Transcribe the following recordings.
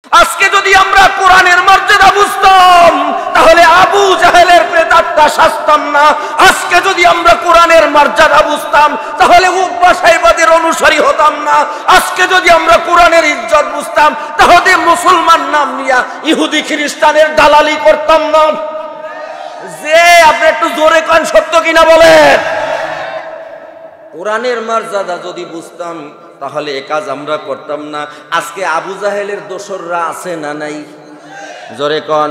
আজকে যদি আমরা কোরআনের মর্যাদা বুঝতাম তাহলে আবু জাহেলের প্রেতাত্মা শাস্তাম না। আজকে যদি আমরা কোরআনের মর্যাদা বুঝতাম তাহলে উকবা সাহেবদের অনুসারী হতাম না। আজকে যদি আমরা কোরআনের ইজ্জত বুঝতাম তাহলে মুসলমান নাম নিয়া ইহুদি খ্রিস্টানের দালালি করতাম না। যে আপনি একটু জোরে কান, সত্য কিনা বলেন? কোরআনের মর্যাদা যদি বুঝতাম তাহলে এ কাজ আমরা করতাম না। আজকে আবু জাহেলের দোসররা আছে না নাই? জোরে কন।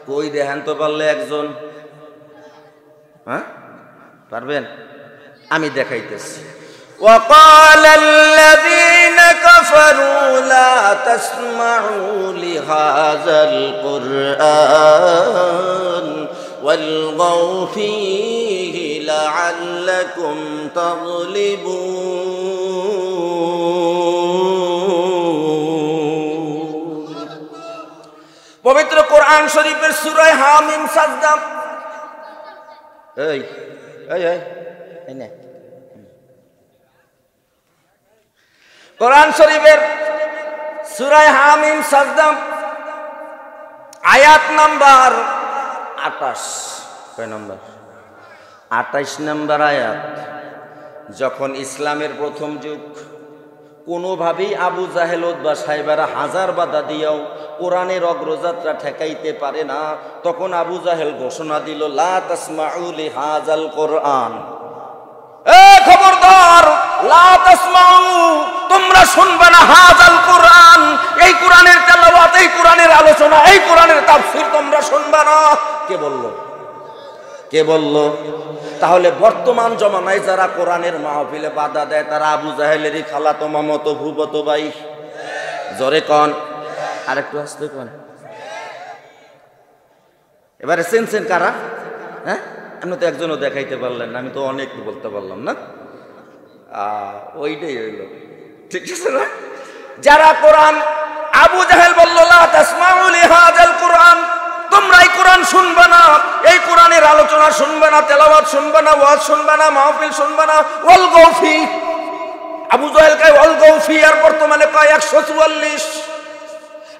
কই দেখেন তো পারলে একজন, হ্যাঁ পারবেন? আমি দেখাইতেছি। وقال الذين كفروا لا تسمعوا لهذا القرآن والغوا فيه لعلكم تغلبون। পবিত্র কোরআন শরীফের সূরা হামিম সাজদা, এই এই এই না, কোরআন শরীফের সূরা হামিম সাজদা আয়াত নাম্বার 28। কয় নম্বর? 28 নম্বর আয়াত। যখন ইসলামের প্রথম যুগ, কোনোভাবেই আবু জাহেল বা সাহেবেরা হাজার বাধা দিয়েও কোরআনের অগ্রযাত্রা ঠেকাইতে পারে না, তখন আবু জাহেল ঘোষণা দিল, লা তাসমাউ লিহাযাল কোরআন, এ খবরদার, লা তাসমাউ, তোমরা শুনবে না, হাযাল কোরআন, এই কোরআনের তেলাওয়াত, এই কোরআনের আলোচনা, এই কোরআনের তাফসীর তোমরা শুনবে না। কে বলল? কে বলল? তাহলে বর্তমান জমানায় যারা কোরআনের মাহফিলে বাধা দেয় তারা আবু জাহেলেরই খালাতো মামাতো ভূপতো ভাই। জোরে কন, আরেকটু আসতে কন। এবারে চেনছেন কারা? হ্যাঁ, আমি তো একজনও দেখাইতে পারলেন না, আমি তো অনেক বলতে পারলাম না। ওইটাই হইল, ঠিক আছে না? যারা কোরআন, আবু জাহেল বলল লা তাসমাউ লিহাযাল কোরআন, তোমরা এই কোরআন শুনবে না, এই কোরআনের আলোচনা শুনবে না, তেলাওয়াত শুনবে না, ওয়াজ শুনবে না, মাহফিল শুনবে না। ওয়াল গৌফি, আবু জাহেল কয় ওয়াল গৌফি, আর বর্তমানে কয় 144।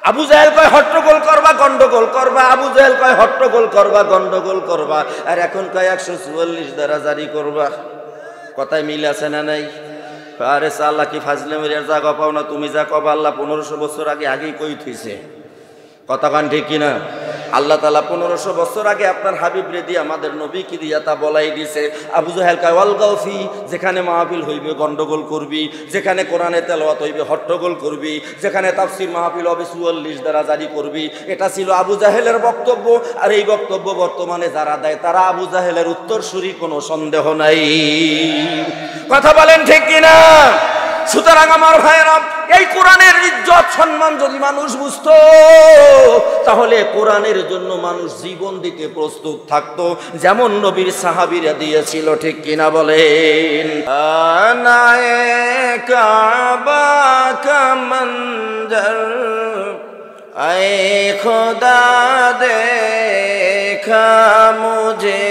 আবু জাহেল কয় হট্টগোল করবা, গন্ডগোল করবা, আবু জাহেল কয় হট্টগোল করবা, গন্ডগোল করবা, আর এখন কয় 144 দ্বারা জারি করবা। কথায় মিল আছে না নাই? আরে আল্লাহ কি ফাজলে মেরিয়ার জায়গা পাও না, তুমি যা কবা আল্লাহ 1500 বছর আগেই কই থইছে। কথা কান ঠিক কিনা? আল্লাহ তাআলা 1500 বছর আগে আপনার হাবিব রে দিয়ে, আমাদের নবী কি দিয়া তা বলাই দিছে। আবু জাহেল কয় ওয়াল গাউফি, যেখানে মাহফিল হইবে গন্ডগোল করবি, যেখানে কোরআনে তেলাওয়াত হইবে হট্টগোল করবি, যেখানে তাফসীর মাহফিল হবে 44 দ্বারা জারি করবি। এটা ছিল আবু জাহেলের বক্তব্য। আর এই বক্তব্য বর্তমানে যারা দেয় তারা আবু জাহেলের উত্তরসূরি, কোনো সন্দেহ নাই। কথা বলেন ঠিক কিনা? সুতরাং আমার ভাইয়েরা, এই কোরআনের ইজ্জত সম্মান যদি মানুষ বুঝতো তাহলে কোরআনের জন্য মানুষ জীবন দিতে প্রস্তুত থাকতো, যেমন নবীর সাহাবীরা দিয়েছিল। ঠিক কিনা বলেন? আনায়ে কাবা কা মঞ্জর আয়ে খোদা দেখা মুঝে,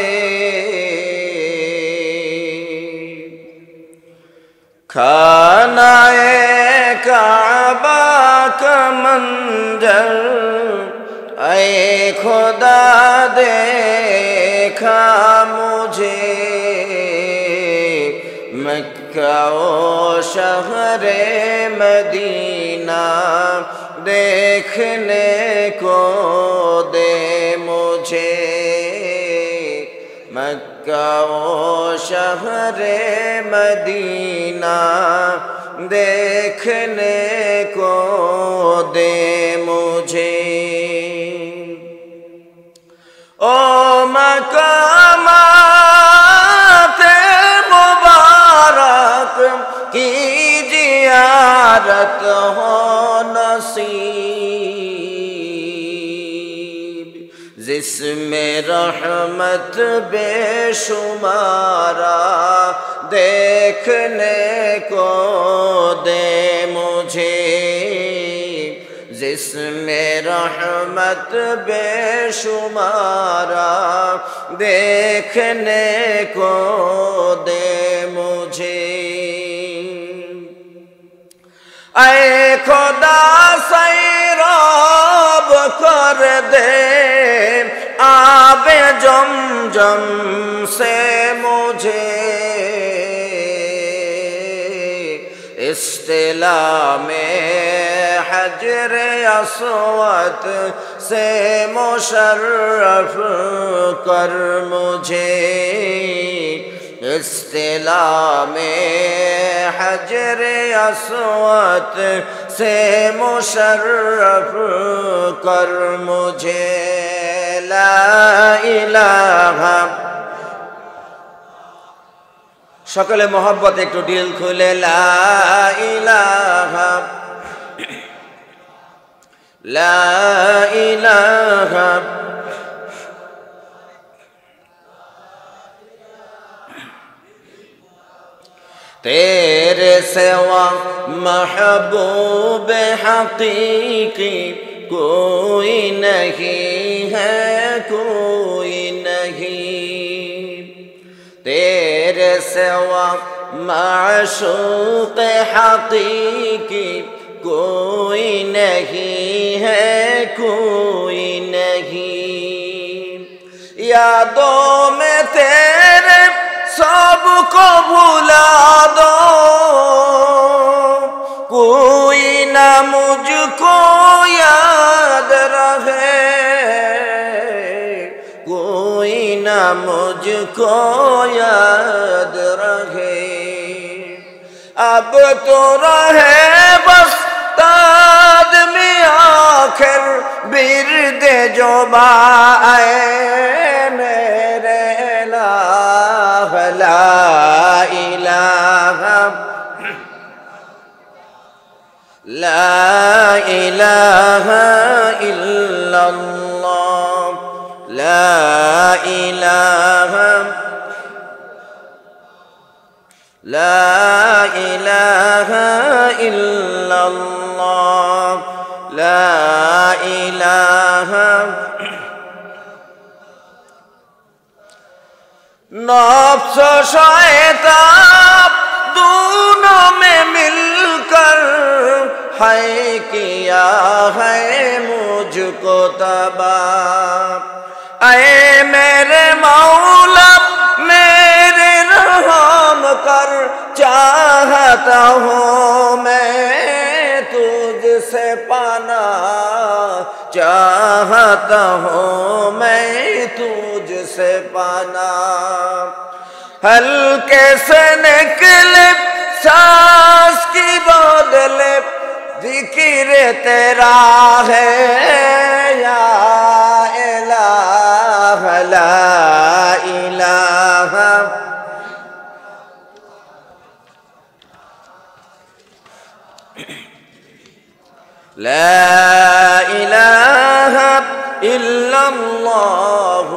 खानाए काबा का मंजर ऐ खुदा देखा मुझे, मक्का ओ शहरे मदीना देखने को दे मुझे, मक्का ओ शहरे मदीना देखने को दे मुझे। ओ मकामाते मुबारक की जियारत हो नसीब, जिसमें रहमत बेशुमारा देखने को दे मुझे, जिसमें रहमत बेशुमारा देखने को दे मुझे। ऐ खुदा सही آب زمزم سے مجھے استلام حجر اسود سے مشرف کر مجھے استلام حجر اسود سے مشرف کر مجھے لا الہ সকলে মোহব্বত একটু দিল খুলে লা ইলাহা লা ইলাহা تیرے سوا محبوب حقیقی کوئی نہیں ہے کوئی نہیں تیرے سوا معشوق حقیقی کوئی نہیں ہے کوئی نہیں یادوں میں تیرے سب کو بھلا دو کوئی نہ مجھ کو یاد رہے کوئی نہ مجھ کو یاد رہے اب تو رہے بس آدمی آخر برد جو بائے میرے الہ لا الہ لا الہ الا اللہ لا الہ لا الہ الا اللہ لا الہ نفس و شیطان دونوں میں مل کر ہے کیا ہے مجھ کو تباہ اے میرے مولا میرے رحم کر چاہتا ہوں میں تجھ سے پناہ چاہتا ہوں میں تجھ سے پناہ ہلکے سے نکلے سانس کی بدلے ذکر تیرا ہے یا الہ لا الہ لا الہ الا اللہ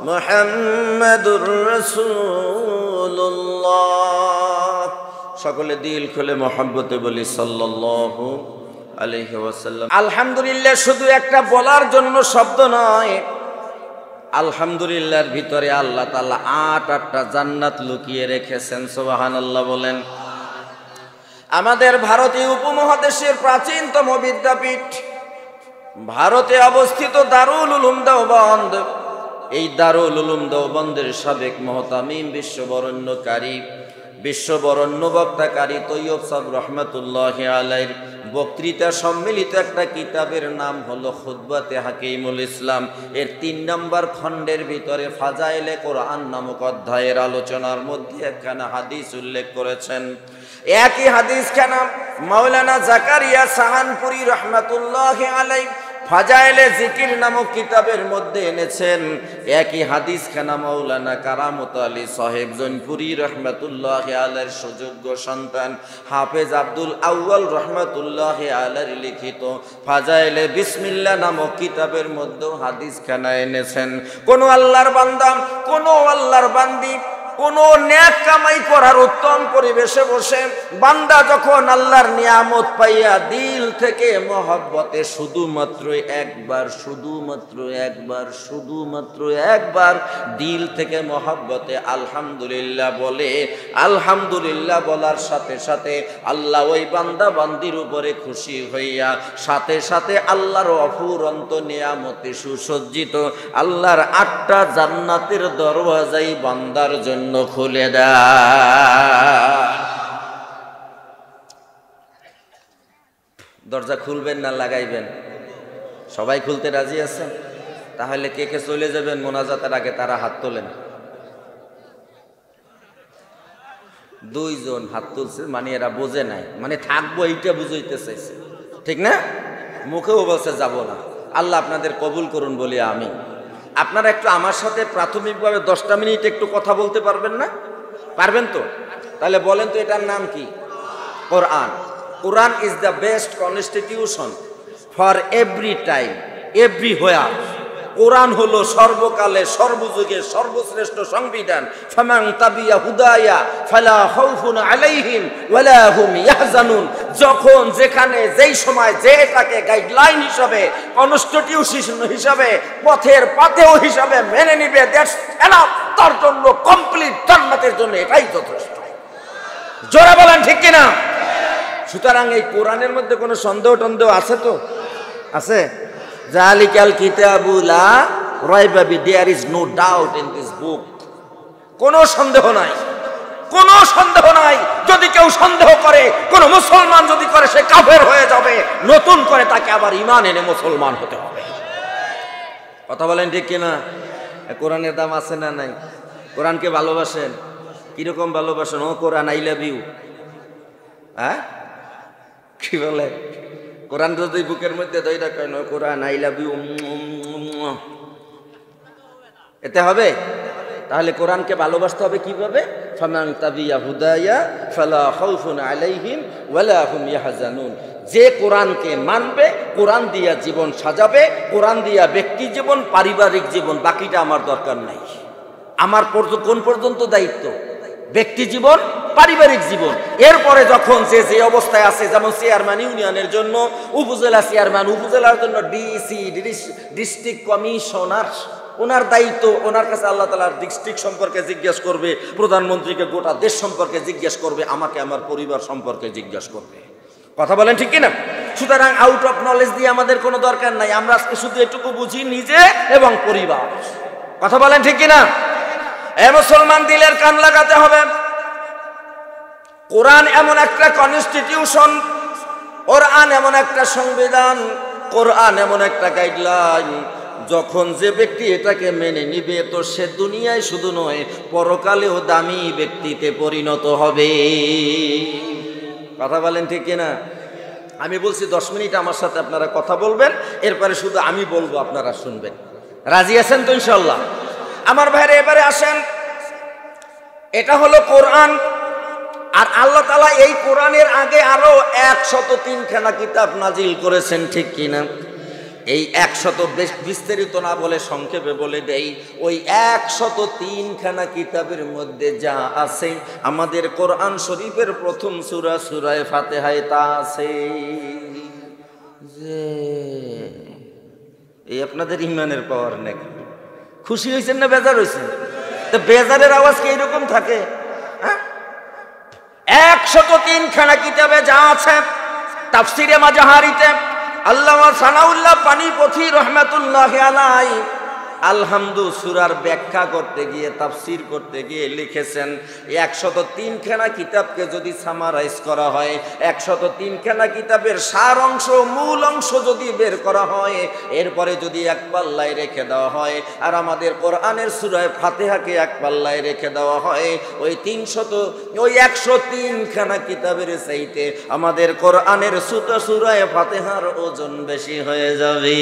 محمد رسول اللہ সকলে দিল খুলে মহব্বতে বলি সাল্লাল্লাহু আলাইহি ওয়াসাল্লাম আলহামদুলিল্লাহ শুধু একটা বলার জন্য শব্দ নয় আলহামদুলিল্লাহর ভিতরে আল্লাহ তাআলা ৮টা জান্নাত লুকিয়ে রেখেছেন সুবহানাল্লাহ বলেন আমাদের ভারতীয় উপমহাদেশের প্রাচীনতম বিদ্যাপীঠ ভারতে অবস্থিত দারুল উলুম দেওবন্দ এই দারুল উলুম দেওবন্দের সাবেক মুহতামিম বিশ্ববরণ্যকারী বিশ্ববরণ্য বক্তাকারী তৈয়ব সাহেব রহমতুল্লাহি আলাইহির বক্তৃতা সম্মিলিত একটা কিতাবের নাম হলো খুতবাতে হাকিমুল ইসলাম এর ৩ নম্বর খণ্ডের ভিতরে ফাজাইলে কোরআন নামক অধ্যায়ের আলোচনার মধ্যে একখানা হাদিস উল্লেখ করেছেন একই হাদিসখানা মাওলানা জাকারিয়া সাহানপুরী রহমতুল্লাহি আলাইহি ফাজাইলে জিকির নামক কিতাবের মধ্যে এনেছেন একই হাদিসখানা মাওলানা কারামত আলী সাহেব জৈনপুরী রহমতুল্লাহি আলাইহির সুযোগ্য সন্তান হাফেজ আব্দুল আউয়াল রহমতুল্লাহি আলাইহি লিখিত ফাজাইলে বিসমিল্লাহ নামক কিতাবের মধ্যে হাদিসখানা এনেছেন কোন আল্লাহর বান্দা কোন আল্লাহর বান্দি কোনো নেক কামাই করার উত্তম পরিবেশে বসে বান্দা যখন আল্লাহর নিয়ামত পাইয়া দিল থেকে মহব্বতে শুধুমাত্র একবার দিল থেকে মহব্বতে আলহামদুলিল্লাহ বলে, আলহামদুলিল্লাহ বলার সাথে সাথে আল্লাহ ওই বান্দা বান্দির উপরে খুশি হইয়া সাথে সাথে আল্লাহর অফুরন্ত নিয়ামতে সুসজ্জিত আল্লাহর 8টা জান্নাতের দরওয়াজাই বান্দার জন্য খুলে দেয়। দরজা খুলবেন না লাগাইবেন? সবাই খুলতে রাজি আছেন? তাহলে কে কে চলে যাবেন মোনাজাতের আগে তারা হাত তোলেন। 2 জন হাত তুলছে, মানে এরা বোঝে নাই, মানে থাকবো এইটা বুঝাইতে চাইছে, ঠিক না? মুখেও বলছে যাব না। আল্লাহ আপনাদের কবুল করুন বলি আমি। আপনারা একটু আমার সাথে প্রাথমিকভাবে 10টা মিনিট একটু কথা বলতে পারবেন না? পারবেন তো? তাহলে বলেন তো এটার নাম কি? Quran. Quran is the best constitution for every time, everywhere. Quran হলো সর্বকালে সর্বযুগে সর্বশ্রেষ্ঠ সংবিধান। ফামান তাবিয়া হুদায়া ফালা খাউফুন আলাইহিম ওয়ালা হুম ইয়াহজানুন। যখন যেখানে যেই সময় যেটাকে গাইডলাইন হিসাবে, কনস্টিটিউশন হিসাবে, পথের পাথেয় হিসাবে মেনে নিবে, দ্যাটস এনাফ। তার জন্য কমপ্লিট জান্নাতের জন্য এটাই যথেষ্ট। জোরে বলেন ঠিক কিনা? সুতরাং এই কোরআনের মধ্যে কোনো সন্দেহ টন্দেহ আছে তো? আছে? জালিকাল কিতাবু লা রাইবা ফি, there is no doubt in this book. কোনো সন্দেহ নাই, কোনো সন্দেহ নাই। যদি কেউ সন্দেহ করে, কোন মুসলমান যদি করে, সে কাফের হয়ে যাবে। নতুন করে তাকে আবার ঈমান এনে মুসলমান হতে হবে। কথা বলেন ঠিক কিনা? কোরআনের দাম আছে না নাই? কোরআনকে ভালোবাসেন? কিরকম ভালোবাসেন? ও কোরআন আই লাভ ইউ। হ্যাঁ, কি বলে? কোরআন যদি বুকের মধ্যে দইটা কেন কোরআন আই লাভ ইউ, এতে হবে? তাহলে কোরআনকে ভালোবাসতে হবে কিভাবে? ফামান তাবিয়া হুদায়া ফালা খাউফুন আলাইহিম ওয়ালা হুম ইয়াহজানুন। যে কোরআনকে মানবে, কোরআন দিয়া জীবন সাজাবে, কোরআন দিয়া ব্যক্তি জীবন, পারিবারিক জীবন, বাকিটা আমার দরকার নাই। আমার কোন পর্যন্ত দায়িত্ব? ব্যক্তি জীবন, পারিবারিক জীবন। এরপরে যখন যে যে অবস্থায় আছে, যেমন চেয়ারম্যান ইউনিয়নের জন্য উপজেলা চেয়ারম্যান, উপজেলার জন্য ডিসি, ডিস্ট্রিক্ট কমিশনার, ওনার দায়িত্ব, ওনার কাছে আল্লাহ তাআলার ডিস্ট্রিক্ট সম্পর্কে জিজ্ঞেস করবে, প্রধানমন্ত্রীকে গোটা দেশ সম্পর্কে জিজ্ঞেস করবে, আমাকে আমার পরিবার সম্পর্কে জিজ্ঞেস করবে। কথা বলেন ঠিক কিনা? সুতরাং আউট অফ নলেজ দিয়ে আমাদের কোনো দরকার নাই। আমরা আজকে শুধু এটুকু বুঝি, নিজে এবং পরিবার। কথা বলেন ঠিক কিনা? এ মুসলমান, দিলের কান লাগাতে হবে। কোরআন এমন একটা কনস্টিটিউশন, কোরআন এমন একটা সংবিধান, কোরআন এমন একটা গাইডলাইন, যখন যে ব্যক্তি এটাকে মেনে নিবে, তো সে দুনিয়ায় শুধু নয়, পরকালেও দামি ব্যক্তিতে পরিণত হবে। কথা বলেন ঠিক কিনা? আমি বলছি 10 মিনিট আমার সাথে আপনারা কথা বলবেন, এরপরে শুধু আমি বলবো, আপনারা শুনবেন। রাজি আছেন তো ইনশাল্লাহ? আমার ভাইরা এবারে আসেন, এটা হলো কোরআন। আর আল্লাহ তাআলা এই কোরআনের আগে আরো 103খানা কিতাব নাজিল করেছেন, ঠিক কিনা? এই 100 বিস্তারিত না বলে সংক্ষেপে বলে দেই, ওই 103খানা কিতাবের মধ্যে যা আছে, আমাদের কোরআন শরীফের প্রথম সূরা সূরা ফাতিহায় তা আছে। যে এই আপনাদের ইমানের পাওয়ার নাকি? খুশি হয়েছেন না বেজার হয়েছেন? তো বেজারের আওয়াজ কি এরকম থাকে? হ্যাঁ, 103খানা কিতাবে যা আছে, তাফসিরে মাজাহারিতে আল্লামা সানাউল্লাহ পানিপথী রহমাতুল্লাহি আলাইহি আলহামদু সূরার ব্যাখ্যা করতে গিয়ে, তাফসির করতে গিয়ে লিখেছেন, 103খানা কিতাবকে যদি সামারাইজ করা হয়, 103খানা কিতাবের সার অংশ, মূল অংশ যদি বের করা হয়, এরপরে যদি এক পাল্লায় রেখে দেওয়া হয়, আর আমাদের কোরআনের সূরা ফাতিহাকে এক পাল্লায় রেখে দেওয়া হয়, ওই 103খানা কিতাবের চাইতে আমাদের কোরআনের সূরা ফাতিহার ওজন বেশি হয়ে যাবে।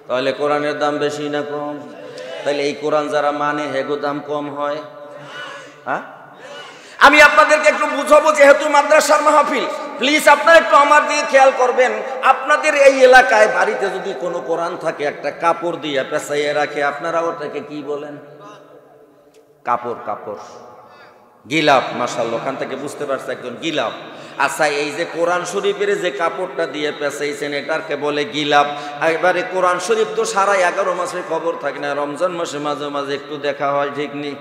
তাহলে কোরআনের দাম বেশি না কম? তাহলে এই কোরআন যারা মানে, হেগো দাম কম হয়? হ্যাঁ, আমি আপনাদেরকে একটু বুঝাবো, যেহেতু মাদ্রাসার মাহফিল, প্লিজ আপনারা একটু আমার দিকে খেয়াল করবেন। আপনাদের এই এলাকায় বাড়িতে যদি কোনো কোরআন থাকে, একটা কাপড় দিয়ে পেঁচাইয়ে রাখে, আপনারা ওটাকে কি বলেন? কাপড় কাপড় গিলাফ, মাশাআল্লাহ, ওখান থেকে বুঝতে পারছে একজন গিলাফ। আচ্ছা, এই যে কোরআন শরীফের যে কাপড়টা দিয়ে পেঁচাইছেন এটাকে বলে গিলাফ। এবারে কোরআন শরীফ তো সারা 11 মাসে খবর থাকে না, রমজান মাসে মাঝে মাঝে একটু দেখা হয়, ঠিক নেই?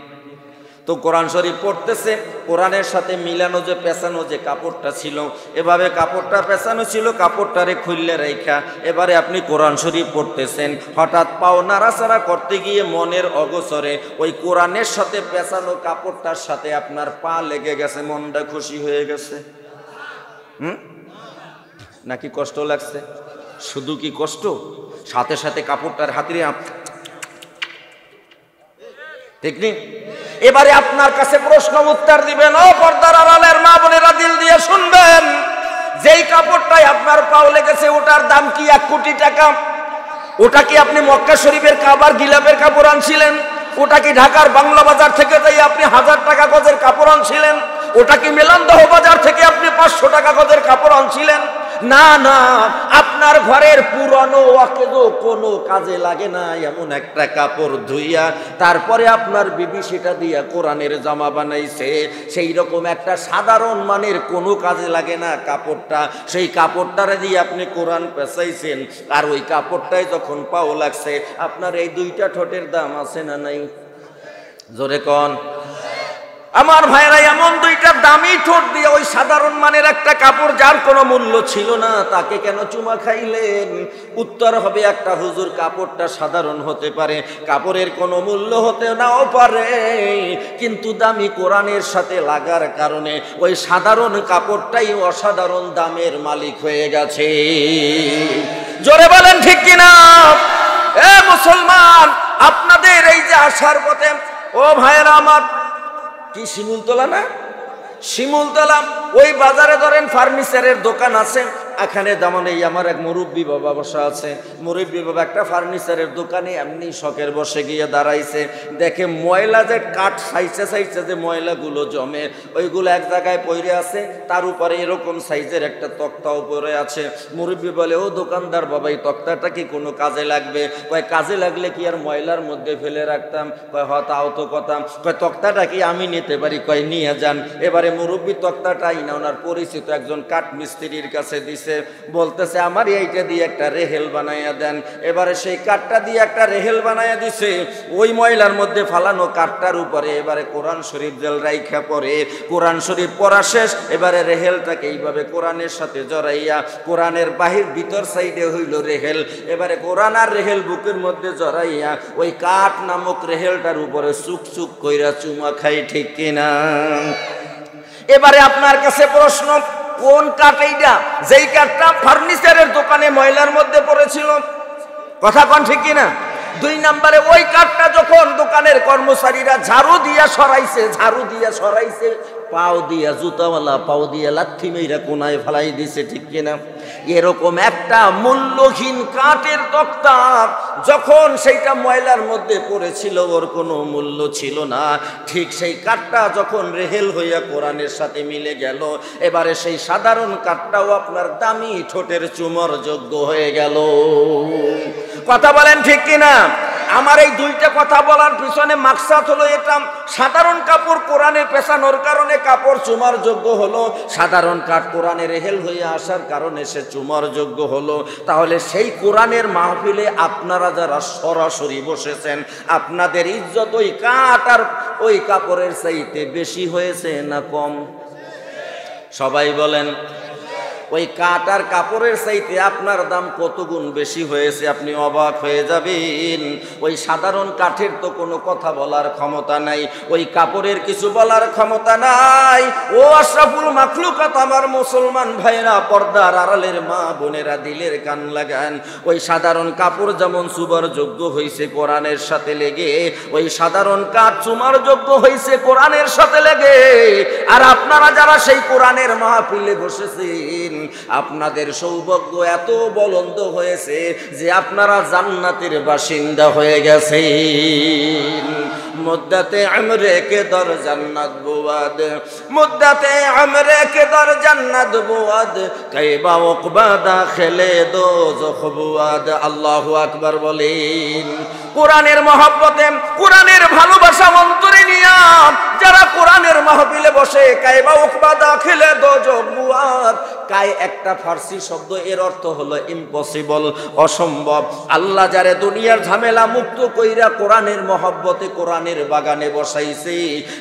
তো কোরআন শরীফ পড়তেছে, কোরআনের সাথে মিলানো যে পেঁচানো যে কাপড়টা ছিল, এভাবে কাপড়টা পেঁচানো ছিল, কাপড়টারে খুললে রেখা এবারে আপনি কোরআন শরীফ পড়তেছেন, হঠাৎ পাও নাড়াচাড়া করতে গিয়ে মনের অগোচরে ওই কোরআনের সাথে পেঁচানো কাপড়টার সাথে আপনার পা লেগে গেছে, মনটা খুশি হয়ে গেছে? নাকি কষ্ট লাগছে? শুধু কি কষ্ট, সাথে সাথে কাপড়টার হাতিরে, ঠিক নেই? এবারে আপনার কাছে প্রশ্ন উত্তর দিবেন, ও পর্দার আড়ালের মা বোনেরা দিল দিয়ে শুনবেন, যেই কাপড়টাই আপনার পাও লেগেছে ওটার দাম কি 1 কোটি টাকা? ওটা কি আপনি মক্কা শরীফের কাবার গিলাফের কাপড় আনছিলেন? ওটা কি ঢাকার বাংলা বাজার থেকে যাই আপনি 1000 টাকা গজের কাপড় আনছিলেন? ওটা কি মেলান্দহ বাজার থেকে আপনি 500 টাকা গজের কাপড় আনছিলেন? না না, আপনার ঘরের পুরানো ওয়াকেদো কোনো কাজে লাগে না এমন একটা কাপড় ধুইয়া তারপরে আপনার বিবি সেটা দিয়া কোরআনের জামা বানাইছে, সেই রকম একটা সাধারণ মানের কোনো কাজে লাগে না কাপড়টা, সেই কাপড়টারে দিয়ে আপনি কোরআন পেঁচাইছেন, আর ওই কাপড়টাই যখন পাও লাগছে, আপনার এই 2টা ঠোঁটের দাম আছে না নাই? জোরে কোন আমার ভাইরা, এমন 2টা দামি ঠোঁট দিয়ে ওই সাধারণ মানের একটা কাপড় যার কোনো মূল্য ছিল না, তাকে কেন চুমা খাইলেন? উত্তর হবে একটা, হুজুর কাপড়টা সাধারণ হতে পারে, কাপড়ের কোনো মূল্য হতে নাও পারে, কিন্তু দামি কোরআনের সাথে লাগার কারণে ওই সাধারণ কাপড়টাই অসাধারণ দামের মালিক হয়ে গেছে। জোরে বলেন ঠিক কিনা? এ মুসলমান, আপনাদের এই যে আসার পথে, ও ভাইরা আমার, কি শিমুলতলা না? শিমুলতলা ওই বাজারে ধরেন ফার্নিচারের দোকান আছে, এখানে যেমন এই আমার এক মুরব্বী বাবা বসা আছে, মুরব্বী বাবা একটা ফার্নিচারের দোকানে এমনি শখের বসে গিয়ে দাঁড়াইছে, দেখে ময়লা যে কাঠ সাইজে সাইজে যে ময়লাগুলো জমে ওইগুলো এক জায়গায় পড়ে আছে, তার উপরে এরকম সাইজের একটা তক্তাও পড়ে আছে। মুরব্বী বলে, ও দোকানদার বাবা, এই তক্তাটা কি কোনো কাজে লাগবে? কয়, কাজে লাগলে কি আর ময়লার মধ্যে ফেলে রাখতাম? কয়, হ তাও তো কথা। কয়, তক্তাটা কি আমি নিতে পারি? কয়, নিয়ে যান। এবারে মুরব্বী তক্তাটাই না ওনার পরিচিত একজন কাঠ মিস্ত্রির কাছে দিছে, বলতেছে আমার এইটা দিয়ে একটা রেহেল বানাইয়া দেন। এবারে সেই কাঠটা দিয়ে একটা রেহেল বানাইয়া দিছে, ওই ময়লার মধ্যে ফালানো কাঠটার উপরে এবারে কোরআন শরীফ জেল রাইখা পড়ে, কোরআন শরীফ পড়া শেষ, এবারে রেহেলটাকে এইভাবে কোরআনের সাথে জড়াইয়া, কোরআনের বাহির ভিতর সাইডে হইল রেহেল, এবারে কোরআন আর রেহেল বুকের মধ্যে জড়াইয়া ওই কাঠ নামক রেহেলটার উপরে চুক চুক কইরা চুমা খাই, ঠিক কিনা? এবারে আপনার কাছে প্রশ্ন, কোন কাঠ এইটা? যেই কাঠটা ফার্নিচারের দোকানে ময়লার মধ্যে পড়েছিল, কথা কোন ঠিক কিনা? 2 নম্বরে, ওই কাঠটা যখন দোকানের কর্মচারীরা ঝাড়ু দিয়া সরাইছে, পাও দিয়া জুতাওয়ালা পাও দিয়া লাথি মেয়েরা কোনায় ফেলাই দিছে, ঠিক কিনা? এরকম একটা মূল্যহীন কাঠের তক্তা যখন সেইটা ময়লার মধ্যে পড়েছিল, ওর কোনো মূল্য ছিল না, ঠিক সেই কাঠটা যখন রেহেল হইয়া কোরআনের সাথে মিলে গেল, এবারে সেই সাধারণ কাঠটাও আপনার দামি ঠোঁটের চুমর যোগ্য হয়ে গেল। কথা বলেন ঠিক কিনা? আমার এই 2টা কথা বলার পিছনে মাকসাদ হলো এটা, সাধারণ কাপড় কোরআনে পেছানোর কারণে কাপড় চুমার যোগ্য হলো, সাধারণ কাঠ কোরআনে রেহেল হয়ে আসার কারণে সে চুমার যোগ্য হলো। তাহলে সেই কোরআনের মাহফিলে আপনারা যারা সরাসরি বসেছেন, আপনাদের ইজ্জত ওই কাঠ আর ওই কাপড়ের চাইতে বেশি হয়েছে না কম? সবাই বলেন। ওই কাঠ আর কাপড়ের চাইতে আপনার দাম কত গুণ বেশি হয়েছে, আপনি অবাক হয়ে যাবেন। ওই সাধারণ কাঠের তো কোনো কথা বলার ক্ষমতা নাই, ওই কাপড়ের কিছু বলার ক্ষমতা নাই। ও আশরাফুল মাখলুকাত, আমার মুসলমান ভাইরা, পর্দার আড়ালের মা বোনেরা, দিলের কান লাগান, ওই সাধারণ কাপড় যেমন চুমার যোগ্য হয়েছে কোরআনের সাথে লেগে, ওই সাধারণ কাঠ চুমার যোগ্য হয়েছে কোরআনের সাথে লেগে। আর আপনারা যারা সেই কোরআনের মাহফিলে বসেছেন, আপনাদের সৌভাগ্য এত বলন্দ হয়েছে যে আপনারা জান্নাতের বাসিন্দা হয়ে গেছেন। मुद्दते अमरे के दर जन्नत बुआद मुद्दते अमरे के दर जन्नत बुआद कैबा उक़बा दाखिले दोज़ख बुआद আল্লাহু আকবার বলেন। কোরআনের মহব্বতে কোরআনের ভালোবাসা অন্তরে নিয়া যারা কোরআনের মাহফিলে বসে কায়বা উকবা দাখিলে দোজখ বুয়াদ কায় একটা ফার্সি শব্দ এর অর্থ হলো ইম্পসিবল অসম্ভব। আল্লাহ যারে দুনিয়ার ঝামেলা মুক্ত কইরা কোরআনের মহব্বতে কোরআনের বাগানে বসাইছে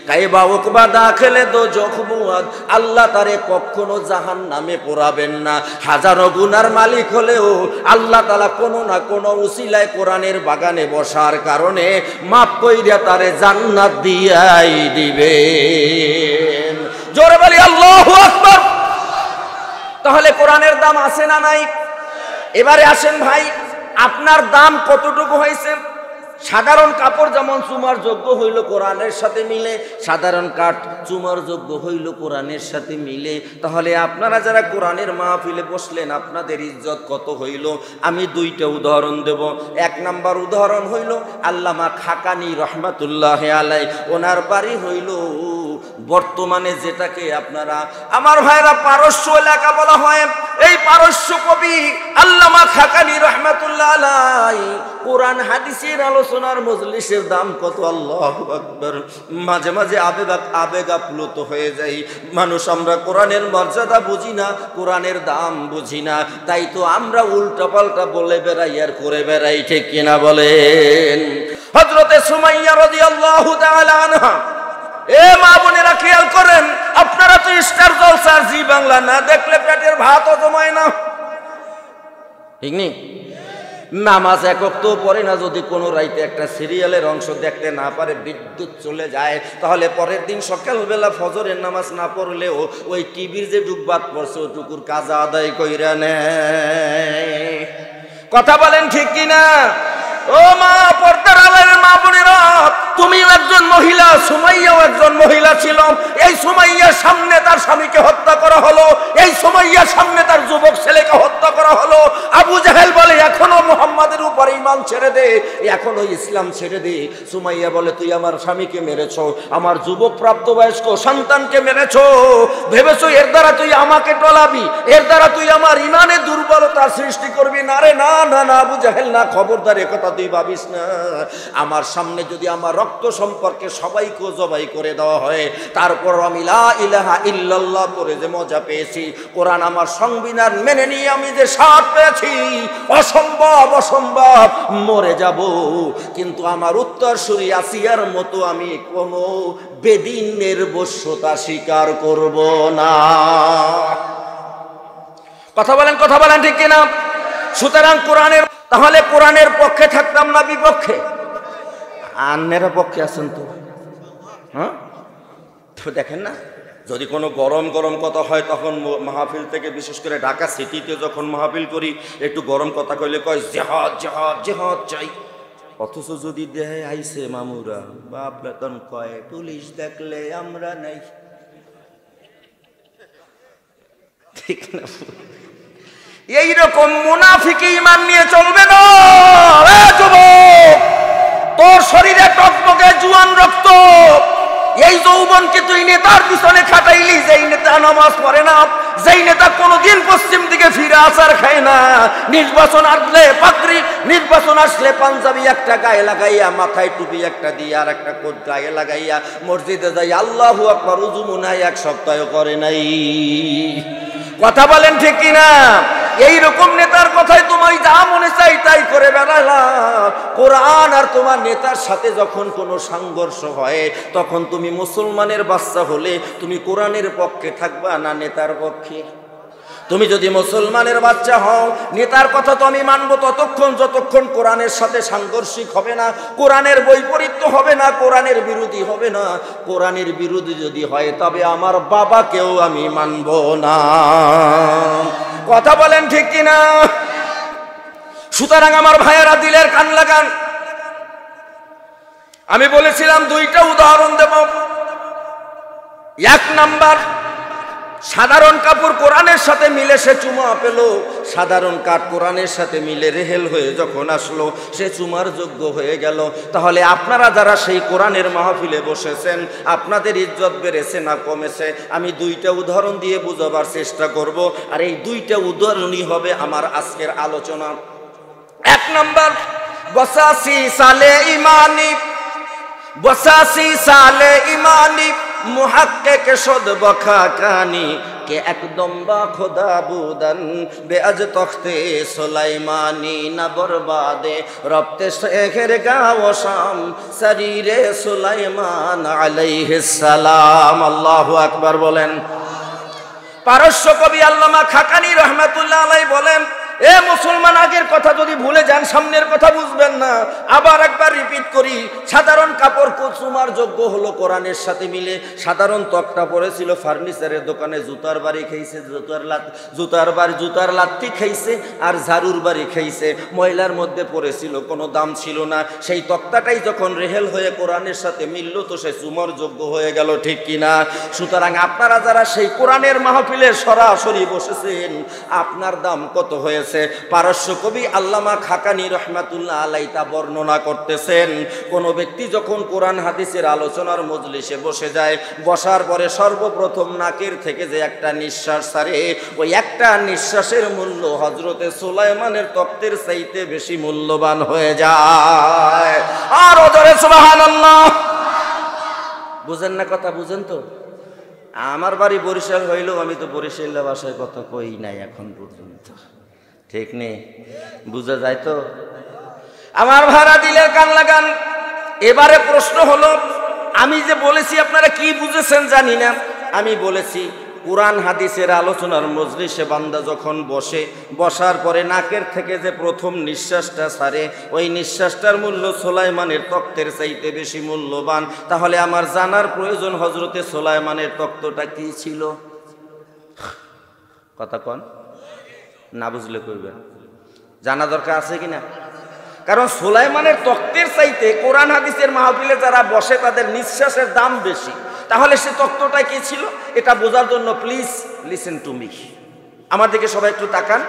কায়বা উকবা দাখিলে দোজখ বুয়াদ আল্লাহ তারে কখনো জাহান্নামে পোড়াবেন না। হাজারো গুনার মালিক হলেও আল্লাহ তাআলা কোনো না কোনো উসিলায় কোরআনের বাগানে বসার কারণে মাফ কইরা তারে জান্নাত দিয়াই দিবেন। জোরে বলি আল্লাহু আকবার। তাহলে কোরআনের দাম আছে না নাই? এবারে আসেন ভাই, আপনার দাম কতটুকু হয়েছে? সাধারণ কাপড় যেমন চুমার যোগ্য হইল কোরআনের সাথে মিলে, সাধারণ কাঠ চুমার যোগ্য হইল কোরআনের সাথে মিলে, তাহলে আপনারা যারা কোরআনের মাহফিলে বসলেন আপনাদের ইজ্জত কত হইল? আমি দুইটা উদাহরণ দেব। এক নাম্বার উদাহরণ হইল আল্লামা খাকানি রহমাতুল্লাহ আলাই, ওনার বাড়ি হইল বর্তমানে যেটাকে আপনারা আমার ভাইরা পারস্য এলাকা বলা হয়। এই পারস্য কবি আল্লামা খাকানি রহমাতুল্লাহ আলাই কোরআন হাদিসের আলোচনার মজলিসের দাম কত! আল্লাহু আকবার। মাঝে মাঝে আবেগ আপ্লুত হয়ে যাই। মানুষ আমরা কোরআনের মর্যাদা বুঝি না, কোরআনের দাম বুঝি না, তাই তো আমরা উল্টা পাল্টা বলে বেড়াই আর করে বেড়াই, ঠিক কিনা বলেন? হযরতে সুমাইয়া রাদিয়াল্লাহু তাআলা আনহা, এ মা বোনেরা খেয়াল করেন, আপনারা তো স্টার জলসার জি বাংলা না দেখলে পেটের ভাতও জমায় না, ঠিক নেই? নামাজ একক তো পড়ে না, যদি কোনো রাইতে একটা সিরিয়ালের অংশ দেখতে না পারে, বিদ্যুৎ চলে যায়, তাহলে পরের দিন সকালবেলা ফজরের নামাজ না পড়লেও ওই টিভির যে ডুববাত পড়ছে ওটুকুর কাজা আদায় কইরা নেয়। কথা বলেন ঠিক কিনা? ও মা, পর্দার আড়ালের মা বোনেরা, তুমিও একজন মহিলা, সুমাইয়াও একজন মহিলা ছিল। এই সুমাইয়ার সামনে তার স্বামীকে হত্যা করা হলো, এই সুমাইয়ার সামনে তার যুবক ছেলেকে হত্যা করা হলো। আবু জাহেল বলে এখনো মুহাম্মাদের উপর ঈমান ছেড়ে দে, এখনো ইসলাম ছেড়ে দে। সুমাইয়া বলে তুই আমার স্বামীকে মেরেছো, আমার যুবক প্রাপ্তবয়স্ক সন্তানকে মেরেছো, ভেবেছো এর দ্বারা তুই আমাকে টলাবি, এর দ্বারা তুই আমার ঈমানে দুর্বলতা সৃষ্টি করবি? না রে, না না না আবু জাহেল, না, খবরদার, একথা তুই ভাবিস না। আমার সামনে যদি আমার রক্ত সম্পর্কে সবাইকে জবাই করে দেওয়া হয়, তারপর আমি লা ইলাহা ইল্লাল্লাহ করে যে মজা পেয়েছি, কোরআন আমার সংবিধান মেনে নিয়ে আমি যে স্বাদ পেয়েছি, অসম্ভব অসম্ভব, মরে যাব। কিন্তু আমার উত্তরসূরি আসিয়ার মতো আমি কোনো বেদিনের বশ্যতা স্বীকার করব না। কথা বলেন, কথা বলেন ঠিক কিনা? সুতরাং কোরআনের, তাহলে কোরআনের পক্ষে থাকতাম না বিপক্ষে? আন্যেরা পক্ষে আছেন তো, হ্যাঁ? তো দেখেন না, যদি কোনো গরম গরম কথা হয় তখন মাহফিল থেকে, বিশেষ করে ঢাকা সিটিতে যখন মাহফিল করি, একটু গরম কথা কইলে কয় জিহাদ জিহাদ জিহাদ চাই। অথচ যদি দেহে আইছে মামুরা বাপরা, তখন কয় পুলিশ দেখলে আমরা নাই, ঠিক না? এইরকম মুনাফিকি ঈমান নিয়ে চলবে না। যুবক, তোর শরীরে টকটকে জুয়ান রক্ত, এই যৌবনকে তুই নেতার পিছনে খাটাইলি, যেই নেতা নামাজ পড়ে না, যেই নেতা কোনোদিন পশ্চিম দিকে ফিরে আসার খায় না, নির্বাচন আসলে পাগড়ি, নির্বাচন আসলে পাঞ্জাবি একটা গায়ে লাগাইয়া, মাথায় টুপি একটা দিয়ে আর একটা কোট গায়ে লাগাইয়া মসজিদে যাই আল্লাহু আকবার, উযু মনে হয় এক সপ্তাহ করে নাই। কথা বলেন ঠিক কিনা? এইরকম নেতার কথাই তোমায় যা মনে চাই তাই করে বেড়ালা। কোরআন আর তোমার নেতার সাথে যখন কোনো সংঘর্ষ হয়, তখন তুমি মুসলমানের বাচ্চা হলে তুমি কোরআনের পক্ষে থাকবা না নেতার পক্ষে? তুমি যদি মুসলমানের বাচ্চা হও, নেতার কথা তো আমি মানবো ততক্ষণ যতক্ষণ কোরআনের সাথে সাংঘর্ষিক হবে না, কোরআনের বৈপরীত্য হবে না, কোরআনের বিরোধী হবে না। কোরআনের বিরোধী যদি হয় তবে আমার বাবাকেও আমি মানব না। কথা বলেন ঠিক কিনা? সুতরাং আমার ভাইয়েরা, দিলের কান লাগান। আমি বলেছিলাম দুইটা উদাহরণ দেব। এক নাম্বার, সাধারণ কাপড় কোরআনের সাথে মিলে সে চুমা পেল, সাধারণ কাঠ কোরআনের সাথে মিলে রেহেল হয়ে যখন আসলো সে চুমার যোগ্য হয়ে গেল। তাহলে আপনারা যারা সেই কোরআনের মাহফিলে বসেছেন, আপনাদের ইজ্জত বেড়েছে না কমেছে? আমি দুইটা উদাহরণ দিয়ে বোঝাবার চেষ্টা করব, আর এই দুইটা উদাহরণই হবে আমার আজকের আলোচনা। এক নম্বর, বসাসি সালে ইমানি, বসাসি সালে ইমানি মুহাক্কিক শুদ বখাকানি কে একদম বা খোদা বুদন বেআজ তখতে সুলাইমানি না বরবাদে রবতে শেখের গাও শাম শরীরে সুলাইমান আলাইহিস সালাম। আল্লাহু আকবার বলেন। পারস্য কবি আল্লামা খাকানি রহমাতুল্লাহ আলাইহি বলেন, এ মুসলমান, আগের কথা যদি ভুলে যান সামনের কথা বুঝবেন না। আবার একবার রিপিট করি, সাধারণ কাপড় চুমার যোগ্য হলো কোরআনের সাথে মিলে। সাধারণ তক্তা পড়েছিল ফার্নিচারের দোকানে, জুতার বাড়ি খেয়েছে, জুতার লাত্তি খেয়েছে আর ঝাড়ুর বাড়ি খেয়েছে, ময়লার মধ্যে পড়েছিল, কোনো দাম ছিল না। সেই তক্তাটাই যখন রেহেল হয়ে কোরআনের সাথে মিলল তো সে চুমার যোগ্য হয়ে গেল, ঠিক কিনা? সুতরাং আপনারা যারা সেই কোরআনের মাহফিলে সরাসরি বসেছেন, আপনার দাম কত হয়েছে? পারস্য কবি আল্লামা খাকানি রহমাতুল্লাহ আলাইহি তা বর্ণনা করতেছেন। কোন ব্যক্তি যখন কোরআন হাদিসের আলোচনার মজলিসে বসে যায়, বসার পরে সর্বপ্রথম নাকের থেকে যে একটা নিঃশ্বাস ছাড়ে, ওই একটা নিঃশ্বাসের মূল্য হযরতে সুলাইমানের তক্তের চাইতে বেশি মূল্যবান হয়ে যায়। আর ওজরে সুবহানাল্লাহ। বুঝেন না কথা? বুঝেন তো? আমার বাড়ি বরিশাল হইলেও আমি তো বরিশাল ভাষায় কথা কই নাই এখন পর্যন্ত, ঠিক নেই? বুঝা যায় তো? আমার ভাড়া দিলে কান লাগান। এবারে প্রশ্ন হলো, আমি যে বলেছি আপনারা কি বুঝেছেন জানি না। আমি বলেছি কোরআন হাদিসের আলোচনার মজলিসে বান্দা যখন বসে, বসার পরে নাকের থেকে যে প্রথম নিঃশ্বাসটা ছাড়ে, ওই নিঃশ্বাসটার মূল্য সুলাইমানের তক্তের চাইতে বেশি মূল্যবান। তাহলে আমার জানার প্রয়োজন হযরতে সুলাইমানের তক্তটা কি ছিল? কথা কন, না বুঝলে কইবেন। জানা দরকার আছে কিনা? কারণ সুলাইমানের তক্তের চাইতে কোরআন হাদিসের মাহফিলে যারা বসে তাদের নিঃশ্বাসের দাম বেশি। তাহলে সে তক্তটা কি ছিল এটা বোঝার জন্য প্লিজ লিসেন টু মি। আমার দিকে সবাই একটু তাকান।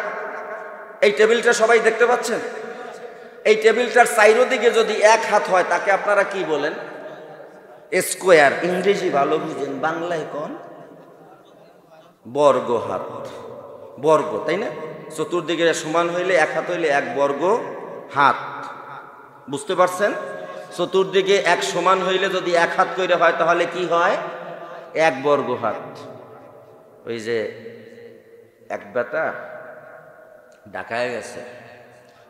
এই টেবিলটা সবাই দেখতে পাচ্ছেন? এই টেবিলটার চাইরোদিকে যদি এক হাত হয় তাকে আপনারা কি বলেন? স্কোয়ার। ইংরেজি ভালো বুঝেন, বাংলায় কোন? বর্গ হাত। বর্গ, তাই না? চতুর্দিকে সমান হইলে এক হাত হইলে এক বর্গ হাত। বুঝতে পারছেন? চতুর্দিকে এক সমান হইলে যদি এক হাত করে হয় তাহলে কি হয়? এক বর্গ হাত। ওই যে এক বেটা ঢাকায় গেছে,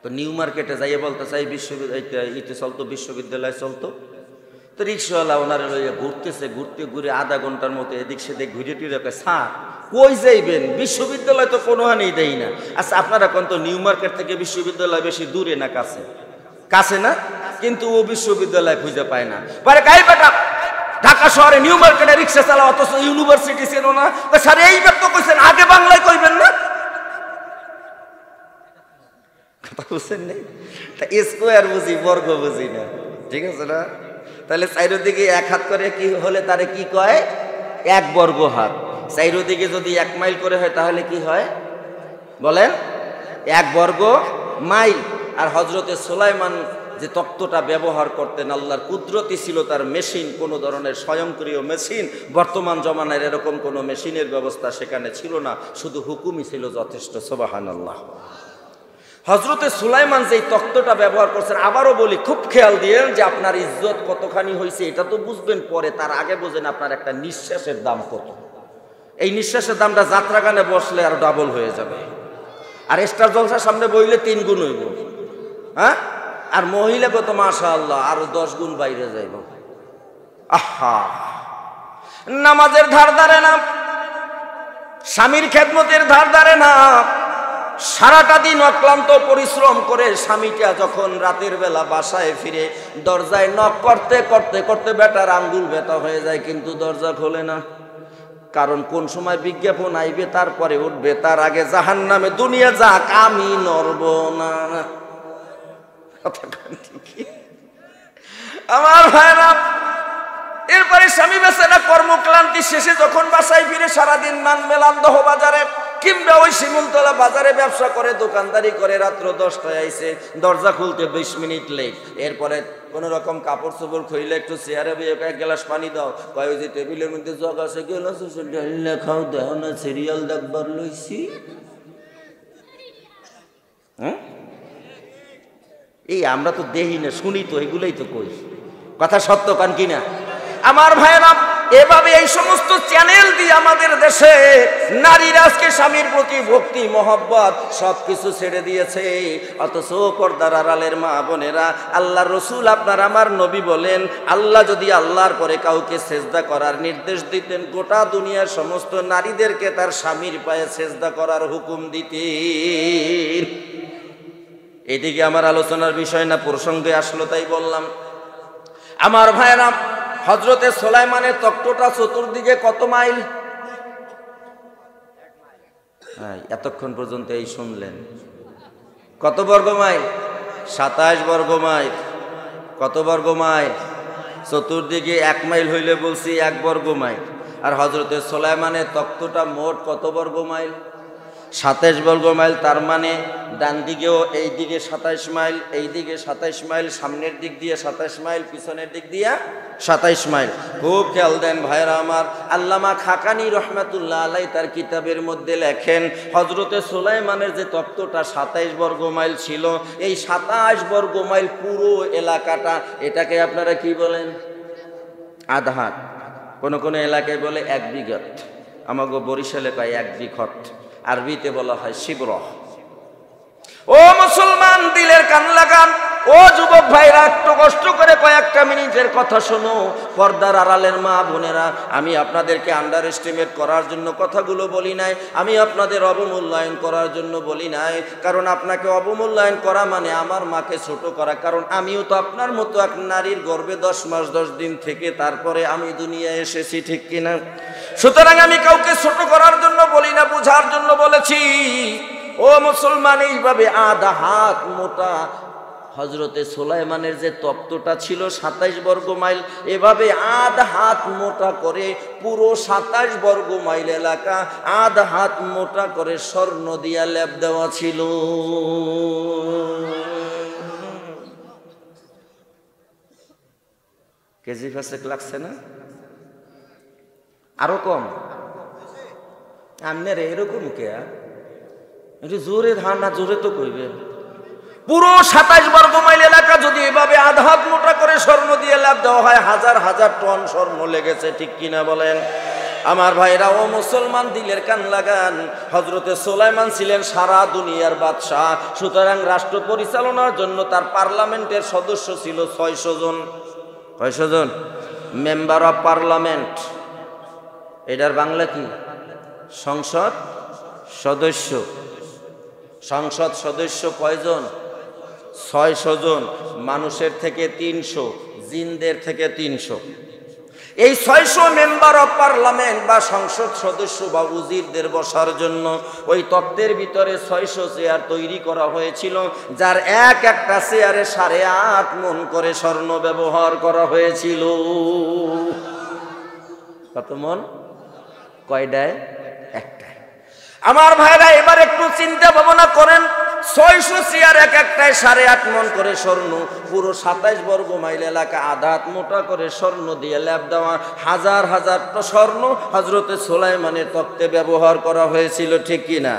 তো নিউ মার্কেটে যাইয়ে বলতে চাই বিশ্ববিদ্যালয় চলতো, বিশ্ববিদ্যালয় চলতো, তো রিক্সাওয়ালা ওনারা লইয়া ঘুরতেছে, ঘুরতে ঘুরে আধা ঘন্টার মতো এদিক সেদিক ঘুরে টুরে স্যার কই যাইবেন? বিশ্ববিদ্যালয় তো কোনো হানেই দেয় না। আচ্ছা আপনারা কোন তো নিউ মার্কেট থেকে বিশ্ববিদ্যালয় বেশি দূরে না কাছে? কাছে না? কিন্তু ও বিশ্ববিদ্যালয় খুঁজে পায় না। বলে কাই বেটা ঢাকা শহরে নিউ মার্কেটে রিক্সা চালাও, অথচ ইউনিভার্সিটি ছিল না। স্যার এইবার তো কইছেন, আগে বাংলায় কইবেন না? কথা বুঝছেন নেই? তা স্কোয়ার বুঝি, বর্গ বুঝি না, ঠিক আছে না? তাহলে চাইরোদিকে এক হাত করে কি হলে তারে কি কয়? এক বর্গ হাত। চাইরোদিকে যদি 1 মাইল করে হয় তাহলে কি হয় বলেন? 1 বর্গ মাইল। আর হযরতে সুলাইমান যে তক্তটা ব্যবহার করতেন, আল্লাহর কুদরতি ছিল তার মেশিন, কোনো ধরনের স্বয়ংক্রিয় মেশিন। বর্তমান জমানার এরকম কোনো মেশিনের ব্যবস্থা সেখানে ছিল না, শুধু হুকুমই ছিল যথেষ্ট। সুবহানাল্লাহ। হযরতে সুলাইমান যেই তক্তটা ব্যবহার করছেন, আবারও বলি খুব খেয়াল দিয়েন যে আপনার ইজ্জত কতখানি হয়েছে এটা তো বুঝবেন পরে, তার আগে বোঝেন আপনার একটা নিঃশ্বাসের দাম কত। এই নিঃশ্বাসের দামটা যাত্রা গানে বসলে আর ডাবল হয়ে যাবে, আর স্টার জলসার সামনে বইলে 3 গুণ হইব। হ্যাঁ, আর মহিলাকে তো মাশাআল্লাহ আরো 10 গুণ বাইরে যাইব। আহা, নামাজের ধার ধারে না, স্বামীর খেদমতের ধার ধারে না, সারাটা দিন অক্লান্ত পরিশ্রম করে স্বামীটা যখন রাতের বেলা বাসায় ফিরে দরজায় নক করতে করতে করতে বেটার আঙ্গুল ব্যথা হয়ে যায়, কিন্তু দরজা খোলে না। কারণ কোন সময় বিজ্ঞাপন আইবে তারপরে উঠবে, তার আগে জাহান্নামে দুনিয়া যাক আমি নড়ব না। আমার ভাইরা, এরপরে স্বামী বেচারা কর্মক্লান্তি শেষে যখন বাসায় ফিরে সারাদিন মান মেলান দহ বাজারে কিংবা ওই শিমুলতলা বাজারে ব্যবসা করে দোকানদারি করে রাত্র 10টায় আইছে, দরজা খুলতে 20 মিনিট লেট। এরপরে কোন রকম কাপড় চোপড় খুইলে একটু চেয়ারে বসে এক গ্লাস পানি দাও, কয় ওই যে টেবিলের মধ্যে জগ আছে গ্লাস লেখাও দেহ না, সিরিয়াল দেখবার লইছি। হ্যাঁ, এই আমরা তো দেখি না, শুনি তো, এগুলোই তো কই, কথা সত্য কান কিনা আমার ভাইয়েরা। এভাবে এই সমস্ত চ্যানেল দিয়ে আমাদের দেশে নারীরা আজকে স্বামীর প্রতি ভক্তি মহব্বত সবকিছু ছেড়ে দিয়েছে। অথচ পর্দার আড়ালের মা বোনেরা, আল্লাহ রসুল আপনার আমার নবী বলেন, আল্লাহ যদি আল্লাহর পরে কাউকে সেজদা করার নির্দেশ দিতেন, গোটা দুনিয়ার সমস্ত নারীদেরকে তার স্বামীর পায়ে সেজদা করার হুকুম দিতেন। এদিকে আমার আলোচনার বিষয় না, প্রসঙ্গে আসলো তাই বললাম। আমার ভাইয়েরা, হযরতে সুলাইমানের তক্তটা চতুর্দিকে কত মাইল? এতক্ষণ পর্যন্ত এই শুনলেন, কত বর্গ মাইল? 27 বর্গ মাইল। কত বর্গ মাইল? চতুর্দিকে 1 মাইল হইলে বলছি 1 বর্গ মাইল। আর হযরতে সুলাইমানের তক্তটা মোট কত বর্গ মাইল? 27 বর্গ মাইল। তার মানে ডান দিকেও এই দিকে 27 মাইল, এই দিকে 27 মাইল, সামনের দিক দিয়ে 27 মাইল, পিছনের দিক দিয়ে 27 মাইল। খুব খেয়াল দেন ভাইরা আমার, আল্লামা খাকানি রহমাতুল্লাহ আলাই তার কিতাবের মধ্যে লেখেন, হযরতে সুলাইমানের যে তক্তটা 27 বর্গ মাইল ছিল, এই 27 বর্গ মাইল পুরো এলাকাটা, এটাকে আপনারা কি বলেন? আধা হাত। কোন কোন এলাকায় বলে 1 বিঘত, আমাগো বরিশালে কয় 1 বিঘত, আরবিতে বলা হয় শিবরহ। ও মুসলমান, দিলের কান লাগান। ও যুবক ভাইরা, একটু কষ্ট করে কয়েকটা মিনিটের কথা শোনো। পর্দার আড়ালের মা বোনেরা, আমি আপনাদেরকে আন্ডার এস্টিমেট করার জন্য কথাগুলো বলি নাই, আমি আপনাদের অবমূল্যায়ন করার জন্য বলি নাই। কারণ আপনাকে অবমূল্যায়ন করা মানে আমার মাকে ছোট করা। কারণ আমিও তো আপনার মতো এক নারীর গর্ভে 10 মাস 10 দিন থেকে তারপরে আমি দুনিয়ায় এসেছি, ঠিক কিনা? সুতরাং আমি কাউকে ছোট করার জন্য বলি না, বোঝার জন্য বলেছি। ও মুসলমান, এইভাবে আধা হাত মোটা হযরতে সুলাইমানের যে তক্তটা ছিল 27 বর্গ মাইল, এভাবে আধা হাত মোটা করে পুরো 27 বর্গ মাইল এলাকা আধা হাত মোটা করে স্বর্ণ দিয়া লেপ দেওয়া ছিল। কেজি 5 লাগছে না? আরো কম? আপনার এরকম কে? একটু জোরে ধান না, জোরে তো কইবে। পুরো 27 বর্গ মাইল এলাকা যদি এভাবে আধা হাত মোটা করে স্বর্ণ দিয়ে লাভ দেওয়া হয়, হাজার হাজার টন স্বর্ণ লেগেছে, ঠিক কিনা বলেন? আমার ভাইরা ও মুসলমান, দিলের কান লাগান। হযরতে সুলাইমান ছিলেন সারা দুনিয়ার বাদশাহ। সুতরাং রাষ্ট্র পরিচালনার জন্য তার পার্লামেন্টের সদস্য ছিল 600 জন। 600 জন মেম্বার অফ পার্লামেন্ট। এটার বাংলা কি? সংসদ সদস্য। সংসদ সদস্য কয়জন? 600 জন। মানুষের থেকে 300, জিনদের থেকে 300। এই 600 মেম্বার অফ পার্লামেন্ট বা সংসদ সদস্য বা উজিরদের বসার জন্য ওই তত্ত্বের ভিতরে 600 চেয়ার তৈরি করা হয়েছিল, যার এক একটা চেয়ারে 8.5 মণ করে স্বর্ণ ব্যবহার করা হয়েছিল। কত মণ? কয়টায়? একটায়। আমার ভাইরা, এবার একটু চিন্তা ভাবনা করেন, 600 চেয়ার এক একটায় 8.5 মণ করে স্বর্ণ, পুরো 27 বর্গ মাইল এলাকা আধা হাত মোটা করে স্বর্ণ দিয়ে ল্যাপ দেওয়া, হাজার হাজার স্বর্ণ হযরতে সুলাইমানের তক্তে ব্যবহার করা হয়েছিল, ঠিক কিনা?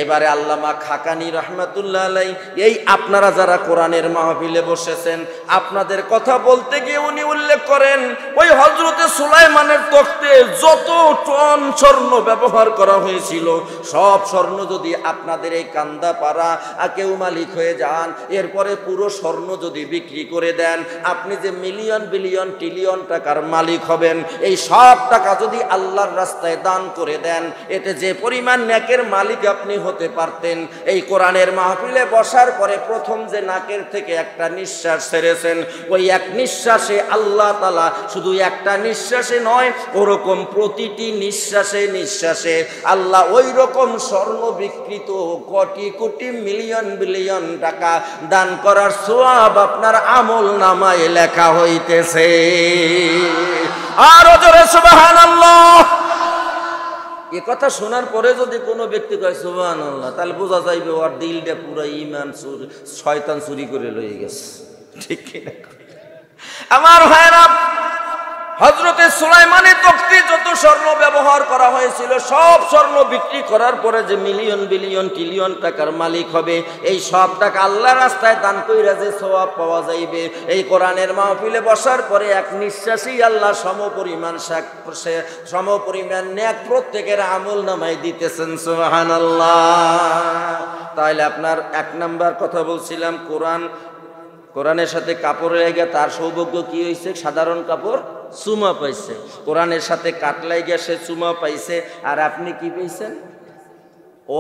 এবারে আল্লামা খাকানি রহমাতুল্লাহ আলাইহি, এই আপনারা যারা কোরআনের মাহফিলে বসেছেন, আপনাদের কথা বলতে গিয়ে উনি উল্লেখ করেন, ওই হযরতে সুলাইমানের তক্তে যত টন স্বর্ণ ব্যবহার করা হয়েছিল, সব স্বর্ণ যদি আপনাদের এই কান্দাপাড়া কেউ মালিক হয়ে যান, এরপরে পুরো স্বর্ণ যদি বিক্রি করে দেন, আপনি যে মিলিয়ন বিলিয়ন ট্রিলিয়ন টাকার মালিক হবেন, এই সব টাকা যদি আল্লাহর রাস্তায় দান করে দেন, এতে যে পরিমাণ নেকের মালিক আপনি হতে পারতেন, এই কোরআনের মাহফিলে বসার পরে প্রথম যে নাকের থেকে একটা নিঃশ্বাস ছেড়েছেন, ওই এক নিঃশ্বাসে আল্লাহ তাআলা শুধু একটা নিঃশ্বাসে নয়, ওরকম প্রতিটি নিঃশ্বাসে নিঃশ্বাসে আল্লাহ ওই রকম স্বর্ণ বিকৃত কোটি কোটি মিলিয়ন বিলিয়ন টাকা দান করার সওয়াব আপনার আমল নামায় লেখা হইতেছে। আর জোরে সুবহানাল্লাহ। এ কথা শোনার পরে যদি কোনো ব্যক্তি কয় সুবহানাল্লাহ, তাহলে বোঝা যাইবে ওর দিলটা পুরো ঈমান শয়তান চুরি করে লয়ে গেছে। ঠিক কিনা আমার ভাইরা? হযরতে সুলাইমানের তখতে যত স্বর্ণ ব্যবহার করা হয়েছিল, সব স্বর্ণ বিক্রি করার পরে যে মিলিয়ন বিলিয়ন ট্রিলিয়ন টাকার মালিক হবে, এই সব টাকা আল্লাহর রাস্তায় দান কইরা যে সওয়াব পাওয়া যাইবে, এই কোরআনের মাহফিলে বসার পরে এক নিঃশ্বাসেই আল্লাহ সমপরিমাণ নেক প্রত্যেকের আমল নামায় দিতেছেন। সুবহানাল্লাহ। তাহলে আপনার এক নাম্বার কথা বলছিলাম, কোরআনের সাথে কাপড় লেগে তার সৌভাগ্য কি হয়েছে? সাধারণ কাপড় চুমা পাইছে। কোরআনের সাথে কাটলাই গিয়ে সে চুমা পাইছে। আর আপনি কি পেয়েছেন?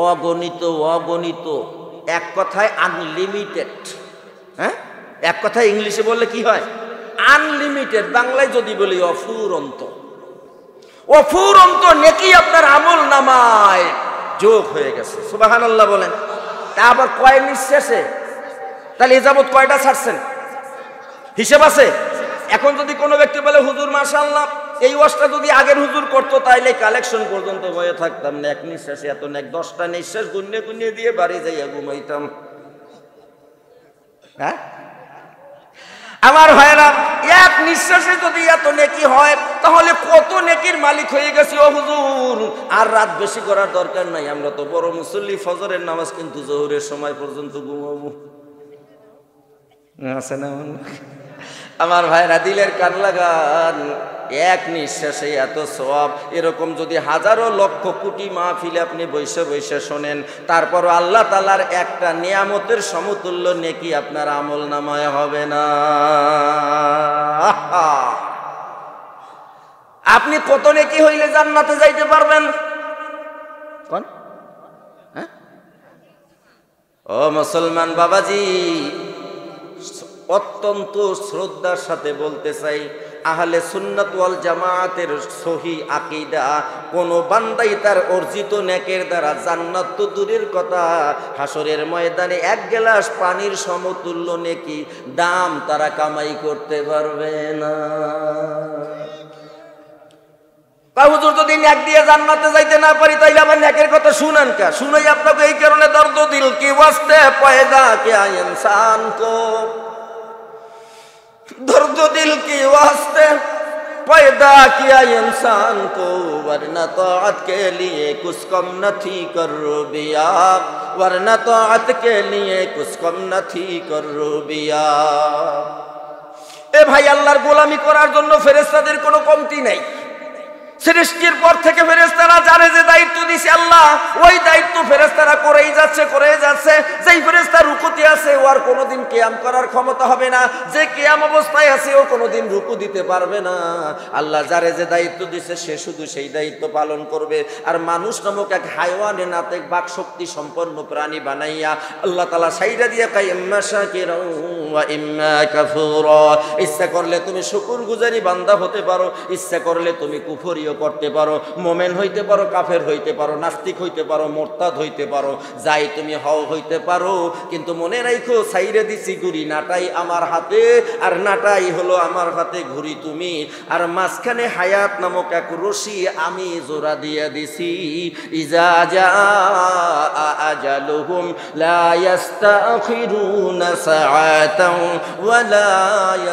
অগণিত অগণিত, এক কথায় আনলিমিটেড। হ্যাঁ, এক কথায় ইংলিশে বললে কি হয়? আনলিমিটেড। বাংলায় যদি বলি অফুরন্ত। অফুরন্ত নেকি আপনার আমল নামায় যোগ হয়ে গেছে। সুবহানাল্লাহ বলেন। তা আবার কয় নিঃশ্বাসে? তাহলে এ যাবৎ কয়টা ছাড়ছেন? হিসেব আছে? এখন যদি কোনো ব্যক্তি বলে হুজুর মাশাআল্লাহ এই ওয়াজটা যদি আগের হুজুর করতো তাইলে কালেকশন পর্যন্ত বয়ে থাকতাম না, এক নিঃশ্বাসে এত নেক, 10টা নিঃশ্বাস গুনিয়ে গুনিয়ে দিয়ে বাড়ি যাইয়া ঘুমাইতাম। হ্যাঁ আমার ভাইরা, এক নিঃশ্বাসে যদি এত নেকি হয় তাহলে কত নেকির মালিক হয়ে গেছে ও হুজুর। আর রাত বেশি করার দরকার নাই, আমরা তো বড় মুসল্লি, ফজরের নামাজ কিন্তু জোহরের সময় পর্যন্ত ঘুমাবো। আছে না আমার ভাইরা? দিলের কান লাগান, এক নিঃশ্বাসে এত সওয়াব। এরকম যদি হাজারো লক্ষ কোটি মাহফিলে আপনি বৈশে বৈশে শোনেন, তারপরও আল্লাহ তাআলার একটা নিয়ামতের সমতুল্য নেকি আপনার আমল নামায় হবে না। আপনি কত নেকি হইলে জান্নাতে যাইতে পারবেন? কোন? হ্যাঁ ও মুসলমান বাবাজি, অত্যন্ত শ্রদ্ধার সাথে বলতে চাই, আহলে সুন্নাত ওয়াল জামাতের সহি আকীদা, কোন বান্দাই তার অর্জিত নেকের দ্বারা জান্নাত তো দূরের কথা, হাসরের ময়দানে এক গ্লাস পানির সমতুল্য নেকি দাম তারা কামাই করতে পারবে না। হুজুর যদি নেক দিয়ে জান্নাতে যাইতে না পারি তাইলে আবার নেকের কথা শুনান কা? শুনাই আপনাকে এই কারণে, দর্দ দিল কি ওয়াস্তে পয়দা কিয়া ইনসান কো, दर्द दिल की वास्ते पैदा किया इंसान को, वरना तौअत के लिए कुछ कम न थी कर्बिया, वरना तौअत के लिए कुछ कम न थी कर्बिया। ए भाई, আল্লাহর গোলামি করার জন্য ফেরেশতাদের কোনো কমতি নাই। সৃষ্টির পর থেকে ফেরেশতারা যারে যে দায়িত্ব দিয়েছে আল্লাহ, ওই দায়িত্ব ফেরেশতারা করেই যাচ্ছে। যেই ফেরেশতা রুকুতে আছে ও আর কোনোদিন কিয়াম করার ক্ষমতা হবে না, যে কিয়াম অবস্থায় আছে ও কোনোদিন রুকু দিতে পারবে না। আল্লাহ যারে যে দায়িত্ব দিয়েছে সে শুধু সেই দায়িত্ব পালন করবে। আর মানুষ নামক এক হায়ওয়ানে নাতেক বাক শক্তি সম্পন্ন প্রাণী বানাইয়া আল্লাহ তাআলা সাইরা দিয়ে কাই ইম্মা শাকিরা ওয়া ইম্মা কাফুরা, ইচ্ছা করলে তুমি শুকরগুজারি বান্দা হতে পারো, ইচ্ছা করলে তুমি কুফরি করতে পারো, মোমেন হইতে পারো, কাফের হইতে পারো, নাস্তিক হইতে পারো, মোরতাদ হইতে পারো, যাই তুমি হও হইতে পারো। কিন্তু মনে রাখো, সাইরে দিছি ঘুড়ি, নাটাই আমার হাতে আর নাটাই হলো আমার হাতে ঘুড়ি তুমি, আর মাঝখানে হায়াত নামক এক রশি আমি জোড়া দিয়ে দিছি। ইজা জাআ আজালুহুম লা ইস্তাখিরুনা সাআতাও ওয়া লা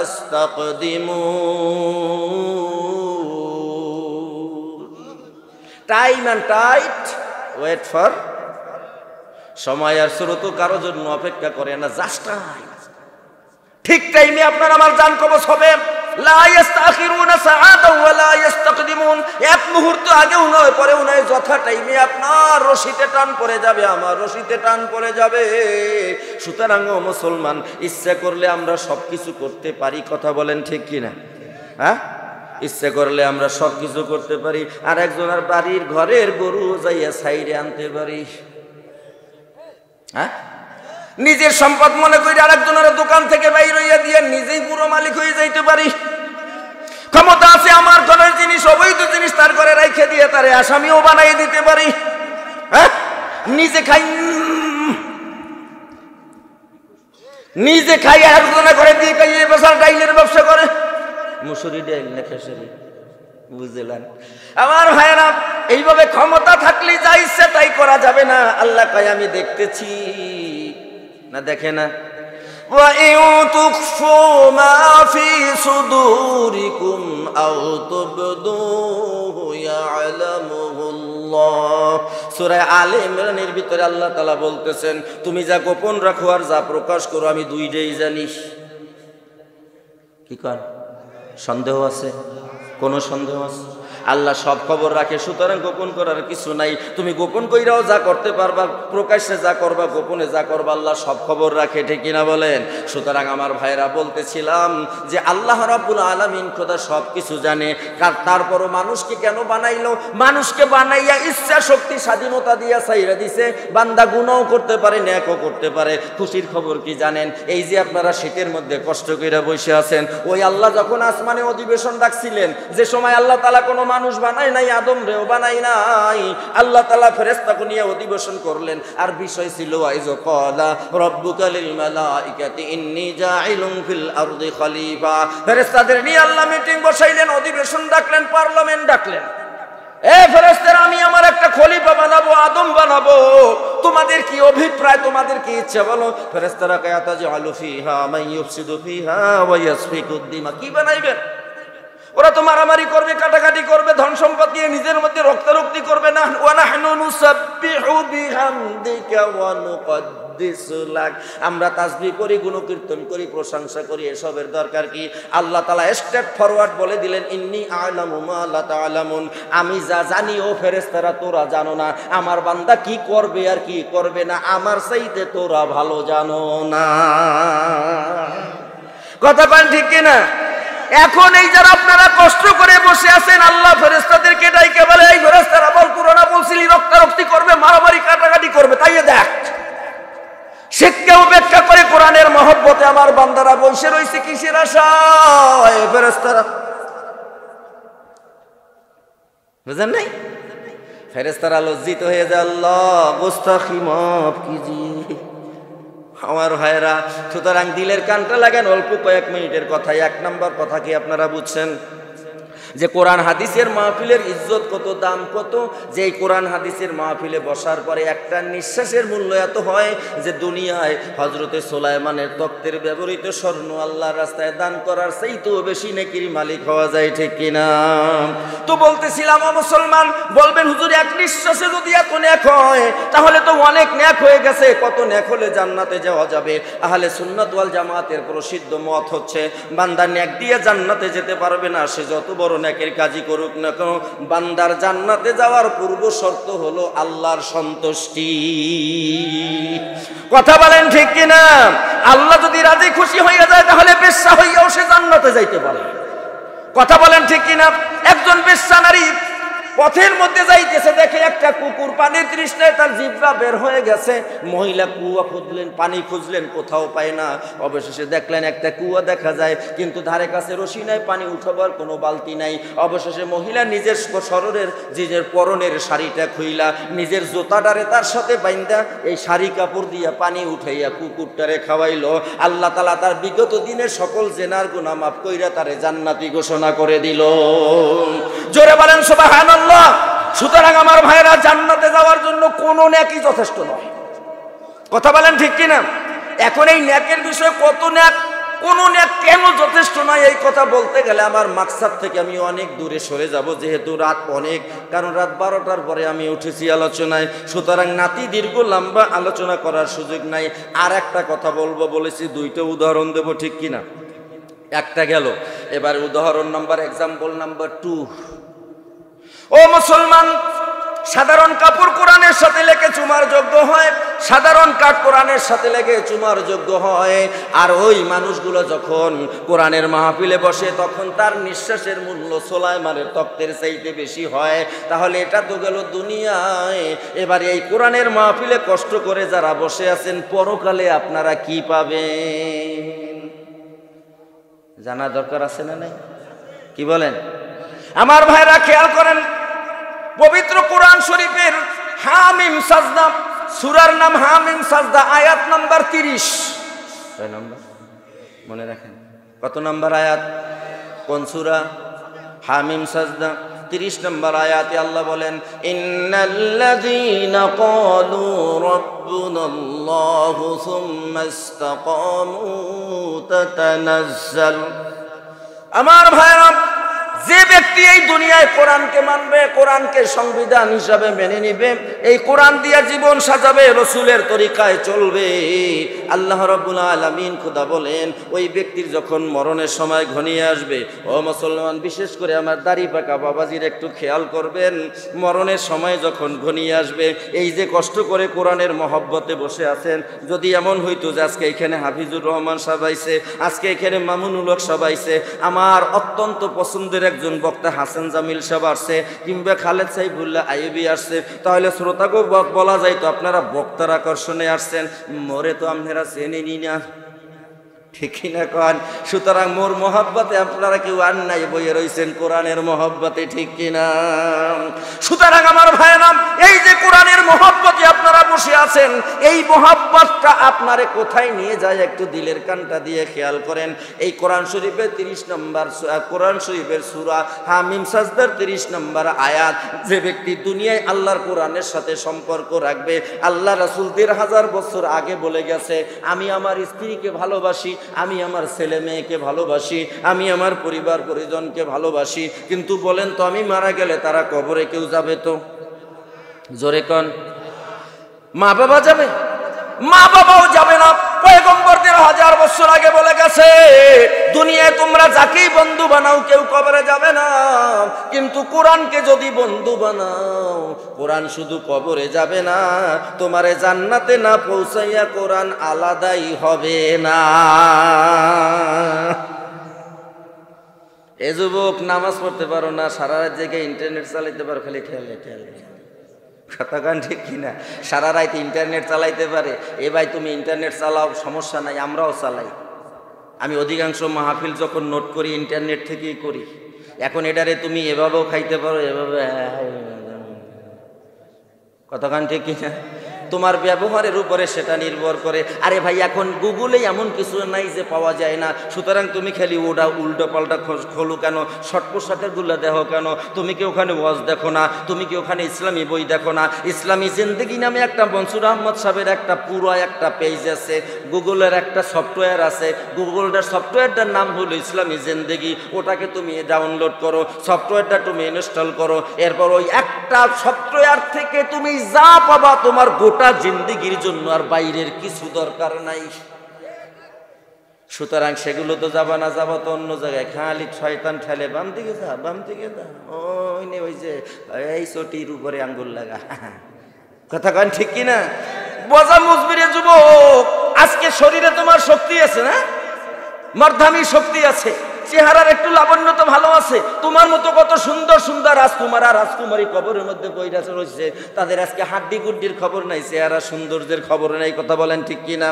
ইস্তাকদিমুন। Time and tide wait for, সময় আর স্রোত কারোর জন্য অপেক্ষা করে না, জাস্ট টাইম। ঠিক টাইমে আপনার আমার জান কবজ হবে। লা ইস্তাখিরুনা সাআতাও ওয়া লা ইস্তাকদিমুন, এক মুহূর্ত আগেও নয় পরেও নয়, যথা টাইমে আপনার রশিতে টান পড়ে যাবে, আমার রশিতে টান পড়ে যাবে। সুতরাং ও মুসলমান, ইচ্ছা করলে আমরা সবকিছু করতে পারি, কথা বলেন ঠিক কিনা? হ্যাঁ, ইচ্ছে করলে আমরা সব কিছু করতে পারি। আর একজনের বাড়ির ঘরের গরু যাইয়া সাইরে আনতে পারি। হ্যাঁ, নিজের সম্পদ মনে করি আরেকজনের দোকান থেকে বাইর হইয়া দিয়ে নিজেই পুরো মালিক হয়ে যাইতে পারি। ক্ষমতা আছে, আমার ঘরের জিনিস, অবৈধ জিনিস তার ঘরে রাইখে দিয়ে তারে আসামিও বানাই দিতে পারি। হ্যাঁ, নিজে খাই একজনের ঘরে দিয়ে খাইয়ে বসার ডাইলের ব্যবসা করে। মুসুরি ডাইল না খেসারি? বুঝলেন আমার ভাইরা? এইভাবে ক্ষমতা থাকলে যা ইচ্ছে তাই করা যাবে না। আল্লাহ কয় আমি দেখতেছি না, দেখে না? وَإِن تُخْفُوا مَا فِي صُدُورِكُمْ أَوْ تُبْدُوهُ يَعْلَمُهُ اللَّهُ। সূরা আলে ইমরানের ভিতরে আল্লাহ তাআলা বলতেছেন, তুমি যা গোপন রাখো আর যা প্রকাশ করো আমি দুইটাই জানি। কি কর সন্দেহ আছে? কোনো সন্দেহ আছে? আল্লাহ সব খবর রাখে, সুতরাং গোপন করার কিছু নাই। তুমি গোপন কইরাও যা করতে পারবা, প্রকাশ্যে যা করবা, গোপনে যা করবা, আল্লাহ সব খবর রাখে, ঠিক কিনা বলেন? সুতরাং আমার ভাইরা বলতেছিলাম যে আল্লাহ রাব্বুল আলামিন খোদা সব কিছু জানে। তারপরও মানুষকে কেন বানাইলো? মানুষকে বানাইয়া ইচ্ছা শক্তি স্বাধীনতা দিয়া ছাইরা দিছে। বান্দা গুনাহও করতে পারে, নেকও করতে পারে। খুশির খবর কি জানেন? এই যে আপনারা শীতের মধ্যে কষ্ট কইরা বসে আছেন, ওই আল্লাহ যখন আসমানে অধিবেশন ডাকছিলেন, যে সময় আল্লাহ তাআলা কোনো মানুষ বানাই নাই, আদম রেও বানাই নাই, আল্লাহ তাআলা ফেরেশতাকে নিয়ে অধিবেশন করলেন। আর বিষয় ছিল আইজ ক্বালা রাব্বুকা লিল মালাইকাতি ইন্নী জাইলুন ফিল আরদি খলিফা। ফেরেশতাদের নিয়ে আল্লাহ মিটিং বসাইলেন, অধিবেশন ডাকলেন, পার্লামেন্ট ডাকলেন। এ ফেরেশতারা, আমি আমার একটা খলিফা বানাবো, আদম বানাবো, তোমাদের কি অভিপ্রায়, তোমাদের কি ইচ্ছা বলো? ফেরেশতারা কয় আতাজআলু ফিহা মান ইউফসিদু ফিহা ওয়া ইয়াসফিকুদ দিমা। কি বানাইবেন? ওরা তো মারামারি করবে, কাটাকাটি করবে, ধন সম্পদ নিয়ে নিজের মধ্যে রক্তারক্তি করবে না। ওয়া নাহনু নুসাব্বিহু বিহামদিকা ওয়া নুকদ্দিসু লাক। আমরা তাসবিহ করি, গুণকীর্তন করি, প্রশংসা করি, এসবের দরকার কি? আল্লাহ তাআলা স্ট্রেট ফরওয়ার্ড বলে দিলেন, ইন্নী আ'লামু মা লা তা'লামুন। আমি যা জানি ও ফেরেশতারা তোরা জানো না। আমার বান্দা কি করবে আর কি করবে না আমার চাইতে তোরা ভালো জানো না। কথা বলেন ঠিক কিনা? এখন এই যারা আপনারা কষ্ট করে বসে আছেন, আল্লাহ ফেরেশতাদেরকে ডাইকে বলে, এই ফেরেশতারা বল, কুরআনে বলছিলি রক্তারক্তি করবে, মারামারি কাটাকাটি করবে, তাই দেখ শিক্ষা উপেক্ষা করে কোরআনের মহব্বতে আমার বান্দারা বসে রয়েছে কিসের আশায়? ফেরেশতারা বুঝেন নাই? ফেরেশতারা লজ্জিত হয়ে যায়, আল্লাহ গুস্তাখি মাফ কিজিয়ে। আমার ভাইরা, সুতরাং দিলের কানটা লাগান, অল্প কয়েক মিনিটের কথা। এক নম্বর কথা কি আপনারা বুঝছেন? যে কোরআন হাদিসের মাহফিলের ইজ্জত কত, দাম কত। যে এই কোরআন হাদিসের মাহফিলে বসার পরে একটা নিঃশ্বাসের মূল্য এত হয় যে দুনিয়ায় হযরতে সুলাইমানের তক্তের ব্যবহৃত স্বর্ণ আল্লাহর রাস্তায় দান করার চাইতেও বেশি নেকির মালিক হওয়া যায়, ঠিক কিনা? তো বলতেছিলাম, ও মুসলমান বলবেন, হুজুর এক নিঃশ্বাসে যদি এত নেক হয় তাহলে তো অনেক নেক হয়ে গেছে। কত নেক হলে জান্নাতে যাওয়া যাবে? আহলে সুন্নাত ওয়াল জামাতের প্রসিদ্ধ মত হচ্ছে, বান্দা নেক দিয়ে জান্নাতে যেতে পারবে না, সে যত বড় নেকের কাজই করুক না কেন, বান্দার জান্নাতে যাওয়ার পূর্ব শর্ত হলো আল্লাহর সন্তুষ্টি। কথা বলেন ঠিক কিনা? আল্লাহ যদি রাজি খুশি হয়ে যায় তাহলে বেশ্যা হইয়াও সে জান্নাতে যাইতে পারে। কথা বলেন ঠিক কিনা? একজন বেশ্যা নারী পথের মধ্যে যাইতেছে, দেখে একটা কুকুর পানির তৃষ্ণায় তার জিহ্বা বের হয়ে গেছে। মহিলা কুয়া খুঁজলেন, পানি খুঁজলেন, কোথাও পায় না। অবশেষে দেখলেন একটা কুয়া দেখা যায়, কিন্তু ধারে কাছে রশি নাই, পানি উঠাবার কোনো বালতি নাই। অবশেষে মহিলা নিজের শরীরের, নিজের পরনের শাড়িটা খুইলা, নিজের জোতাটারে তার সাথে বাইন্দা এই শাড়ি কাপড় দিয়া পানি উঠাইয়া কুকুরটারে খাওয়াইলো। আল্লাহ তাআলা তার বিগত দিনের সকল জেনার গুনাহ মাফ কইরা তারে জান্নাতি ঘোষণা করে দিল। জোরে বলেন সুবহানাল্লাহ। সুতরাং আমার ভাইরা, জান্নাতে যাওয়ার জন্য কোনো নেকই যথেষ্ট নয়। কথা বলেন ঠিক কিনা? এখন এই নেকের বিষয়ে কত নেক, কোন নেক কেন যথেষ্ট নয়, এই কথা বলতে গেলে আমার মাকসাদ থেকে আমি অনেক দূরে সরে যাব, যেহেতু রাত অনেক। কারণ রাত 12টার পরে আমি উঠেছি আলোচনায়, সুতরাং নাতি দীর্ঘ লম্বা আলোচনা করার সুযোগ নাই। আর একটা কথা বলবো বলেছি, দুইটা উদাহরণ দেব, ঠিক কিনা? একটা গেল, এবার উদাহরণ নাম্বার, এক্সাম্পল নাম্বার 2। ও মুসলমান, সাধারণ কাপড় কোরআনের সাথে লেগে চুমার যোগ্য হয়, সাধারণ কাঠ কোরআনের সাথে লেগে চুমার যোগ্য হয়। আর ওই মানুষগুলো যখন কোরআনের মাহফিলে বসে তখন তার নিঃশ্বাসের মূল্য সুলাইমানের তক্তের চাইতে বেশি হয়। তাহলে এটা তো গেল দুনিয়ায়। এবার এই কোরআনের মাহফিলে কষ্ট করে যারা বসে আছেন, পরকালে আপনারা কি পাবেন জানা দরকার আছে না নাই? কি বলেন আমার ভাইরা? খেয়াল করেন, পবিত্র কোরআন শরীফের হামিম সাজদা, সূরার নাম হামিম সাজদা, আয়াত নাম্বার 30। কয় নাম্বার মনে রাখেন? কত নাম্বার আয়াত? কোন সূরা? হামিম সাজদা 30 নম্বর আয়াতে আল্লাহ বলেন, ইন্নাল্লাযীনা ক্বালু রাব্বুনাল্লাহু সুম্মা ইসতাকামু তাতানাজ্জাল। আমার ভাইরা, যে ব্যক্তি এই দুনিয়ায় কোরআনকে মানবে, কোরআনকে সংবিধান হিসাবে মেনে নিবে, এই কোরআন দিয়ে জীবন সাজাবে, রসুলের তরিকায় চলবে, আল্লাহ রাব্বুল আলামিন খোদা বলেন ওই ব্যক্তির যখন মরণের সময় ঘনিয়ে আসবে, ও মুসলমান, বিশেষ করে আমার দাড়ি পাকা বাবাজির একটু খেয়াল করবেন, মরণের সময় যখন ঘনিয়ে আসবে, এই যে কষ্ট করে কোরআনের মহব্বতে বসে আছেন, যদি এমন হইতো যে আজকে এখানে হাফিজুর রহমান সাহেব আইছে, আজকে এখানে মামুনুল হক সাহেব আইছে, আমার অত্যন্ত পছন্দের একজন বক্তা হাসান জামিল সাহেব আসছে, কিংবা খালেদ সাইফুল্লাহ আইয়ুবী আসছে, তাহলে শ্রোতাকেও বলা যায় তো আপনারা বক্তার আকর্ষণে আসছেন, মরে তো আপনারা চেনেনি না, ঠিক কিনা কন? সুতরাং মোর মহব্বতে আপনারা কেউ আর নাই, বইয়ে রয়েছেন কোরআনের মহব্বতে, ঠিক কিনা? সুতরাং আমার ভাইরা, এই যে কোরআনের মহব্বতে আপনারা বসে আছেন, এই মহব্বতটা আপনারে কোথায় নিয়ে যায় একটু দিলের কানটা দিয়ে খেয়াল করেন। এই কোরআন শরীফের 30 নম্বর কোরআন শরীফের সূরা হামিম সাজদার 30 নম্বর আয়াত, যে ব্যক্তি দুনিয়ায় আল্লাহর কোরআনের সাথে সম্পর্ক রাখবে, আল্লাহ রাসূল 1000 বছর আগে বলে গেছে, আমি আমার স্ত্রীকে ভালোবাসি, আমি আমার ছেলে মেয়েকে ভালোবাসি, আমি আমার পরিবার পরিজনকে ভালোবাসি, কিন্তু বলেন তো আমি মারা গেলে তারা কবরে কেউ যাবে? তো জোরে কন, মা বাবা যাবে? মা বাবাও যাবে না। পয়গম্বর 1000 বছর আগে বলে গেছে, দুনিয়ায় তোমরা যাকেই বন্ধু বানাও কেউ কবরে যাবে না, কিন্তু কোরআনকে যদি বন্ধু বানাও, কোরআন শুধু কবরে যাবে না, তোমারে জান্নাতে না পৌঁছাইয়া কোরআন আলাদাই হবে না। এ যুবক, নামাজ পড়তে পারো না, সারা রাত জেগে ইন্টারনেট চালাইতে পারো, খালি ঠেলে ঠেলে, কথা গান ঠিক কিনা? সারা রাত ইন্টারনেট চালাইতে পারে, এ ভাই তুমি ইন্টারনেট চালাও, সমস্যা নাই, আমরাও চালাই। আমি অধিকাংশ মাহফিল যখন নোট করি ইন্টারনেট থেকেই করি। এখন এটারে তুমি এভাবেও খাইতে পারো, এভাবে, কথা গান ঠিক কিনা? তোমার ব্যবহারের উপরে সেটা নির্ভর করে। আরে ভাই, এখন গুগলে এমন কিছু নাই যে পাওয়া যায় না, সুতরাং তুমি খালি ওটা উল্টো পাল্টা খোলো কেন, শর্টপোশাকের গুলা দেখো কেন? তুমি কি ওখানে ওয়াজ দেখো না? তুমি কি ওখানে ইসলামী বই দেখো না? ইসলামী জিন্দেগি নামে একটা মনসুর আহমদ সাহেবের একটা পুরো একটা পেজ আছে, গুগলের একটা সফটওয়্যার আছে, গুগলটার সফটওয়্যারটার নাম হলো ইসলামী জিন্দেগি, ওটাকে তুমি ডাউনলোড করো, সফটওয়্যারটা তুমি ইনস্টল করো, এরপর ওই একটা সফটওয়্যার থেকে তুমি যা পাবা তোমার গোটা জিন্দেগির জন্য, আর বাইরের কিছু দরকার নাই। সুতরাং সেগুলো তো যাবা না, যাবা তো অন্য জায়গায়, খালি শয়তান ঠেলে, বাম দিকে যা, বাম দিকে যা, ওই যে এই চটির উপরে আঙ্গুল লাগা, কথা কন ঠিক কিনা? বজা মুজবিরে যুবক, আজকে শরীরে তোমার শক্তি আছে না, মর্ধামি শক্তি আছে, চেহারার একটু লাবণ্য তো ভালো আছে, তোমার মতো কত সুন্দর সুন্দর রাজকুমার আর রাজকুমারী কবরের মধ্যে বইরা রয়েছে, তাদের আজকে হাড্ডি গুড্ডির খবর নাই, চেহারা সৌন্দর্যের খবর নাই, কথা বলেন ঠিক কিনা?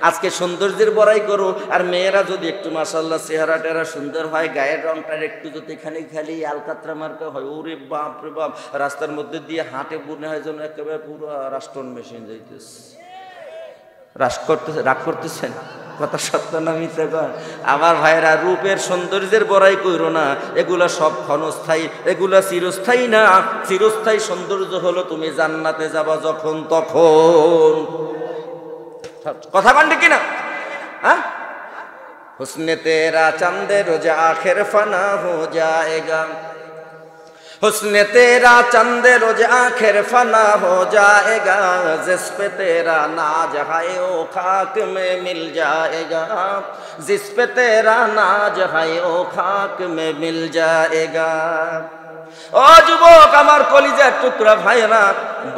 আজকে সৌন্দর্যের বড়াই করো, আর মেয়েরা যদি একটু মাশাআল্লাহ চেহারা টেরা সুন্দর হয়, গায়ের রংটার একটু যদি খালি খালি আলকাতরা মার্কা হয়, ওরে বাপ রে বাপ, রাস্তার মধ্যে দিয়ে হাঁটে মনে হয় যেন একেবারে পুরো রাষ্ট্রন মেশিন যাইতেছে। রাগ করতেছেন? কথা সত্য না মিথ্যা? আমার ভাইরা, রূপের সৌন্দর্যের বড়াই কইরো না, এগুলা সব ক্ষণস্থায়ী, এগুলা চিরস্থায়ী না। চিরস্থায়ী সৌন্দর্য হলো তুমি জান্নাতে যাবা যখন তখন, কথা কন ঠিক কিনা? হ্যাঁ, হুসনে তেরা চাঁদে রোজ আখের ফানা হো যায়েগা, हुस्न तेरा चंदे रोज आखिर फना हो जाएगा, जिस पे तेरा नाज है ओ खाक में मिल जाएगा, जिस पे तेरा नाज है ओ खाक में मिल जाएगा। ও যুবক, আমার কলিজার টুকরা ভাইরা,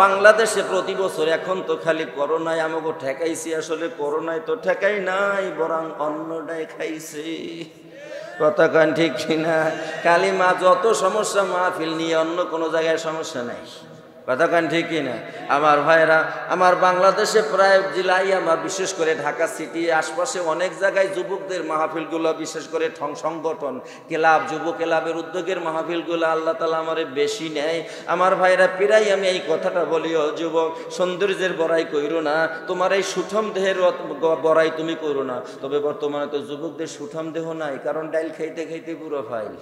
বাংলাদেশে প্রতি বছর এখন তো খালি করোনায় আমাকে ঠেকাইছি, আসলে করোনায় তো ঠেকাই নাই, বরং অন্যটাই খাইছে, কথা কান ঠিক কিনা? কালিমা যত সমস্যা মাহফিল নিয়ে, অন্য কোনো জায়গায় সমস্যা নাই, কথা কান ঠিক কিনা? আমার ভাইরা, আমার বাংলাদেশে প্রায় জেলায়, আমার বিশেষ করে ঢাকা সিটি আশপাশে অনেক জায়গায় যুবকদের মাহফিলগুলো, বিশেষ করে সংগঠন ক্লাব, যুব ক্লাবের উদ্যোগের মাহফিলগুলো আল্লাহ তাআলা আমারে বেশি নেয়। আমার ভাইরা, প্রায় আমি এই কথাটা বলি, ও যুবক, সৌন্দর্যের বড়াই কইরো না, তোমার এই সুঠম দেহের বড়াই তুমি করো না। তবে বর্তমানে তো যুবকদের সুঠম দেহ নাই, কারণ ডাইল খাইতে খাইতে পুরো ফাইল,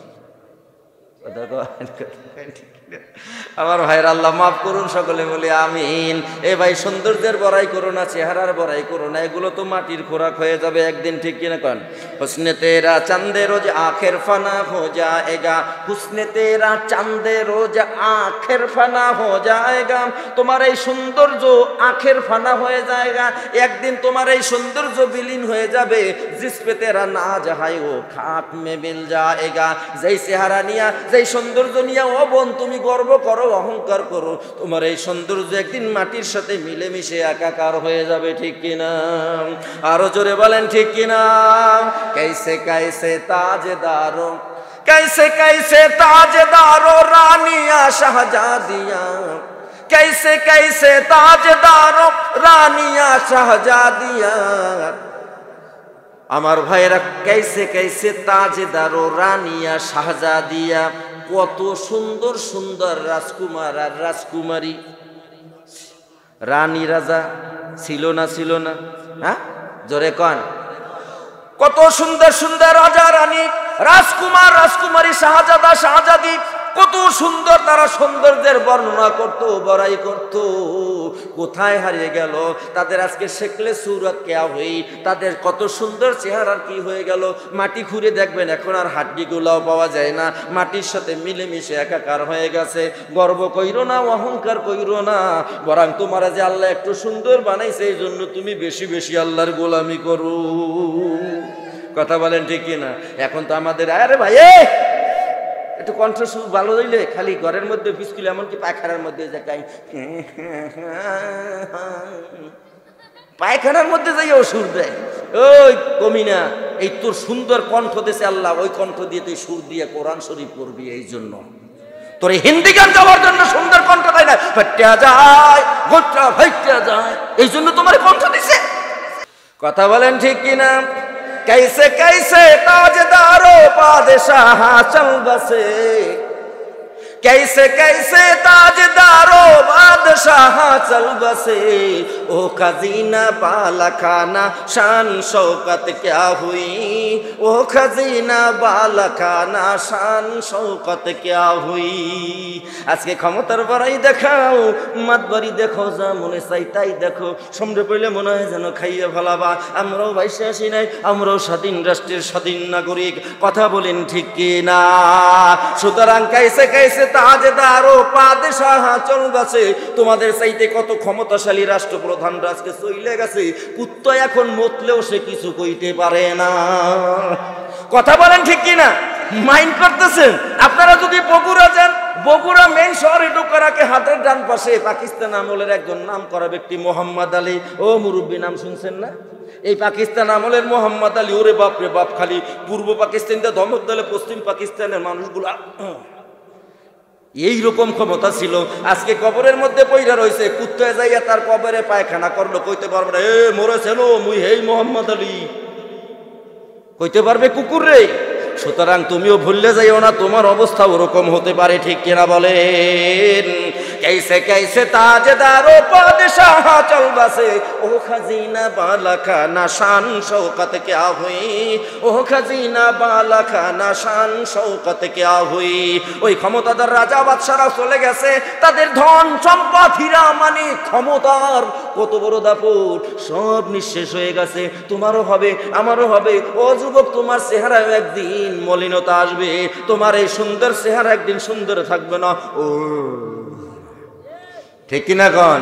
আমার ভাইয়ের আল্লাহ মাফ করুন, সকলে বলি আমিন। এ ভাই, সৌন্দর্যের বড়াই করো না, চেহারার বড়াই করো না, এগুলো তো মাটির খোরাক হয়ে যাবে একদিন, ঠিক কিনা কন? হুসনে তেরা চাঁদে রোজ আখের ফানা হো যায়েগা, হুসনে তেরা চাঁদে রোজ আখের ফানা হো যায়েগা। তোমার এই সৌন্দর্য আখের ফানা হয়ে যায়গা, একদিন তোমার এই সৌন্দর্য বিলীন হয়ে যাবে। জিস পে তেরা নাজ হায় ও খাক মে মিল যায়েগা। যেই চেহারা নিয়া, যেই সৌন্দর্য নিয়া ও বোন তুমি গর্ব করো, অহংকার করো, তোমার এই সৌন্দর্য একদিন মাটির সাথে মিলেমিশে একাকার হয়ে যাবে, ঠিক কিনা? আরো জোরে বলেন ঠিক কিনা? कैसे कैसे ताजदारों, कैसे कैसे ताजदारों रानियां शहजादियां, कैसे कैसे ताजदारों रानियां शहजादियां। আমার ভাইরা, कैसे कैसे ताजदारों रानियां शहजादियां, কত সুন্দর সুন্দর রাজকুমার আর রাজকুমারী। রানী রাজা ছিল না, ছিল না? হ্যাঁ, জোরে কন। কত সুন্দর সুন্দর রাজা রানী, রাজকুমার রাজকুমারী, শাহজাদা শাহজাদি, কত সুন্দর তারা সৌন্দর্যের বর্ণনা করত, বড়াই করত। কোথায় হারিয়ে গেল তাদের আজকে শেখলে সুরত কেয়া হই? তাদের কত সুন্দর চেহারার কি হয়ে গেল? মাটি খুঁড়ে দেখবেন এখন আর হাড্ডিগুলাও পাওয়া যায় না, মাটির সাথে মিলেমিশে একাকার হয়ে গেছে। গর্ব কইরো না, অহংকার কইরো না, বরং তোমার যে আল্লাহ একটু সুন্দর বানাইছে এই জন্য তুমি বেশি বেশি আল্লাহর গোলামি করো। কথা বলেন ঠিক কিনা? এখন তো আমাদের, আরে ভাই একটু কণ্ঠ সুর ভালো হইলে খালি ঘরের মধ্যে বিস্কুল, এমনকি পায়খানার মধ্যে যাই, পায়খানার মধ্যে যাইও সুর দেয়। ওই কমি না, এই তোর সুন্দর কণ্ঠ দেশে আল্লাহ, ওই কণ্ঠ দিয়ে তুই সুর দিয়ে কোরআন শরীফ পড়বি। এই জন্য তোর এই হিন্দি গান গাওয়ার জন্য সুন্দর কণ্ঠ দেয় না, ফাটিয়া যায়, গোটা ফাটিয়া যায়, এই জন্য তোমার কণ্ঠ দিছে। কথা বলেন ঠিক কিনা? कैसे कैसे ताजदारों बादशाह चल बसे, कैसे कैसे ताजदारों बादशाह चल बसे। ओ खजीना बाला खाना शान शौकत क्या हुई, ओ खजीना बाला खाना शान शौकत क्या हुई। আজকে ক্ষমতার বড়াই দেখাও, মাতবাড়ি দেখো, যা মনে চাই তাই দেখো, সামনে পড়লে মনে হয় যেন খাইয়ে ফেলাবা। আমরাও বাইশে আসি নাই, আমরাও স্বাধীন রাষ্ট্রের স্বাধীন নাগরিক। কথা বলেন ঠিক কি না? সুতরাং কাইসে কাইসে তাজদারো বাদশাহ চল গেছে, তোমাদের চাইতে কত ক্ষমতাশালী রাষ্ট্রপ্রধান আজকে চলে গেছে, কুত্তা এখন মতলেও সে কিছু কইতে পারে না। কথা বলেন ঠিক কি না? মাইন্ড করতেছেন? আপনারা যদি বগুড়া যান, বগুড়া মেইন শহরে ঢোকার আগে হাতের ডান পাশে পাকিস্তান আমলের একজন নাম করা ব্যক্তি মোহাম্মদ আলী, ও মুরব্বী নাম শুনছেন না? এই পাকিস্তান আমলের মোহাম্মদ আলী, ওরে বাপ রে বাপ, খালি পূর্ব পাকিস্তানটা ধমক দিলে পশ্চিম পাকিস্তানের মানুষগুলো এইরকম ক্ষমতা ছিল। আজকে কবরের মধ্যে পইরা রয়েছে, কুত্তায় যাইয়া তার কবরে পায়খানা করলো, কইতে পারবে না এ মরেছিল মুই হেই মোহাম্মদ আলী, কইতে পারবে কুকুর রে? সুতরাং তুমিও ভুললে যাইও না, তোমার অবস্থা ওরকম হতে পারে, ঠিক কিনা বলেন? कैसे कैसे ताजदारों बादशाह चल बसे, ओ खजीना बाला खाना शान शौकत क्या हुई, ओ खजीना बाला खाना शान शौकत क्या हुई। ওই ক্ষমতাদার রাজা বাদশারা চলে গেছে, তাদের ধন সম্পদ হীরা মানি ক্ষমতার কত বড় দাপট সব নিঃশেষ হয়ে গেছে। তোমারও হবে, আমারও হবে। ও যুবক, তোমার চেহারা একদিন মলিনতা আসবে, তোমার এই সুন্দর চেহারা একদিন সুন্দর থাকবে না। ও ঠিক কিনা কন?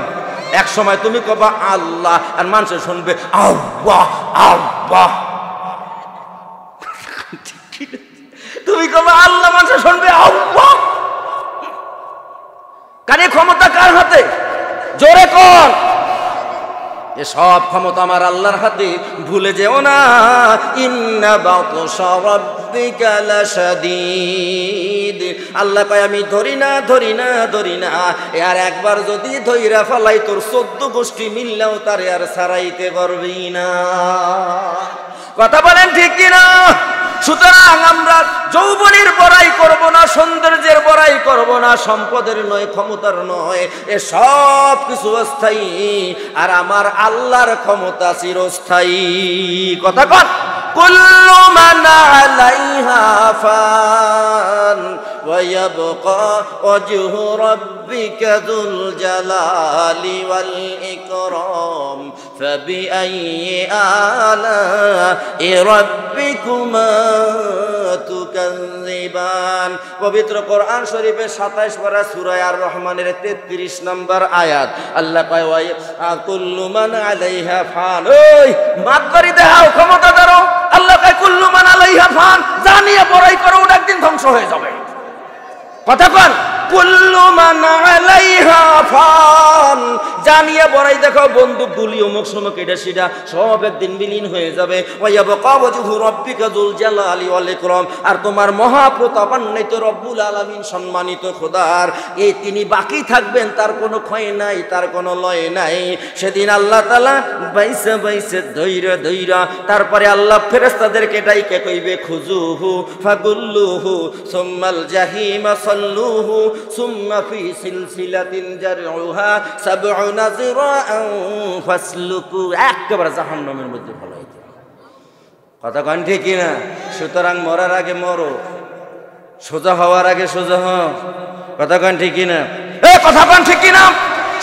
এক সময় তুমি কবা আল্লাহ, আর মানুষ শুনবে আল্লাহ আল্লাহ। তুমি কবা আল্লাহ, মানুষ শুনবে আল্লাহ। কানে ক্ষমতা কার হাতে? জোরে কন। এ সব ক্ষমতা আমার আল্লাহর হাতে, ভুলে যেও না। ইন্না বাতশা রাব্বিকা লাশাদীদ। আল্লাহ কয় আমি ধরি না ধরি না ধরি না, আর একবার যদি ধইরা ফেলাই তোর 14 গোষ্ঠী মিললেও তারে আর ছাড়াইতে পারবি না। কথা বলেন ঠিক কিনা? সুতরাং আমরা যৌবনের বড়াই করব না, সৌন্দর্যের বড়াই করব না, সম্পদের নয়, ক্ষমতার নয়, এ সব কিছু অস্থায়ী, আর আমার আল্লাহর ক্ষমতা চিরস্থায়ী। কথা কন। কুল্লু মান আলাইহা ফান ওয়া ইয়াবকা ওয়াজহু রাব্বিকা যুল জালালি ওয়াল ইকরাম ফাবিআইয়ি আলাই রাব্বিকুমা তুকাযযিবান। পবিত্র কোরআন শরীফের ২৭ পারা সূরা আর রহমানের ৩৩ নম্বর আয়াত আল্লাহ কয় ওয়া কুল্লু মান আলাইহা ফান। ওই মাফ করে দাও, ক্ষমতা দাও। আল্লাহ কয় কুল্লু মান আলাইহা ফান, জানিয়ে বড়াই করো, ওটা একদিন ধ্বংস হয়ে যাবে। কথা কন, কুল্লু মান আলাইহা ফান, জানিয়ে বড়াই দেখো বন্দুক গুলি অমুক সমুক এটা সেটা সব একদিন বিলীন হয়ে যাবে। ওয়া ইয়াবকা ওয়াজহু রাব্বিকা যুল জালালি ওয়াল ইকরাম, আর তোমার মহাপ্রতাপান্বিত রব্বুল আলামিন সম্মানিত খোদার এই তিনি বাকি থাকবেন, তার কোনো ক্ষয় নাই, তার কোনো লয় নাই। সেদিন আল্লাহ তাআলা বাইসে বাইসে ধৈরা তারপরে আল্লাহ ফেরেশতাদেরকে ডাইকে কইবে খুজুহু ফাগুল্লুহু সুম্মাল জাহিমা সাল্লুহু সুম্মা ফি সিলসিলাতিন জারউহা ৭০ যিরাআন ফাসলুকু, একেবারে জাহান্নামের মধ্যে ফেলাই দিও। কথা কন ঠিক কি না? সুতরাং মরার আগে মরো, সোজা হওয়ার আগে সোজা হও। কথা কন ঠিক কি না? কথা কন ঠিক কি না?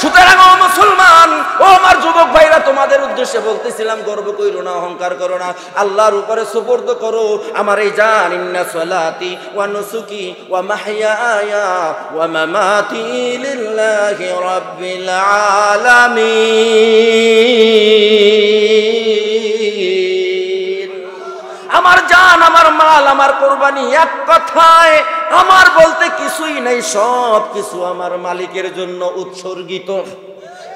সুতরাং ও মুসলমান, ও আমার যুবক ভাইরা, তোমাদের উদ্দেশ্যে বলতেছিলাম গর্ব কইরো না, অহংকার করো না, আল্লাহর উপরে সুপর্দ করো আমার এই জান। ইন্না সলাতি ওয়া নুসুকি ওয়া মাহইয়ায়া ওয়া মামাতি লিল্লাহি রাব্বিল আলামিন। আমার জান, আমার মাল, আমার কোরবানি, এক কথায় আমার বলতে কিছুই নাই, সব কিছু আমার মালিকের জন্য উৎসর্গিত।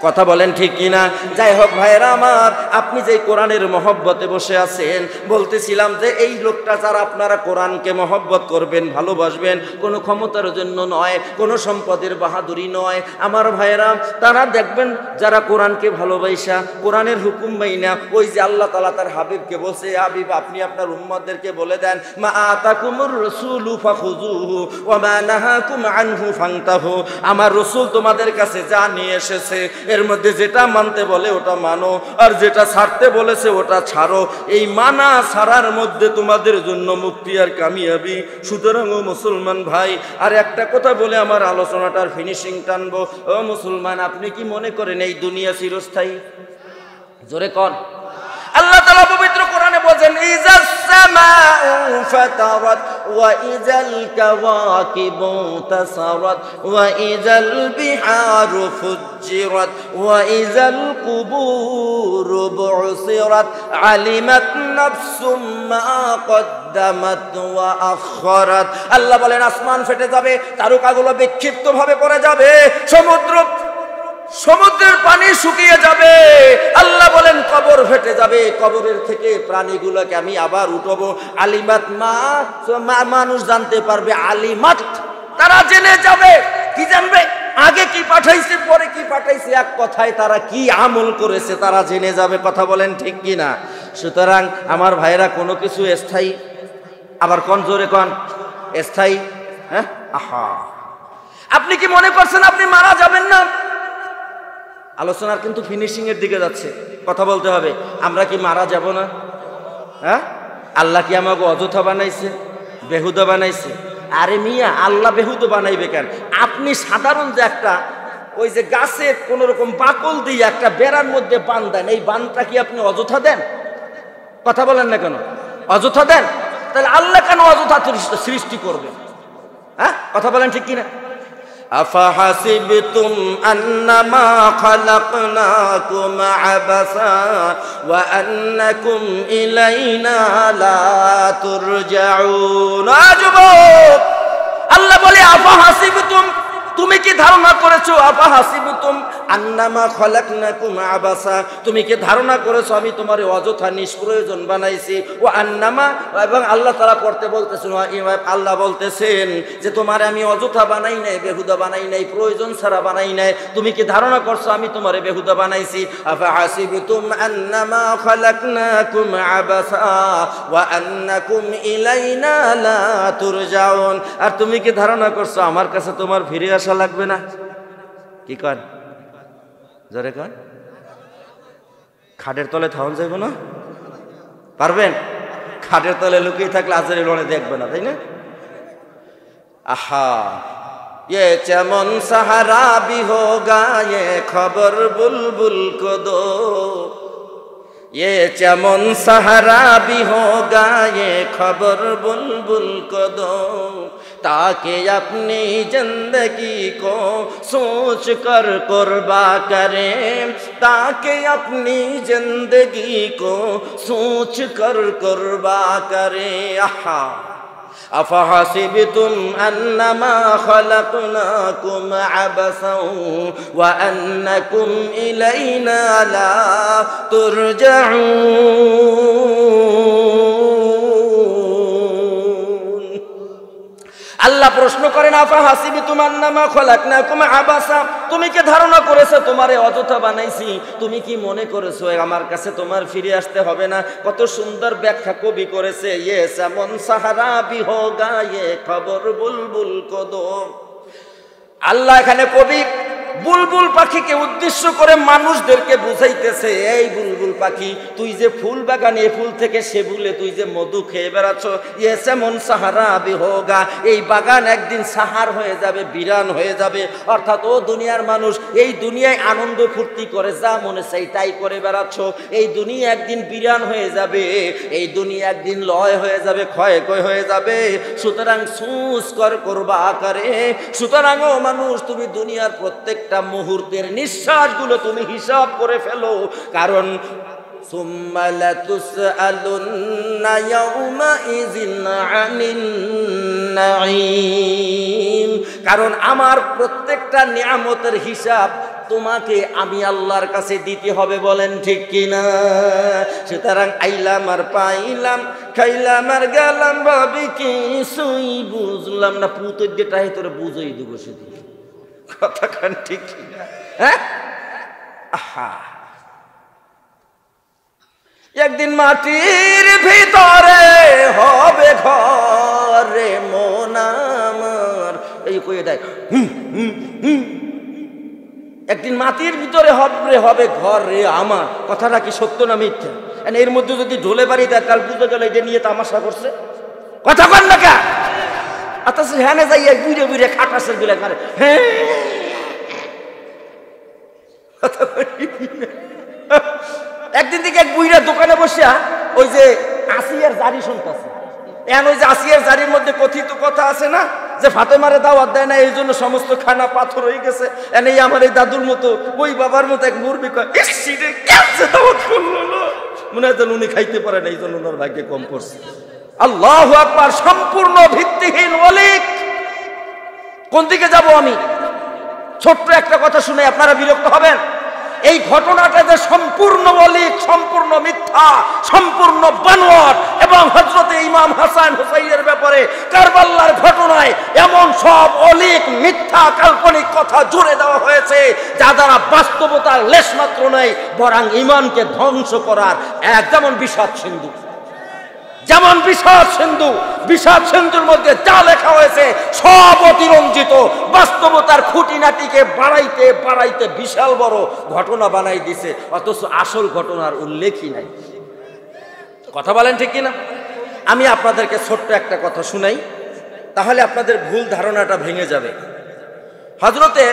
কথা বলেন ঠিক কিনা? যাই হোক ভাইরা আমার, আপনি যে কোরআনের মহব্বতে বসে আছেন, বলতেছিলাম যে এই লোকটা যারা আপনারা কোরআনকে মহব্বত করবেন, ভালোবাসবেন, কোনো ক্ষমতার জন্য নয়, কোনো সম্পদের বাহাদুরি নয়। আমার ভাইরা, তারা দেখবেন যারা কোরআনকে ভালোবাসা, কোরআনের হুকুম মাইনা, ওই যে আল্লাহ তাআলা তার হাবিবকে বলছে, হাবিব আপনি আপনার উম্মতদেরকে বলে দেন, মা আতাকুমুর রাসূলু ফাখুযুহু ওয়া মা নাহাকুম আনহু ফান্তাহু। আমার রাসূল তোমাদের কাছে যা নিয়ে এসেছে এর মধ্যে যেটা মানতে বলে ওটা মানো, আর যেটা ছাড়তে বলেছে ওটা ছাড়ো। এই মানা ছাড়ার মধ্যে তোমাদের জন্য মুক্তি আর কামিয়াবি। সুতরাং ও মুসলমান ভাই, আর একটা কথা বলে আমার আলোচনাটার ফিনিশিং টানবো। ও মুসলমান, আপনি কি মনে করেন এই দুনিয়া চিরস্থায়ী? জোরে কর। আল্লাহ তাআলা পবিত্র কোরআনে বলেন, ইজাস সামাউ ফাতারাত ওয়া ইজাল কাওয়াকিবু তাসারাত ওয়া ইজাল বিহারু ফুজ্জিরাত ওয়া ইজাল কুবুরু বুসিরাত আলিমাত নাফসুম মা কদ্দামাত ওয়া আখখারাত। আল্লাহ বলেন আসমান ফেটে যাবে, তারকাগুলো বিক্ষিপ্তভাবে পড়ে যাবে, সমুদ্রের পানি শুকিয়ে যাবে। আল্লাহ বলেন কবর ফেটে যাবে, কবরের থেকে প্রাণীগুলোকে আমি আবার উঠাবো। আলিমাত মা, মানুষ জানতে পারবে, আলিমাত তারা জেনে যাবে। কি জানবে? আগে কি পাঠাইছে, পরে কি পাঠাইছে, এক কথায় তারা কি আমল করেছে তারা জেনে যাবে। কথা বলেন ঠিক কি না? সুতরাং আমার ভাইরা, কোনো কিছু স্থায়ী, আবার কোন জোরে কোন স্থায়ী? হ্যাঁ, আহা, আপনি কি মনে করছেন আপনি মারা যাবেন না? আলোচনার কিন্তু ফিনিশিং এর দিকে যাচ্ছে, কথা বলতে হবে। আমরা কি মারা যাব না? হ্যাঁ, আল্লাহ কি আমাকে অযথা বানাইছে, বেহুদা বানাইছে? আরে মিয়া, আল্লাহ বেহুদা বানাইবে কেন? আপনি সাধারণ যে একটা ওই যে গাছে কোন রকম বাকল দিয়ে একটা বেড়ার মধ্যে বান দেন, এই বানটা কি আপনি অযথা দেন? কথা বলেন না কেন? অযথা দেন? তাহলে আল্লাহ কেন অযথা সৃষ্টি করবে? হ্যাঁ, কথা বলেন ঠিক কিনা? أفحسبتم أنما خلقناكم عبثا وأنكم إلينا لا ترجعون। আল্লাহ বলে আফাহাসিবতুম, তুমি কি ধারণা করেছো? আফাহাসিবতুম আন্নামা খলাকনাকুম আবাসা, তুমি কি ধারণা করেছো আমি তোমারে অযথা নিষ্প্রয়োজন বানাইছি? ও আন্নামা, এবং আল্লাহ তাআলা পড়তে বলতেছেন, আল্লাহ বলতেছেন যে তোমারে আমি অযথা বানাই নাই, বেহুদা বানাই নাই, প্রয়োজন ছাড়া বানাই নাই। তুমি কি ধারণা করছো আমি তোমারে বেহুদা বানাইছি? আফাহাসিবতুম আন্নামা খলাকনাকুম আবাসা ওয়া আন্নাকুম ইলাইনা লা তুরজাউন, আর তুমি কি ধারণা করছো আমার কাছে তোমার ফিরে আসা লাগবে না? কি কর, জোরে কর। খাটের তলে থাউন যাইব না? পারবেন? খাটের তলে লুকিয়ে থাকলে আজরাইল অনে দেখবে না, তাই না? আহা, ये चमन सहारा भी होगा ये खबर बुलबुल को दो, ये चमन सहारा भी होगा ये खबर बुलबुल को दो, ताकि अपनी जिंदगी को सोच कर कुर्बा करें, ताकि अपनी जिंदगी को सोच कर कुर्बा करें। आहा, अफहसिबतुम अन्नमा खलकनाकुम अबसन व अन्नकुम इलैना ला तुरजाऊन। আল্লাহ প্রশ্ন করেন, আফাহাসিবতুম আন্নামা খলাকনাকুম আবাসা, তুমি কি ধারণা করেছো তোমারে অযথা বানাইছি? তুমি কি মনে করেছো আমার কাছে তোমার ফিরে আসতে হবে না? কত সুন্দর ব্যাখ্যা কবি করেছে, ইয়ে সামন সাহারা বি হোগা ইয়ে খবর বুলবুল কো দো। আল্লাহ এখানে কবি বুলবুল পাখিকে উদ্দেশ্য করে মানুষদেরকে বুঝাইতেছে, এই বুলবুল পাখি, তুই যে ফুল বাগানে ফুল থেকে সে ফুলে তুই যে মধু খেয়ে বেড়াচ্ছ, ইয়ে সেমন সাহারা বি হোগা, এই বাগান একদিন সাহার হয়ে যাবে, বিরান হয়ে যাবে। অর্থাৎ ও দুনিয়ার মানুষ, এই দুনিয়ায় আনন্দ ফুর্তি করে যা মনে চাই তাই করে বেড়াচ্ছ, এই দুনিয়া একদিন বিরান হয়ে যাবে, এই দুনিয়া একদিন লয় হয়ে যাবে, ক্ষয় হয়ে যাবে। সুতরাং সুস করবা করে, সুতরাং ও মানুষ, তুমি দুনিয়ার প্রত্যেক মুহূর্তের নিঃশ্বাসগুলো তুমি হিসাব করে ফেলো, কারণ সুম্মা লাতুসআলুন্না ইয়াউমাইযিন আনিন নাঈম, কারণ আমার প্রত্যেকটা নিয়ামতের হিসাব তোমাকে আমি আল্লাহর কাছে দিতে হবে, বলেন ঠিক কিনা? সুতরাং আইলাম আর পাইলাম, খাইলাম আর গেলাম, ভাবি কিছুই বুঝলাম না, পুতর যেটাই তোরে বুঝাই দেবো সেদিন, কথা কান ঠিক কিনা? হ্যাঁ, আহা, একদিন মাটির ভিতরে হবে ঘরে মন আমার, এই কয়ে দেয়, একদিন মাটির ভিতরে হবে ঘরে আমার। কথাটা কি সত্য না মিথ্যা? এর মধ্যে যদি ঢোলে বাড়ি দেয়, কাল বুঝে গেল এটা নিয়ে তামাশা করছে, কথা কন না কা? অথচ হ্যাঁ যাইয়া বুড়ে বুড়ে খাটাসের গুলা করে, হ্যাঁ, একদিন থেকে এক বুইরা দোকানে বসিয়া ওই যে আসিয়ার জারি শুনতেছে, ওই যে আসিয়ার জারির মধ্যে কথিত কথা আছে না, যে ফাতেমারে দাওয়াত দেয় না, এই জন্য সমস্ত খানা পাথর হয়ে গেছে। এই আমার এই দাদুর মতো, ওই বাবার মতো এক মুরবি কয়, দাওয়াত করলো, মনে হয় উনি খাইতে পারে না, এই জন্য ওনার ভাগ্যে কম পড়ছে। আল্লাহু আকবার, সম্পূর্ণ ভিত্তিহীন অলিক। কোন দিকে যাব আমি? ছোট্ট একটা কথা শুনে আপনারা বিরক্ত হবেন। এই ঘটনাটা যে সম্পূর্ণ অলিক, সম্পূর্ণ মিথ্যা, সম্পূর্ণ বানোয়াট, এবং হযরতে ইমাম হাসান হুসাইনের ব্যাপারে কারবালার ঘটনায় এমন সব অলিক, মিথ্যা, কাল্পনিক কথা জুড়ে দেওয়া হয়েছে, যা দ্বারা বাস্তবতার লেশমাত্র নেই, বরং ঈমানকে ধ্বংস করার এক যেমন বিষাদ সিন্ধু, যেমন বিষাদ সিন্ধুর মধ্যে যা লেখা হয়েছে সব অতিরঞ্জিত, বাস্তবতার খুঁটিনাটিকে বাড়াইতে বাড়াইতে বিশাল বড় ঘটনা বানাই দিছে, অথচ আসল ঘটনার উল্লেখই নাই। কথা বলেন ঠিক কিনা? আমি আপনাদেরকে ছোট্ট একটা কথা শুনাই, তাহলে আপনাদের ভুল ধারণাটা ভেঙে যাবে। হযরতে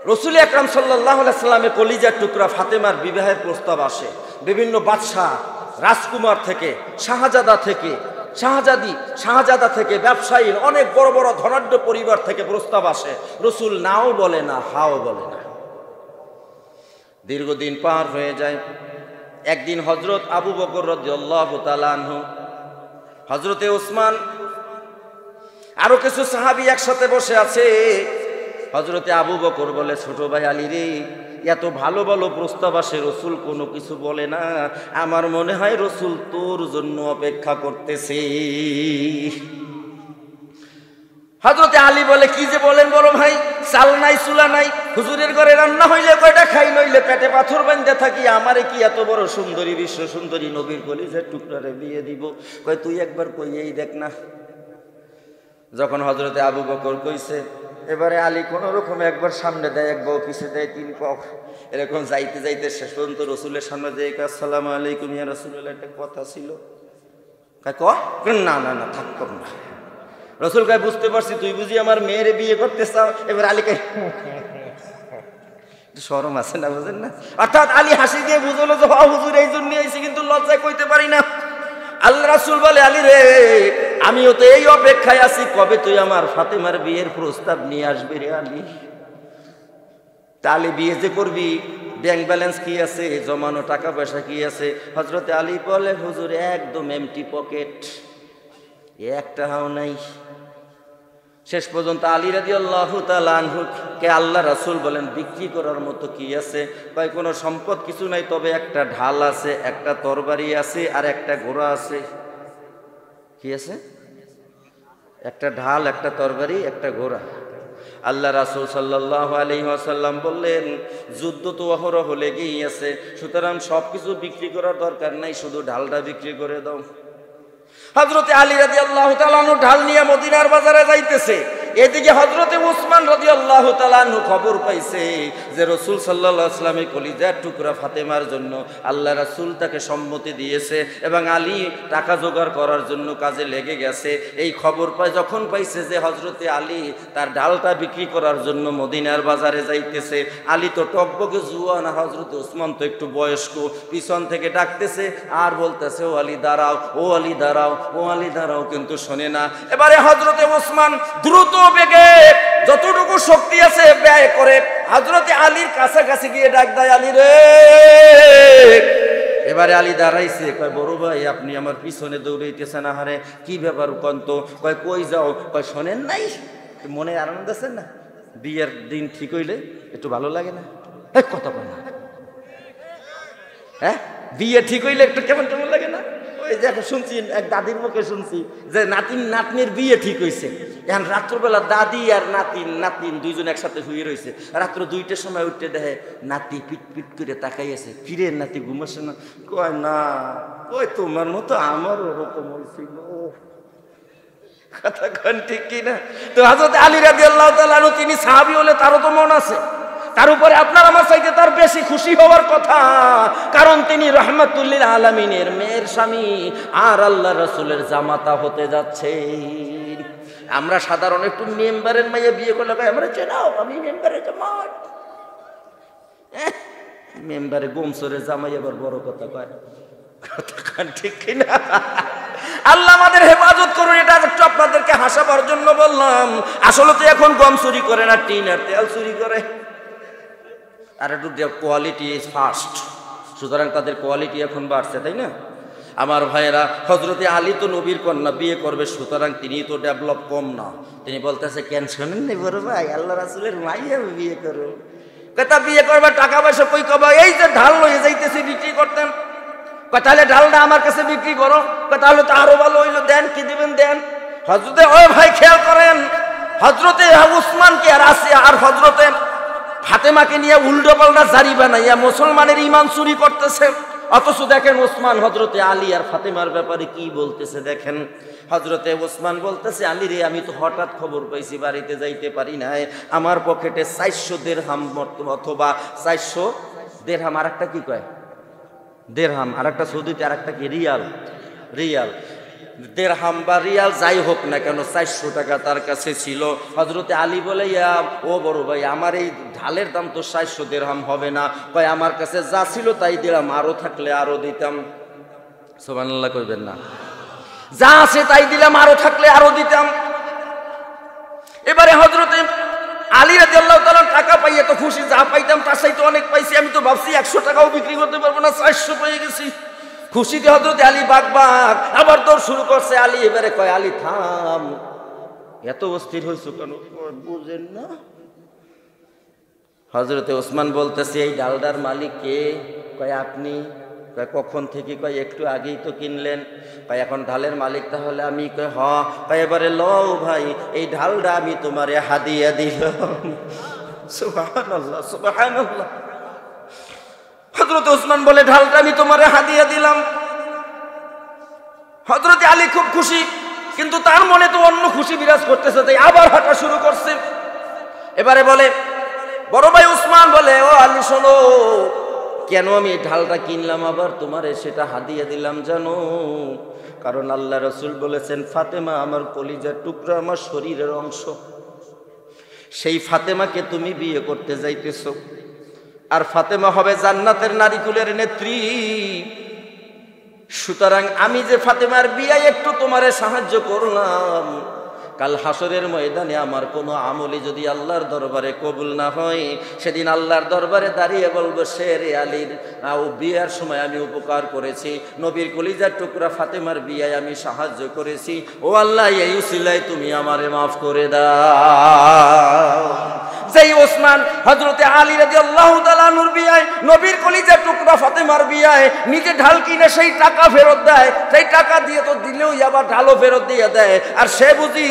রাসূল আকরাম সাল্লাল্লাহু আলাইহি সাল্লামের কলিজার টুকরা ফাতেমার বিবাহের প্রস্তাব আসে। বিভিন্ন বাদশাহ, রাজকুমার থেকে, শাহজাদা থেকে, ব্যবসায়ীর অনেক বড় বড় ধনাঢ্য পরিবার থেকে প্রস্তাব আসে। রাসূল নাও বলে না, হাও বলে না। দীর্ঘদিন পার হয়ে যায়। একদিন হযরত আবু বকর রাদিয়াল্লাহু তাআলা আনহু, হযরতে ওসমান, আরো কিছু সাহাবী একসাথে বসে আছে। হযরতে আবু বকর বলে, ছোট ভাই আলী রে, এত ভালো ভালো প্রস্তাব আসে, রাসূল কোনো কিছু বলে না, আমার মনে হয় রাসূল তোর জন্য অপেক্ষা করতেছে। হযরতে আলী বলে, কি যে বলেন বড় ভাই, চাল নাই চুলা নাই, হুজুরের ঘরে রান্না হইলে কয়টা খাই, নইলে পেটে পাথর বাঁধতে থাকি, আমারে কি এত বড় সুন্দরী, বিশ্ব সুন্দরী নবীর কলিজার টুকরারে বিয়ে দিব? কয় তুই একবার কইয়েই দেখ না। যখন হযরতে আবু বকর কইছে, এবারে আলী কোন রকম একবার সামনে দেয়, এক পাও পিছে দেয়, 3 পাও, এরকম যাইতে যাইতে শেষ পর্যন্ত রসুলের সামনে দিয়ে, আসসালামু আলাইকুম ইয়া রাসূলুল্লাহ, একটা কথা ছিল। না না না থাকতাম না। রসুল কয় বুঝতে পারছি তুই বুঝি আমার মেয়ের বিয়ে করতে চাও। এবার আলী কয় শরম আছে না, বুঝেন না? অর্থাৎ আলী হাসি দিয়ে বুঝলো যে হুজুর এই জন্য আইছি, কিন্তু লজ্জায় কইতে পারি না। আল্লাহ রাসূল বলে আলী রে, আমিও তো এই অপেক্ষায় আছি কবে তুই আমার ফাতেমার বিয়ের প্রস্তাব নিয়ে আসবি রে আলী। তাহলে বিয়ে যে করবি ব্যাংক ব্যালেন্স কি আছে, জমানো টাকা পয়সা কি আছে? হযরতে আলী বলে হুজুর একদম এমটি পকেট, একটা হাও নাই। শেষ পর্যন্ত আলী রাদিয়াল্লাহু তাআলা আনহু কে আল্লাহ রাসূল বলেন বিক্রি করার মতো কি আছে? ভাই কোনো সম্পদ কিছু নাই, তবে একটা ঢাল আছে, একটা তরবারি আছে, আর একটা ঘোড়া আছে। কি আছে? একটা ঢাল, একটা তরবারি, একটা ঘোড়া। আল্লাহ রাসূল সাল্লাল্লাহু আলাইহি ওয়াসাল্লাম বললেন যুদ্ধ তো অহরহ লেগেই আছে, সুতরাং সবকিছু বিক্রি করার দরকার নাই, শুধু ঢালটা বিক্রি করে দাও। হযরতে আলী রাদিয়াল্লাহু তাআলা আনহু ঢাল নিয়ে মদিনার বাজারে যাইতেছে। এদিকে হযরতে উসমান রাদিয়াল্লাহু তাআলা আনহু খবর পাইছে যে রাসূল সাল্লাল্লাহু আলাইহি ওয়াসাল্লামের কলিজার টুকরা ফাতেমার জন্য আল্লাহ রাসূল তাকে সম্মতি দিয়েছে এবং আলী টাকা জোগাড় করার জন্য কাজে লেগে গেছে। এই খবর পায় যখন পাইছে যে হযরতে আলী তার ঢালটা বিক্রি করার জন্য মদিনার বাজারে যাইতেছে, আলী তো টকবকে জুয়ান, হযরতে উসমান তো একটু বয়স্ক, পিছন থেকে ডাকতেছে আর বলতেছে ও আলী দাঁড়াও, ও আলী দাঁড়াও, ও আলী দাঁড়াও, কিন্তু শোনে না। এবারে হযরতে উসমান দ্রুত বেগে যতটুকু শক্তি আছে ব্যয় করে হযরতে আলীর কাছাকাছি গিয়ে ডাক দেয় আলী রে। এবারে আলী দাঁড়াইছে, কয় বড় ভাই আপনি আমার পিছনে দৌড়াইতেছেন, আহারে কি ব্যাপার কন্ত? কয় কই যাও? কয় শোনেন নাই, মনে আনন্দ আছে না, বিয়ের দিন ঠিক হইলে একটু ভালো লাগে না? কথা বল না, হ্যাঁ বিয়ে ঠিক হইলে একটু কেমন কেমন লাগে না? ওই যে এখন শুনছি এক দাদির মুখে শুনছি যে নাতনির বিয়ে ঠিক হয়েছে। এখন রাত্রবেলা দাদি আর নাতিন দুইজন একসাথে শুয়ে রয়েছে। রাত্র 2টার সময় উঠতে দেখে নাতি পিট পিট করে তাকাইছে, কিরে নাতি ঘুমাচ্ছে না? কয় না, ওই তোমার মতো আমার ওরকম হয়েছিল। কথা কন ঠিক কিনা? তো হযরত আলী রাদিয়াল্লাহু তাআলা আনহু তিনি সাহাবী হলে তারও তো মন আছে, তার উপরে আপনার আমার চাইতে তার বেশি খুশি হওয়ার কথা, কারণ তিনি রাহমাতুল লিল আলামিনের মেয়ের স্বামী আর আল্লাহ রাসূলের জামাতা হতে যাচ্ছে। আমরা সাধারণ একটু মেম্বারের মাইয়া বিয়ে করলে আমরা চেনাও আমি মেম্বারের জামাত, মেম্বারে গোমসরে জামাই আবার বড় কথা কয়। কথা ঠিক কিনা? আল্লাহ আমাদের হেফাজত করুন। এটা একটু আপনাদেরকে হাসাবার জন্য বললাম, আসলে তো এখন গম চুরি করে না, টিন আর তেল চুরি করে। আর একটু কোয়ালিটি ইজ ফার্স্ট, সুতরাং তাদের কোয়ালিটি এখন বাড়ছে, তাই না? আমার ভাইয়েরা, হযরতে আলী তো নবীর কন্যা, বিয়ে করবে, সুতরাং তিনি তো ডেভেলপ কম না। তিনি বলতেছে কেন শোনেন নি বড় ভাই, আল্লাহ রাসূলের মাইয়া বিয়ে করো। কথা বিয়ে করবে, টাকা পয়সা কই কবা? এই যে ঢাল লয়ে যাইতেছি বিক্রি করতেন। তাহলে ঢালটা আমার কাছে বিক্রি করো। তাহলে তো আরো ভালো হইলো, দেন কি দিবেন দেন। হযরতে ও ভাই খেয়াল করেন, হযরতে উসমানকে আর আসিয়া আর হযরতে ফাতেমাকে নিয়ে উল্টো পাল্টা জারি বানাইয়া মুসলমানের ঈমান চুরি করতেছে। অথচ দেখেন ওসমান হযরতে আলী আর ফাতেমার ব্যাপারে কি বলতেছে দেখেন। হযরতে ওসমান বলতেছে আলী রে, আমি তো হঠাৎ খবর পাইছি, বাড়িতে যাইতে পারি নাই, আমার পকেটে 400 দিরহাম অথবা 400 দিরহাম, আর একটা কি কয় দিরহাম, আর একটা সৌদিতে আর একটা কি রিয়াল, দিরহাম বা রিয়াল যাই হোক না কেন 400 টাকা তার কাছে ছিল। হযরতে আলী বলে ইয়া ও বড় ভাই, আমার এই ঢালের দাম তো 400 দিরহাম হবে না। কয় আমার কাছে যা ছিল তাই দিলাম, আরো থাকলে আরো দিতাম। সুবহানাল্লাহ কইবেন না? যা আছে তাই দিলাম, আরো থাকলে আরো দিতাম। এবারে হযরতে আলী রাদিয়াল্লাহু তাআলা টাকা পাইয়ে তো খুশি, যা পাইতাম তার চাইতে অনেক পাইছি, আমি তো ভাবছি 100 টাকাও বিক্রি করতে পারবো না, 400 পেয়ে গেছি। খুশিতে হযরতে আলী বাগ আবার দৌড় শুরু করছে। আলী এবারে কয় আলী থাম, এত অস্থির হইছো কেন? বুঝেন না? হযরতে ওসমান বলতেছে এই ডালডার মালিক কে? কয় আপনি। কয় কখন থেকে? কয় একটু আগেই তো কিনলেন। কয় এখন ঢালের মালিক তাহলে আমি? কয় হ। কয় এবারে লও ভাই, এই ঢালটা আমি তোমারে হাদিয়া দিলাম। সুবহানাল্লাহ সুবহানাল্লাহ। হযরত ওসমান বলে ঢালটা আমি তোমারে হাদিয়া দিলাম। হযরতে আলী খুব খুশি, কিন্তু তার মনে তো অন্য খুশি বিরাজ করতেছে, তাই আবার হাঁটা শুরু করছে। এবারে বলে বড় ভাই ওসমান বলে ও আলী শোনো, কেন আমি এই ঢালটা কিনলাম আবার তোমারে সেটা হাদিয়া দিলাম জানো? কারণ আল্লাহ রাসূল বলেছেন ফাতেমা আমার কলিজার টুকরা, আমার শরীরের অংশ। সেই ফাতেমাকে তুমি বিয়ে করতে যাইতেছো, আর ফাতেমা হবে জান্নাতের নারীকুলের নেত্রী। সুতরাং আমি যে ফাতেমার বিয়ায় একটু তোমারে সাহায্য করলাম, কাল হাসরের ময়দানে আমার কোনো আমলি যদি আল্লাহর দরবারে কবুল না হয়, সেদিন আল্লাহর দরবারে দাঁড়িয়ে বলবো শেরে আলীর বিয়ার সময় আমি উপকার করেছি, নবীর কলিজার টুকরা ফাতেমার বিয়ায় আমি সাহায্য করেছি, ও আল্লাহ এই উসিলায় তুমি আমারে মাফ করে দাও। যেই ওসমান হযরতে আলী রাদিয়াল্লাহু তাআলা আনহুর বিয়ায়, নবীর কলিজার টুকরা ফাতেমার বিয়ায় নিজে ঢাল কিনে সেই টাকা ফেরত দেয়, সেই টাকা দিয়ে তো দিলেও আবার ঢালও ফেরত দিয়ে দেয়, আর সে বুঝি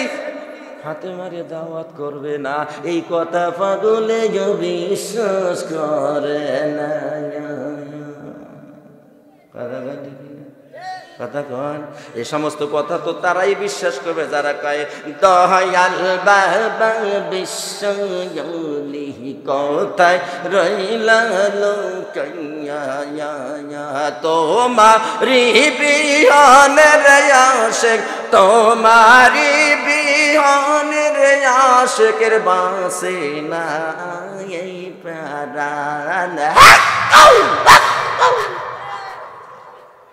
ফাতেমারে দাওয়াত করবে না, এই কথা পাগলে বিশ্বাস করে না। কথা কন, এই সমস্ত কথা তো তারাই বিশ্বাস করবে যারা কয় দয়াল বাবা বিশ্বলি কোথায় রইলা লোকাইয়া, তোমারি বিহানের আশিক, তোমারি বিহানের আশিকের বাসে না এই প্রাণ।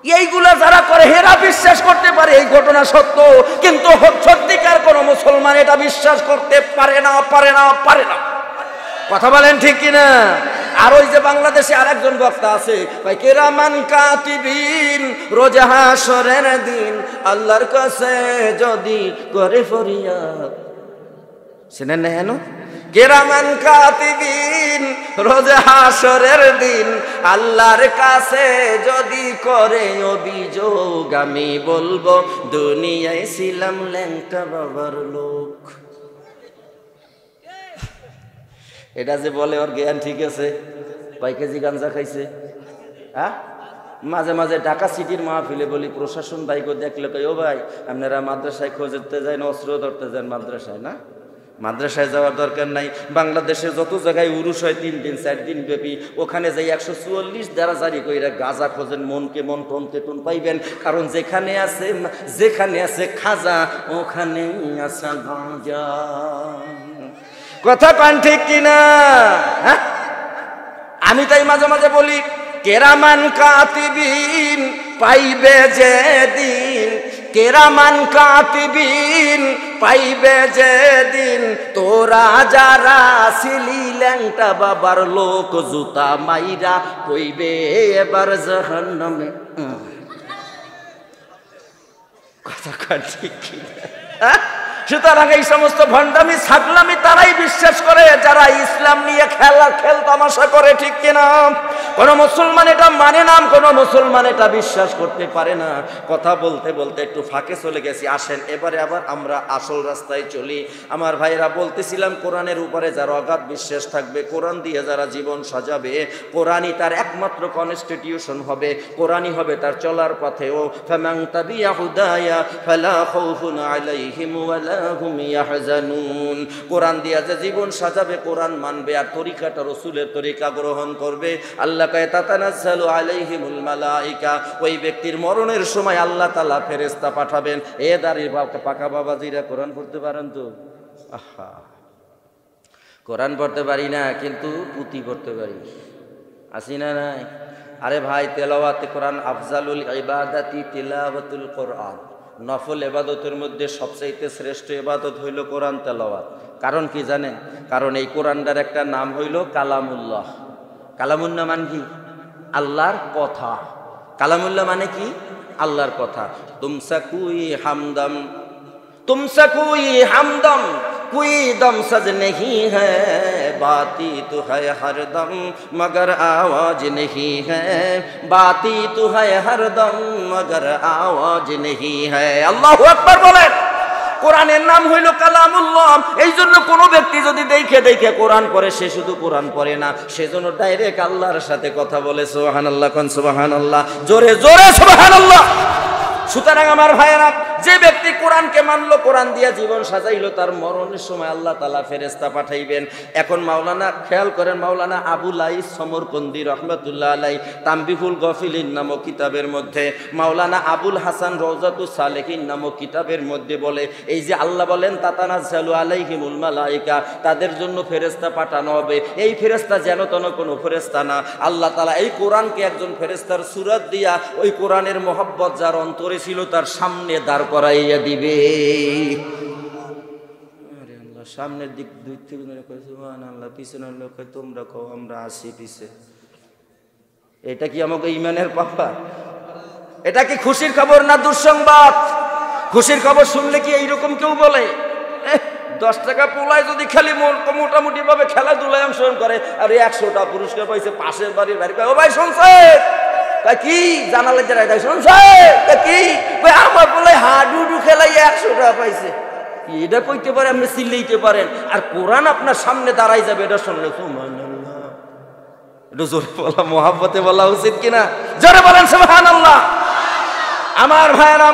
এইগুলা যারা করে হেরা বিশ্বাস করতে পারে এই ঘটনা সত্য, কিন্তু সত্যিকার কোন মুসলমান এটা বিশ্বাস করতে পারে না, পারে না, পারে না। কথা বলেন ঠিক কিনা? আর ওই যে বাংলাদেশে আরেকজন বক্তা আছে, কেরামান কাতিবিন রোজা হাসরের দিন আল্লাহর কাছে যদি করে ফরিয়াদ, শুনেন না হেন? কেরামান কাতিবিন রোজা হাসরের দিন আল্লাহর কাছে যদি করে অভিযোগ, আমি বলবো দুনিয়ায় ছিলাম ল্যাংটা বাবার লোক। এটা যে বলে ওর জ্ঞান ঠিক আছে, কয় কেজি গাঞ্জা খাইছে? হ্যাঁ, মাঝে মাঝে ঢাকা সিটির মাহফিলে বলি প্রশাসন ভাইকে দেখলে কই ও ভাই আপনারা মাদ্রাসায় খোঁজ ধরতে যান, অস্ত্র ধরতে যান মাদ্রাসায়? না, মাদ্রাসায় যাওয়ার দরকার নাই। বাংলাদেশে যত জায়গায় উরুষ হয় 3 দিন 4 দিন ব্যাপী, ওখানে যাই 144 দ্বারা জারি কইরা গাজা খোঁজেন, মনকে মন টনকে টন পাইবেন, কারণ যেখানে আছে খাজা ওখানে আছে গাঁজা। কথা কান ঠিক কিনা? হ্যাঁ, আমি তাই মাঝে মাঝে বলি কেরামান কাতিবিন পাইবে যে দিন, কেরামান কাতিবিন পাইবে যে দিন, তোরা যারা ছিলি ল্যাংটা বাবার লোক জুতা মাইরা কইবে এবার জাহান্নামে। কথা কান ঠিক কিনা? সুতরাং এই সমস্ত ভণ্ডামি ছাগলামি তারাই বিশ্বাস করে যারা ইসলাম নিয়ে খেল তামাশা করে, ঠিক কিনা? কোন মুসলমান এটা মানে না, কোন মুসলমান এটা বিশ্বাস করতে পারে না। কথা বলতে বলতে একটু ফাঁকে চলে গেছি, আসেন এবারে আবার আমরা আসল রাস্তায় চলি। আমার ভাইরা বলতেছিলাম কোরআনের উপরে যারা অগাধ বিশ্বাস থাকবে, কোরআন দিয়ে যারা জীবন সাজাবে, কোরআনই তার একমাত্র কনস্টিটিউশন হবে, কোরআনই হবে তার চলার পথে। ও ফামান তাবিয়া হুদায়া ফালা খাউফুন আলাইহিম ওয়ালা হুম ইয়াহজানুন। কোরআন দিয়া যে জীবন সাজাবে, কোরআন মানবে আর তরিকাটা রাসূলের তরিকা গ্রহণ করবে, আল্লাহ কয় তাতানাজ্জালু আলাইহিমুল মালাইকা, ওই ব্যক্তির মরণের সময় আল্লাহ তাআলা ফেরেশতা পাঠাবেন। এ দাঁড়িয়ে পাকা বাবাজিরা কোরআন পড়তে পারেন তো? আহা, কোরআন পড়তে পারি না কিন্তু পুঁথি পড়তে পারি, আসি না নাই? আরে ভাই, তেলাওয়াতে কোরআন আফজালুল ইবাদাতি তিলাওয়াতুল কোরআন। নফল ইবাদতের মধ্যে সবচাইতে শ্রেষ্ঠ ইবাদত হইল কোরআন তেলাওয়াত। কারণ কি জানেন? কারণ এই কোরআনটার একটা নাম হইল কালামুল্লাহ। কালামুল্লাহ মানে কি? আল্লাহর কথা। কালামুল্লাহ মানে কি? আল্লাহর কথা। তুমসা কুই হামদম, तुमसे कोई हमदम कोई दम सज नहीं है, बाती तो है हर दम मगर आवाज नहीं है, बाती तो है हर दम मगर आवाज नहीं है। अल्लाहु আকবার বলেন। কোরআনের নাম হইল কালামুল্লাহ। এই জন্য কোনো ব্যক্তি যদি দেখে দেখে কোরআন পড়ে, সে শুধু কোরআন পড়ে না, সেজন্য ডাইরেক্ট আল্লাহর সাথে কথা বলে। সুবহানাল্লাহ, কোন সুবহানাল্লাহ, জোরে জোরে সুবহানাল্লাহ। সুতরাং আমার ভাইয়েরা, যে ব্যক্তি ব্যক্তি কোরআনকে মানলো, কোরআন দিয়া জীবন সাজাইলো, তার মরণের সময় আল্লাহ তাআলা ফেরেশতা পাঠাইবেন। এখন মাওলানা খেয়াল করেন, মাওলানা আবুল আইস সমরকন্দি রহমাতুল্লাহ আলাইহি তানবিহুল গাফিলিন নামক কিতাবের মধ্যে, মাওলানা আবুল হাসান রওজাতুস সালেহিন নামক কিতাবের মধ্যে বলে, এই যে আল্লাহ বলেন তাতানাজ্জালু আলাইহিমুল মালাইকা, তাদের জন্য ফেরেশতা পাঠানো হবে। এই ফেরেশতা যেন তেন কোনো ফেরেশতা না, আল্লাহ তাআলা এই কোরআনকে একজন ফেরেশতার সূরত দিয়া ওই কোরআনের মহব্বত যার অন্তরে ছিল তার সামনে দাঁড় করাইয়া দিবে। আরে আল্লাহ, সামনের দিক দুই থেকে সুবহানাল্লাহ, পিছনের লোক তোমরা কও আমরা আসি পিছে। এটা কি আমাকে ঈমানের পাপা? এটা কি খুশির খবর না দুঃসংবাদ? খুশির খবর শুনলে কি এইরকম কেউ বলে? 10 টাকা পোলায় যদি খালি মোটামুটি ভাবে খেলাধুলায় অংশগ্রহণ করে আর 100টা পুরস্কার পাইছে, পাশের বাড়ির বাড়ি ও ভাই শুনছে কি জানালে যারা শুনছে কি আমার বলে হাডুডু খেলাই 100 টাকা পাইছে, এটা কইতে পারে, আপনি চিল্লাইতে পারেন, আর কোরআন আপনার সামনে দাঁড়াই যাবে, এটা শুনলে সুবহানাল্লাহ। এটা জোরে বলা, মোহাব্বতে বলা উচিত কিনা? জোরে বলেন সুবহানাল্লাহ। আমার ভাইরা,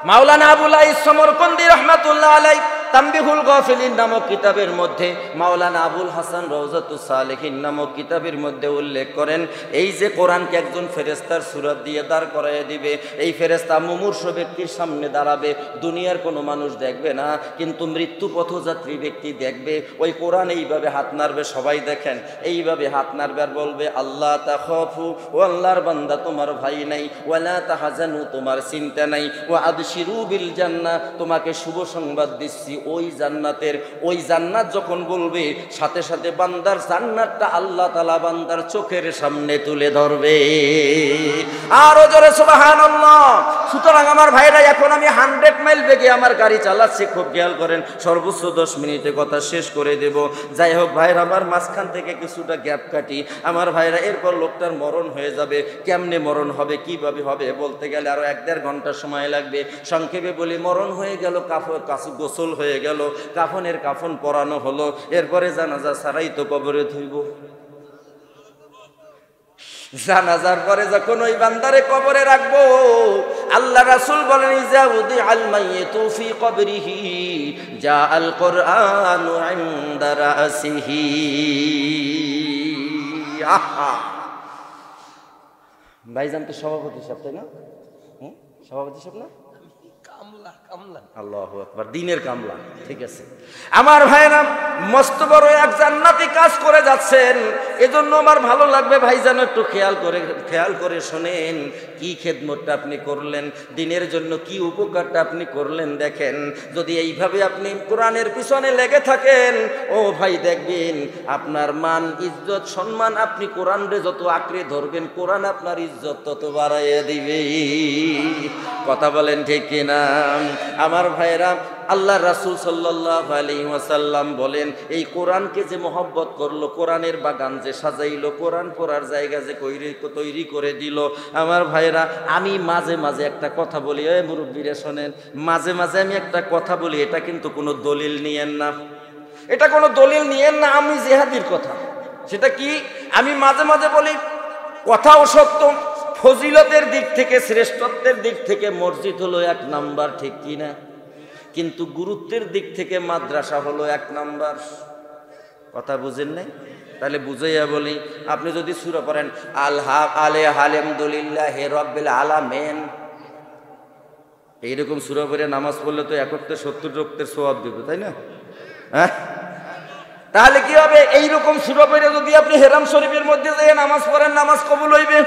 মাওলানা আবুল আইস সমরকন্দি রহমাতুল্লাহ আলাইহি তানবিহুল গাফিলিন নামক কিতাবের মধ্যে, মাওলানা আবুল হাসান রওজাতুস সালেহিন নামক কিতাবের মধ্যে উল্লেখ করেন, এই যে কোরআনকে একজন ফেরেশতার সূরত দিয়ে দাঁড় করাইয়া দিবে, এই ফেরেশতা মুমূর্ষ ব্যক্তির সামনে দাঁড়াবে, দুনিয়ার কোনো মানুষ দেখবে না, কিন্তু মৃত্যু পথযাত্রী ব্যক্তি দেখবে। ওই কোরআন এইভাবে হাত নাড়বে, সবাই দেখেন, এইভাবে হাত নাড়বে আর বলবে আল্লাহ তাখাফু, ও আল্লাহর বান্দা তোমার ভয় নাই, ওয়ালা তাহজানু তোমার চিন্তা নাই, ওয়া আবশিরু বিল জান্নাহ তোমাকে শুভ সংবাদ দিচ্ছি ওই জান্নাতের। ওই জান্নাত যখন বলবে, সাথে সাথে বান্দার জান্নাতটা আল্লাহ তাআলা বান্দার চোখের সামনে তুলে ধরবে। আরো জোরে সুবহানাল্লাহ। সুতরাং আমার ভাইরা, এখন আমি 100 মাইল বেগে আমার গাড়ি চালাচ্ছি, খুব খেয়াল করেন, সর্বোচ্চ 10 মিনিটে কথা শেষ করে দেব। যাই হোক ভাইরা আমার, মাঝখান থেকে কিছুটা গ্যাপ কাটি আমার ভাইরা, এরপর লোকটার মরণ হয়ে যাবে। কেমনে মরণ হবে, কিভাবে হবে বলতে গেলে আরো 1-1.5 ঘন্টা সময় লাগবে। সংক্ষেপে বলি, মরণ হয়ে গেল, গোসল হয়ে গেল, কাফনের কাফন পরানো হলো, এরপরে জানাজা ছাড়াই তো কবরে ধুইব। জানাজার পরে যখন ওই বান্দারে কবরে রাখবো, আল্লাহ রাসূল বলেন ইজা উদি আল মাইয়িতু ফি কবরিহি জা আল কুরআনু ইনদা রাসিহি। ভাইজান তো সভাপতি সাহেব, তাই না? সভাপতি সাহেব না, আল্লাহু আকবার, দিনের কামলা, ঠিক আছে। আমার ভাইরা, মস্ত বড় এক জান্নাতি কাজ করে যাচ্ছেন, এজন্য আমার ভালো লাগবে ভাইজান, একটু খেয়াল করে শোনেন, কি খেদমতটা আপনি করলেন, দিনের জন্য কি উপকারটা আপনি করলেন। দেখেন, যদি এইভাবে আপনি কোরআনের পিছনে লেগে থাকেন, ও ভাই দেখবেন আপনার মান, ইজ্জত, সম্মান, আপনি কোরআনরে যত আঁকড়ে ধরবেন, কোরআন আপনার ইজ্জত তত বাড়াইয়া দিবে। কথা বলেন ঠিক কিনা? আমার ভাইরা, আল্লাহ রাসূল সাল্লাল্লাহু আলাইহি ওয়াসাল্লাম বলেন, এই কোরআনকে যে মহব্বত করলো, কোরআনের বাগান যে সাজাইলো, কোরআন পড়ার জায়গা যে তৈরি করে দিল, আমার ভাইরা, আমি মাঝে মাঝে একটা কথা বলি, এই মুরব্বীরা শোনেন, মাঝে মাঝে আমি একটা কথা বলি, এটা কিন্তু কোনো দলিল নিয়েন না, এটা কোনো দলিল নিয়েন না, আমি জিহাদির কথা। সেটা কি? আমি মাঝে মাঝে বলি, কথাও সত্য, ফজিলতের দিক থেকে, শ্রেষ্ঠত্বের দিক থেকে মসজিদ হলো 1 নাম্বার, ঠিক কিনা? কিন্তু গুরুত্বের দিক থেকে মাদ্রাসা হলো 1 নাম্বার। কথা বুঝেন নাই? তাহলে বুঝাইয়া বলি, আপনি যদি সূরা পড়েন আলহামদুলিল্লাহি রাব্বিল আলামিন, এইরকম সূরা পড়ে নামাজ পড়লে তো 71 রক্তের সওয়াব দেবে, তাই না? হ্যাঁ, তাহলে কি হবে? এইরকম সূরা পড়ে যদি আপনি হেরাম শরীফের মধ্যে যেয়ে নামাজ পড়েন, নামাজ কবুল হইবে।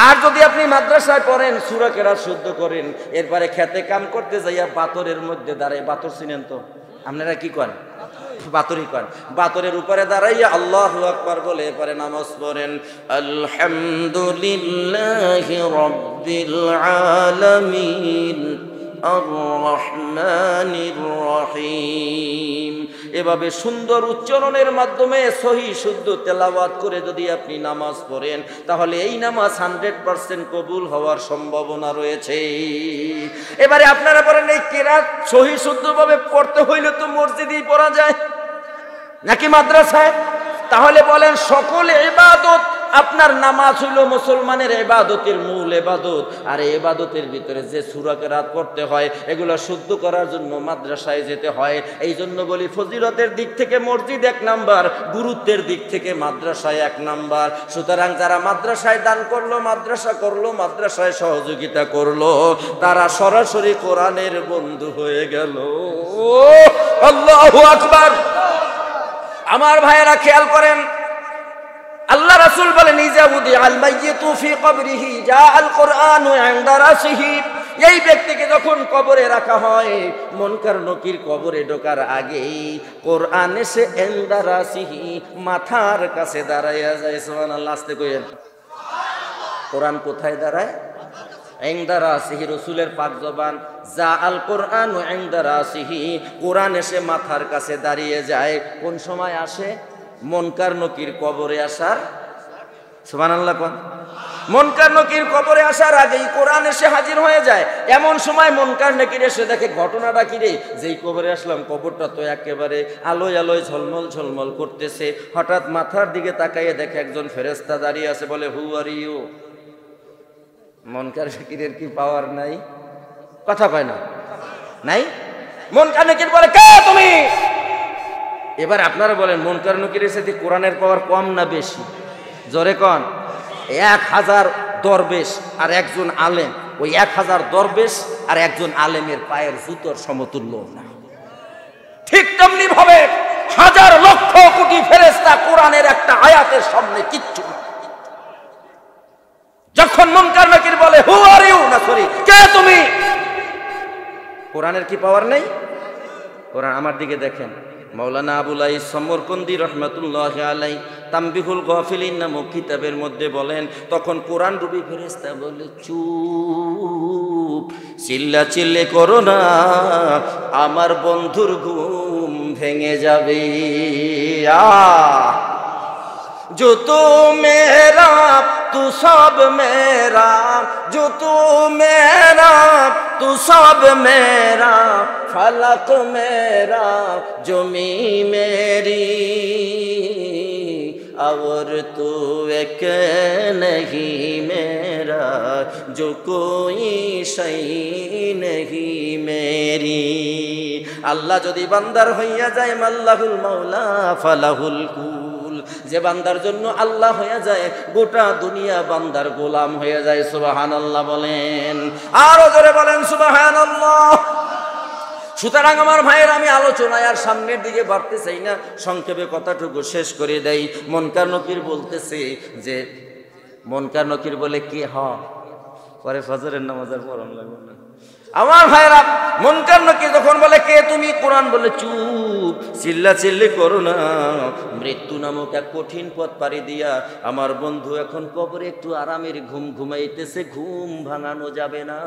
আর যদি আপনি মাদ্রাসায় পড়েন, সূরা কেরাত শুদ্ধ করেন, এরপরে খেতে কাম করতে যাইয়া বাতরের মধ্যে দাঁড়ায়, বাতর চিনেন তো আপনারা? কি করেন? বাতরই করেন। বাতরের উপরে দাঁড়াইয়া আল্লাহু আকবার বলে এরপরে নামাজ পড়েন, আলহামদুলিল্লাহি রাব্বিল আলামিন আর-রহমানির রহিম। এভাবে সুন্দর উচ্চারণের মাধ্যমে সহি শুদ্ধ তেলাওয়াত করে যদি আপনি নামাজ পড়েন, তাহলে এই নামাজ 100% কবুল হওয়ার সম্ভাবনা রয়েছে। এবারে আপনারা বলেন, এই কিরাত সহি শুদ্ধভাবে পড়তে হইলে তো মসজিদেই পড়া যায় নাকি মাদ্রাসায়? তাহলে বলেন, সকল ইবাদত আপনার নামাজ হইল মুসলমানের ইবাদতের মূল ইবাদত, আর এই ইবাদতের ভিতরে যে সূরা কেরাত পড়তে হয় এগুলো শুদ্ধ করার জন্য মাদ্রাসায় যেতে হয়। এই জন্য বলি ফজিলতের দিক থেকে মসজিদ 1 নাম্বার, গুরুত্বের দিক থেকে মাদ্রাসায় 1 নাম্বার। সুতরাং যারা মাদ্রাসায় দান করলো, মাদ্রাসা করলো, মাদ্রাসায় সহযোগিতা করলো, তারা সরাসরি কোরআনের বন্ধু হয়ে গেল। আল্লাহু আকবার। আমার ভাইয়েরা খেয়াল করেন, আল্লাহ রাসূল বলেন ইজা উদি আল মাইয়িতু ফি কবরিহি জা আল কুরআনু ইনদা রাসিহি। এই ব্যক্তিকে যখন কবরে রাখা হয়, মুনকার নকির কবরে ঢোকার আগেই কোরআন এসে ইনদা রাসিহি মাথার কাছে দাঁড়াইয়া যায়। সুবহানাল্লাহ, আস্তে কইেন। কোরআন কোথায় দাঁড়ায়? ইনদা রাসিহি। রাসূলের পাক জবান জা আল কুরআনু ইনদা রাসিহি, কোরআন এসে মাথার কাছে দাঁড়িয়ে যায়। কোন সময় আসে? মুনকার নকির কবরে আসার, সুবহানাল্লাহ কোন, মুনকার নকির কবরে আসার আগেই কোরআন এসে হাজির হয়ে যায়। এমন সময় মুনকার নকির এসে দেখে ঘটনাটা কি রে, যেই কবরে আসলাম কবরটা তো একেবারে আলোয় আলোয় ঝলমল ঝলমল করতেছে। হঠাৎ মাথার দিকে তাকাইয়ে দেখে একজন ফেরেশতা দাঁড়িয়ে আছে। বলে হু আর ইউ? মুনকার নকিরের কি পাওয়ার নাই? কথা কয় না, নাই। মুনকার নকির বলে কে তুমি? এবার আপনারা বলেন মুনকার নকিরের সাথে কোরআনের পাওয়ার কম না বেশি? জোরে কন। 1000 দরবেশ আর একজন আলেম, ওই 1000 দরবেশ আর একজন আলেমের পায়ের জুতোর সমতুল্য না। ঠিক তেমনি ভাবে হাজার লক্ষ কোটি ফেরেশতা কোরআনের একটা আয়াতের সামনে কিচ্ছু না। যখন মুনকার নকির বলে হু আর ইউ, না সরি কে তুমি, কোরআনের কি পাওয়ার নেই? কোরআন আমার দিকে দেখেন। মাওলানা আবুল আইস সমরকন্দি রহমাতুল্লাহি আলাইহি তামবিহুল গাফিলিন নামক কিতাবের মধ্যে বলেন, তখন কোরআন রূপী ফেরেশতা বলে চুপ, চিল্লা চিল্লি করো না, আমার বন্ধুর ঘুম ভেঙে যাবে। जो तू मेरा तू सब मेरा, जो तू मेरा तू सब मेरा, फलक मेरा जमी मेरी, और तू एक नहीं मेरा, जो कोई शै नहीं मेरी। আল্লাহ যদি বান্দার হইয়া যায় মাল্লাহুল মাওলা ফালাহুল কুল, যে বান্দার জন্য আল্লাহ হয়ে যায় গোটা দুনিয়া বান্দার গোলাম হয়ে যায়। সুবহানাল্লাহ বলেন, আরো জোরে বলেন সুবহানাল্লাহ। সুতরাং আমার ভাইয়ের, আমি আলোচনায় আর সামনের দিকে বাড়তে চাই না, সংক্ষেপে কথাটুকু শেষ করে দেই। মুনকার নকির বলতেছে যে, মুনকার নকির বলে কে হ পরে ফজরের নামাজ আর পড়ানো লাগবে না। আমার ভাইরা, মুনকার নকির যখন বলে কে তুমি, কোরআন বলে চুপ, চিল্লা চিল্লি করো না, মৃত্যু নামক এক কঠিন পথ পাড়ি দিয়া আমার বন্ধু এখন কবরে একটু আরামের ঘুম ঘুমাইতেছে, ঘুম ভাঙানো যাবে না।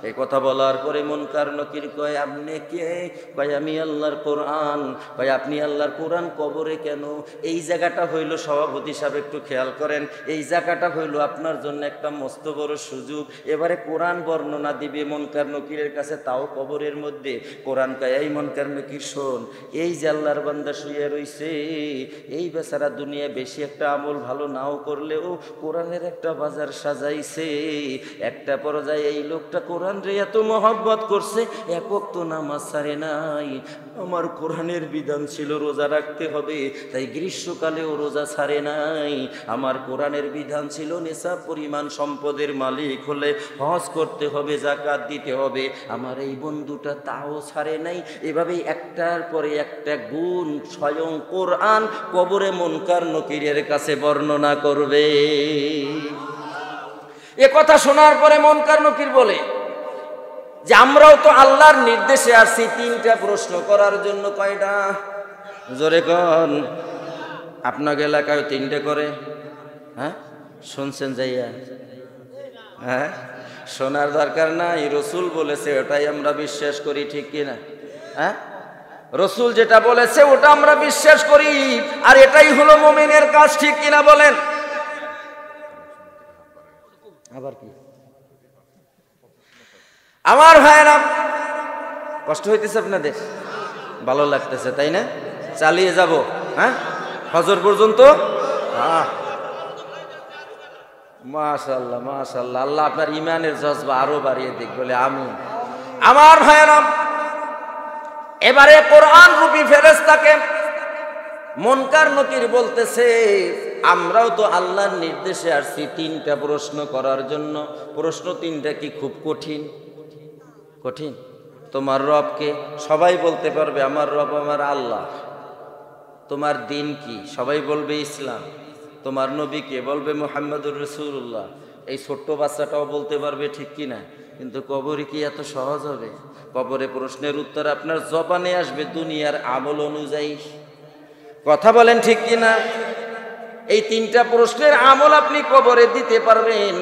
এই কথা বলার পরে মুনকার নকির কয় আপনি কে? কয় আমি আল্লাহর কোরআন। কয় আপনি আল্লাহর কোরআন, কবরে কেন? এই জায়গাটা হইল, সভাপতি সাহেব একটু খেয়াল করেন, এই জায়গাটা হইল আপনার জন্য একটা মস্ত বড় সুযোগ। এবারে কোরআন বর্ণনা দিবে মুনকার নকিরের কাছে, তাও কবরের মধ্যে। কোরআন কয় এই মুনকার নকির শোন, এই যে আল্লাহর বান্দা শুয়ে রইছে, এই বেচারা দুনিয়া বেশি একটা আমল ভালো নাও করলেও কোরআনের একটা বাজার সাজাইছে। একটা পর্যায়ে এই লোকটা কোরআন রে এত মহব্বত করছে, এক ওয়াক্ত নামাজ ছাড়ে নাই। আমার কোরআনের বিধান ছিল রোজা রাখতে হবে, তাই গ্রীষ্মকালেও রোজা ছাড়ে নাই। আমার কোরআনের বিধান ছিল নেশাব পরিমাণ সম্পদের মালিক হলে হজ করতে হবে, যাকাত দিতে হবে। আমার এই বন্ধুটা তাও ছাড়ে নাই। এভাবেই একটার পরে একটা গুণ স্বয়ং কোরআন কবরে মুনকার নকিরের কাছে বর্ণনা করবে। এ কথা শোনার পরে মুনকার নকির বলে যে আমরাও তো আল্লাহর নির্দেশে আসছি 3টা প্রশ্ন করার জন্য। কয়টা? জোরে কন। আপনাকে এলাকায় 3টে করে? হ্যাঁ, শুনছেন যাইয়া? হ্যাঁ, শোনার দরকার নাই, রসুল বলেছে ওটাই আমরা বিশ্বাস করি, ঠিক কিনা? হ্যাঁ, রসুল যেটা বলেছে ওটা আমরা বিশ্বাস করি, আর এটাই হলো মুমিনের কাজ, ঠিক কিনা বলেন? আবার কি আমার ভাইরা, কষ্ট হইতেছে আপনাদের? ভালো লাগতেছে তাই না? চালিয়ে যাব, হ্যাঁ, ফজর পর্যন্ত। মাশাআল্লাহ মাশাআল্লাহ, আল্লাহ আপনার ইমানের জজবা আরো বাড়িয়ে দিক বলে আমিন। আমার ভাইয়েরা, এবারে কোরআন রূপী ফেরেশতাকে মুনকার নকির বলতেছে, আমরাও তো আল্লাহর নির্দেশে আসছি তিনটা প্রশ্ন করার জন্য। প্রশ্ন তিনটা কি খুব কঠিন? কঠিন। তোমার রবকে? সবাই বলতে পারবে আমার রব আমার আল্লাহ। তোমার দিন কি? সবাই বলবে ইসলাম। তোমার নবীকে? বলবে মুহাম্মদুর রাসূলুল্লাহ। এই ছোট্ট বাচ্চাটাও বলতে পারবে, ঠিক কি না? কিন্তু কবরে কি এত সহজ হবে? কবরে প্রশ্নের উত্তর আপনার জবানে আসবে দুনিয়ার আমল অনুযায়ী। কথা বলেন ঠিক কি না? এই তিনটা প্রশ্নের আমল আপনি কবরে দিতে পারবেন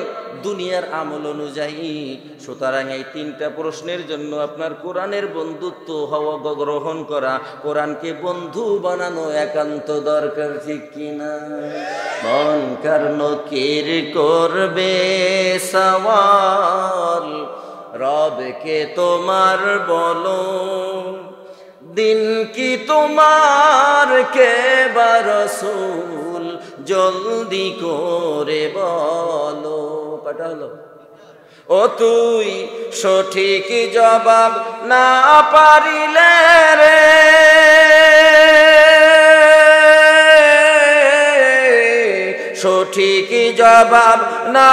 দুনিয়ার আমল অনুযায়ী। সুতরাং এই তিনটা প্রশ্নের জন্য আপনার কোরআনের বন্ধুত্ব হওয়া, গ্রহণ করা, কোরআনকে বন্ধু বানানো একান্ত দরকার, ঠিক কিনা? মুনকার নকির করবে সওয়াল, রবকে তোমার বলো, দিন কি তোমার কে বা রাসূল, জলদি করে বলো। কটা হলো? ও তুই সঠিক জবাব না পারিলে রে, সঠিক জবাব না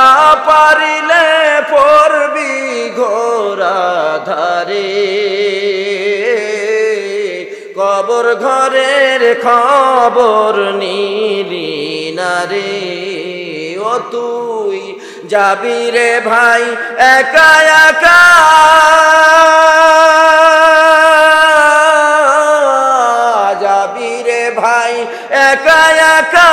পারিলে পড়বি ঘোরা ধারে। কবর ঘরের খবর নিলি না রে, ও তুই যাবি রে ভাই একা একা, যাবি রে ভাই একা একা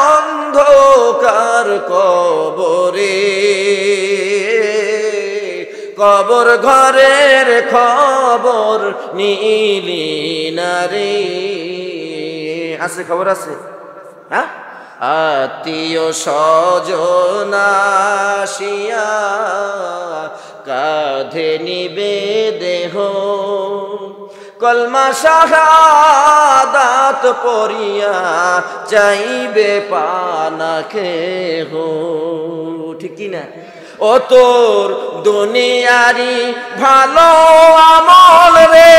অন্ধকার কবরে। কবর ঘরের খবর নিলি না রে। আছে খবর আছে? হ্যাঁ, আত্মীয় স্বজন আসিয়া কাঁধে নিবে দেহ, কলমা শাহাদাত পড়িয়া চাইবে পানা খেহ, ঠিক কি না? ও তোর দুনিয়ারি ভালো আমল রে,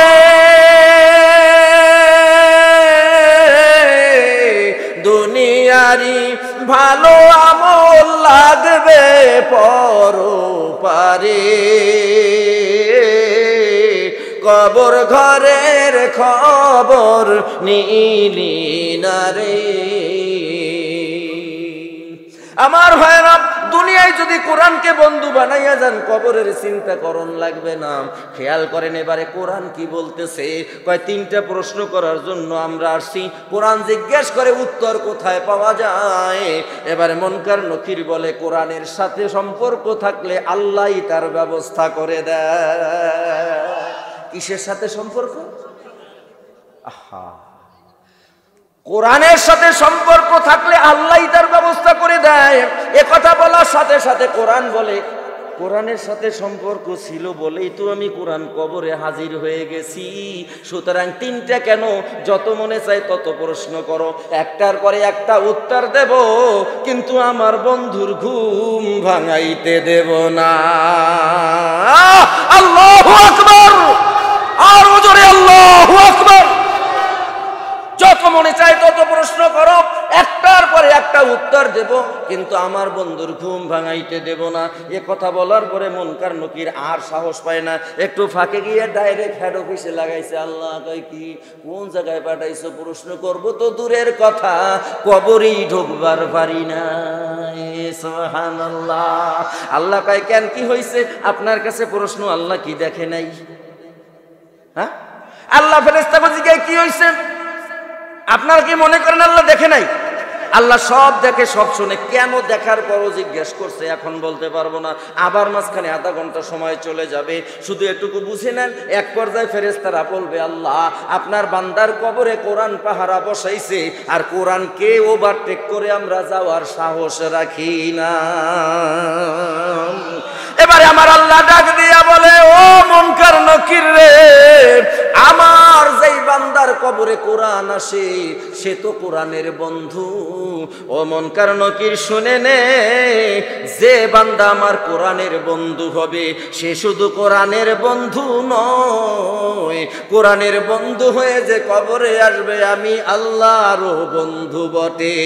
দুনিয়ারি ভালো আমল লাগবে পরপারে। কবর ঘরের খবর নিলি না রে। আমার ভাইরা, দুনিয়ায় যদি কোরআনকে বন্ধু বানাইয়া যান, কবরের চিন্তা করণ লাগবে না। খেয়াল করেন এবারে কোরআন কি বলতেছে। কয় তিনটা প্রশ্ন করার জন্য আমরা আসছি। কোরআন জিজ্ঞেস করে উত্তর কোথায় পাওয়া যায়। এবারে মুনকার নকির বলে, কোরআনের সাথে সম্পর্ক থাকলে আল্লাহই তার ব্যবস্থা করে দেয়। কিসের সাথে সম্পর্ক? আহা, কোরআনের সাথে সম্পর্ক থাকলে আল্লাহই তার ব্যবস্থা করে দেয়। এ কথা বলার সাথে সাথে কোরআন বলে, কোরআনের সাথে সম্পর্ক ছিল বলেই তো আমি কোরআন কবরে হাজির হয়ে গেছি। সুতরাং তিনটা কেন, যত মনে চায় তত প্রশ্ন করো, একটার পরে একটা উত্তর দেব, কিন্তু আমার বন্ধুর ঘুম ভাঙাইতে দেব না। আল্লাহু আকবার, আর জোরে আল্লাহু আকবার। যত মনে চায় তত প্রশ্ন করো, একটার পরে একটা উত্তর দেব, কিন্তু আমার বন্ধুর ঘুম ভাঙাইতে দেব না। এ কথা বলার পরে মুনকার নকির আর সাহস পায় না, একটু ফাঁকে গিয়ে ডাইরেক্ট হেড অফিসে লাগাইছে। আল্লাহ কই কি, কোন জায়গায় পাঠাইছো? প্রশ্ন করব তো দূরের কথা, কবরেই ঢুকবার পারি না। সুবহানাল্লাহ। আল্লাহ কয় কেন, কি হয়েছে? আপনার কাছে প্রশ্ন আল্লাহ কি দেখে নাই? হ্যাঁ, আল্লাহ ফেরেশতাকে জিজ্ঞাসা কি হয়েছে? আপনারা কি মনে করেন আল্লাহ দেখে নাই? আল্লাহ সব দেখে, সব শুনে। কেন দেখার পরও জিজ্ঞেস করছে এখন বলতে পারবো না। আবার মাঝখানে আধা ঘন্টা সময় চলে যাবে। শুধু এটুকু বুঝে নেন, এক পর্যায়ে ফেরেশতারা বলবে, আল্লাহ আপনার বান্দার কবরে কোরআন পাহারা বসাইছে, আর কোরআনকে ওভারটেক করে আমরা যাওয়ার সাহস রাখি না। এবারে আমার আল্লাহ ডাক দিয়া বলে, ও মুনকার নকির রে, আমার যেই বান্দার কবরে কোরআন আসে সে তো কোরআনের বন্ধু। ও মুনকার নকির শুনে নে, যে বান্দা আমার কোরআনের বন্ধু হবে সে শুধু কোরআনের বন্ধু নয়, কোরআনের বন্ধু হয়ে যে কবরে আসবে আমি আল্লাহরও বন্ধু বটে।